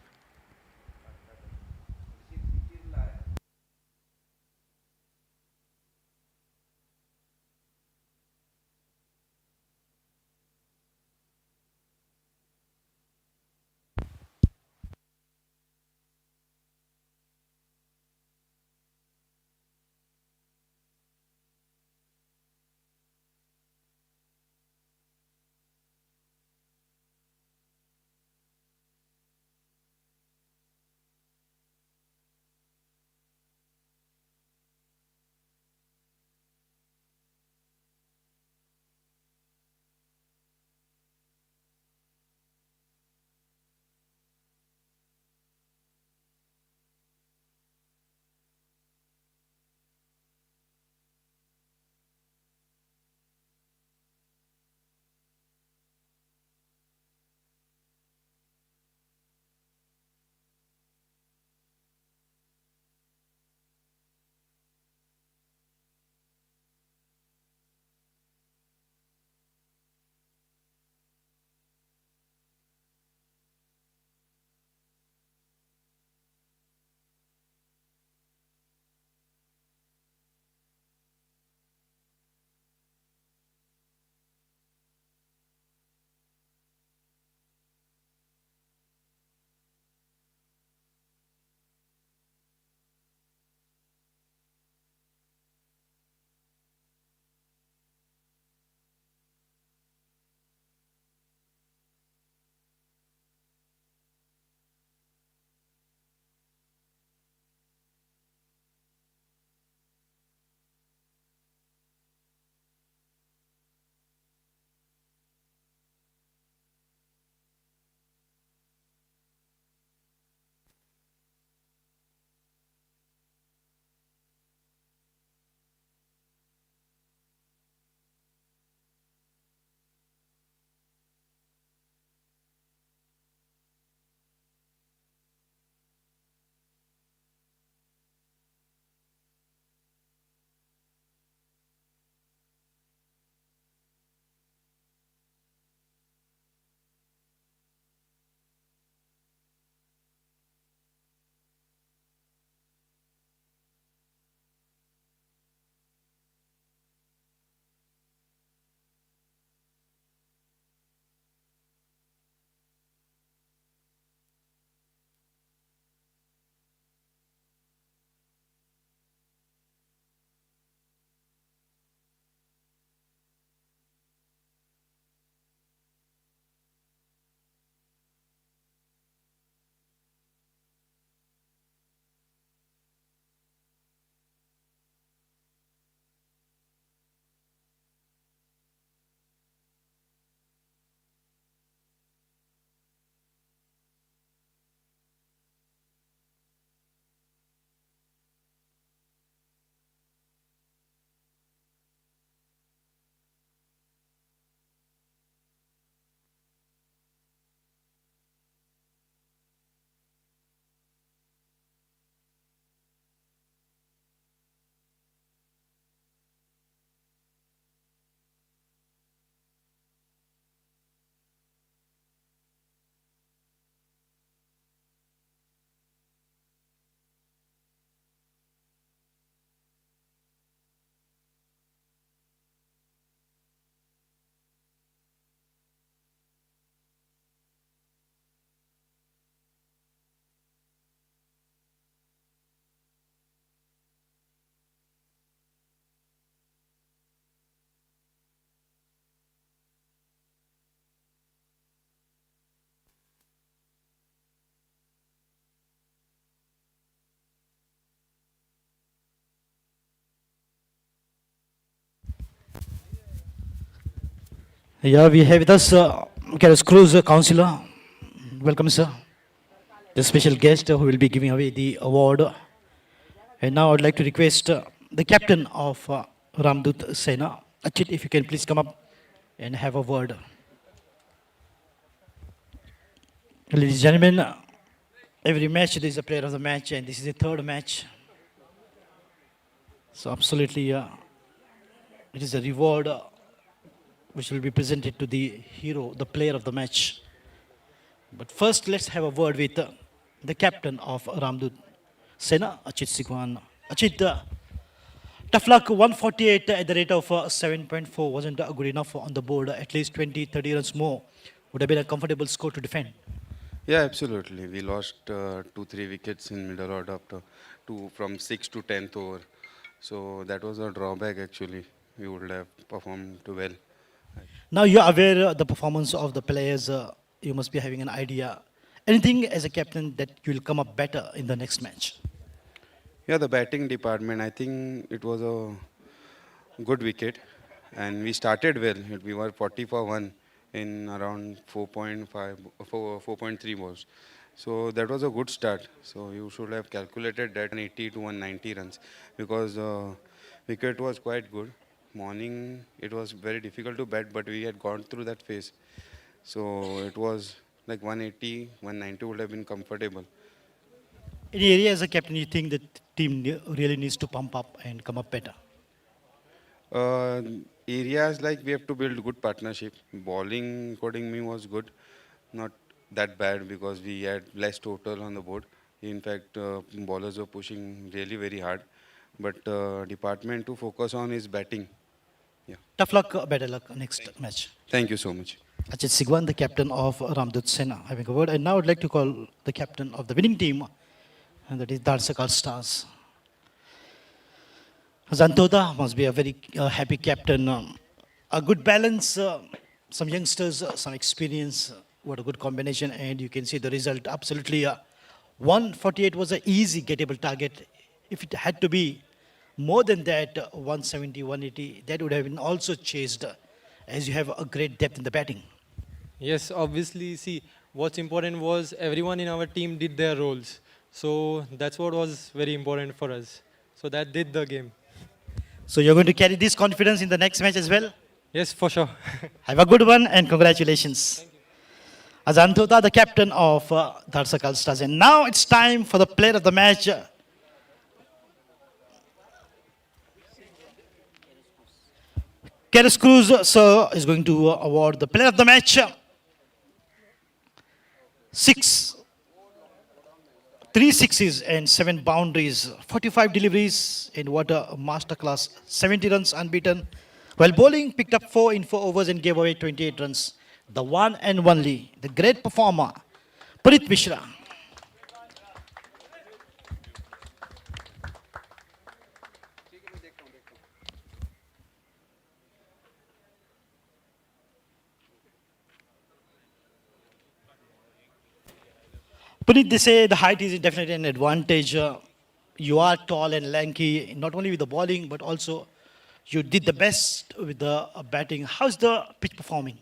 Yeah, we have with us Carlos Cruz, Councillor. Welcome, sir. The special guest who will be giving away the award. And now I'd like to request the captain of Ramdoot Sena, Achit, if you can please come up and have a word. Ladies and gentlemen, every match there is a player of the match, and this is the third match. So absolutely, it is a reward which will be presented to the hero, the player of the match. But first, let's have a word with the captain of Ramdoot Sena, Achit Sigwan. Achit, tough luck, 148 at the rate of 7.4 wasn't good enough on the board. At least 20, 30 runs more would have been a comfortable score to defend. Yeah, absolutely. We lost 2-3 wickets in middle order after from 6th to 10th over. So that was a drawback actually. We would have performed well. Now you're aware of the performance of the players. You must be having an idea. Anything as a captain that you will come up better in the next match? Yeah, the batting department, I think it was a good wicket. And we started well. We were 40 for 1 in around 4.3 balls. So that was a good start. So you should have calculated that 80 to 190 runs because the wicket was quite good. Morning it was very difficult to bat, but we had gone through that phase. So it was like 180, 190 would have been comfortable. Any area as a captain you think the team really needs to pump up and come up better? Areas like we have to build good partnership. Bowling, according to me, was good. Not that bad because we had less total on the board. In fact, bowlers were pushing really very hard. But department to focus on is batting. Yeah. Tough luck, better luck next match. Thank you so much. Achit Sigwan, the captain of Ramdoot Sena, having a word. And now I'd like to call the captain of the winning team, and that is Dhadsakhal Stars. Zantoda must be a very happy captain. A good balance, some youngsters, some experience. What a good combination. And you can see the result. Absolutely. 148 was an easy gettable target. If it had to be more than that, 170, 180, that would have been also chased as you have a great depth in the batting. Yes, obviously, see, what's important was everyone in our team did their roles. So that's what was very important for us. So that did the game. So you're going to carry this confidence in the next match as well? Yes, for sure. Have a good one and congratulations. Azantota, the captain of Dhadsakhal Stars. And now it's time for the player of the match. Carlos Cruz, sir, is going to award the player of the match. 3 sixes and 7 boundaries, 45 deliveries, and what a masterclass. 70 runs unbeaten. While bowling, picked up 4 in 4 overs and gave away 28 runs. The one and only, the great performer, Puneet Mishra. Puneet, they say the height is definitely an advantage. You are tall and lanky, not only with the bowling, but also you did the best with the batting. How's the pitch performing?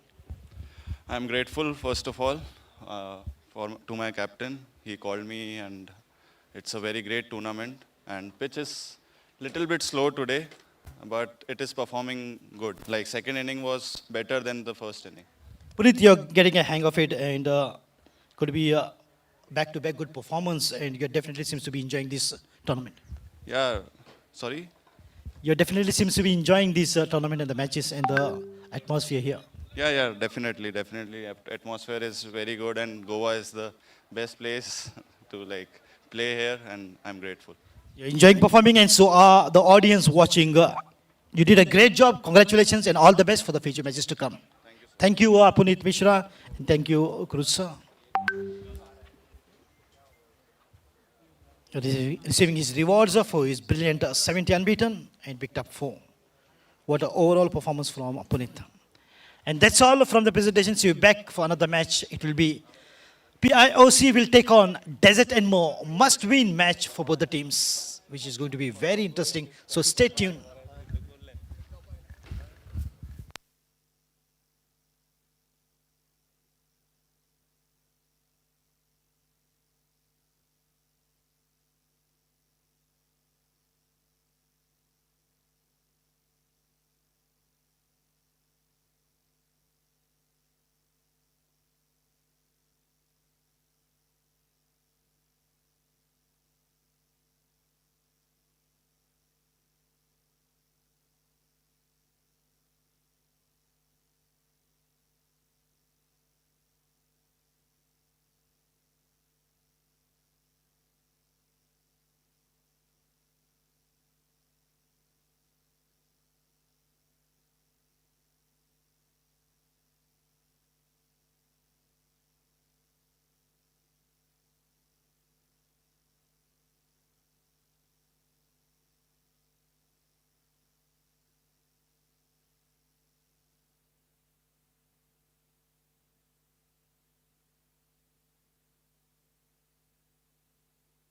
I'm grateful, first of all, to my captain. He called me, and it's a very great tournament. And pitch is little bit slow today, but it is performing good. Like second inning was better than the first inning. Puneet, you're getting a hang of it, and could be a back-to-back good performance, and you definitely seems to be enjoying this tournament. Yeah, sorry? You definitely seems to be enjoying this tournament and the matches and the atmosphere here. Yeah, definitely. Atmosphere is very good, and Goa is the best place to like play here, and I'm grateful. You're enjoying performing, and so are the audience watching. You did a great job. Congratulations, and all the best for the future matches to come. Thank you, Puneet Mishra, and thank you, Cruz sir. Receiving his rewards for his brilliant 70 unbeaten and picked up 4. What an overall performance from Puneet. And that's all from the presentation. See you back for another match. It will be PIOC will take on Desert and More. Must-win match for both the teams, which is going to be very interesting. So stay tuned.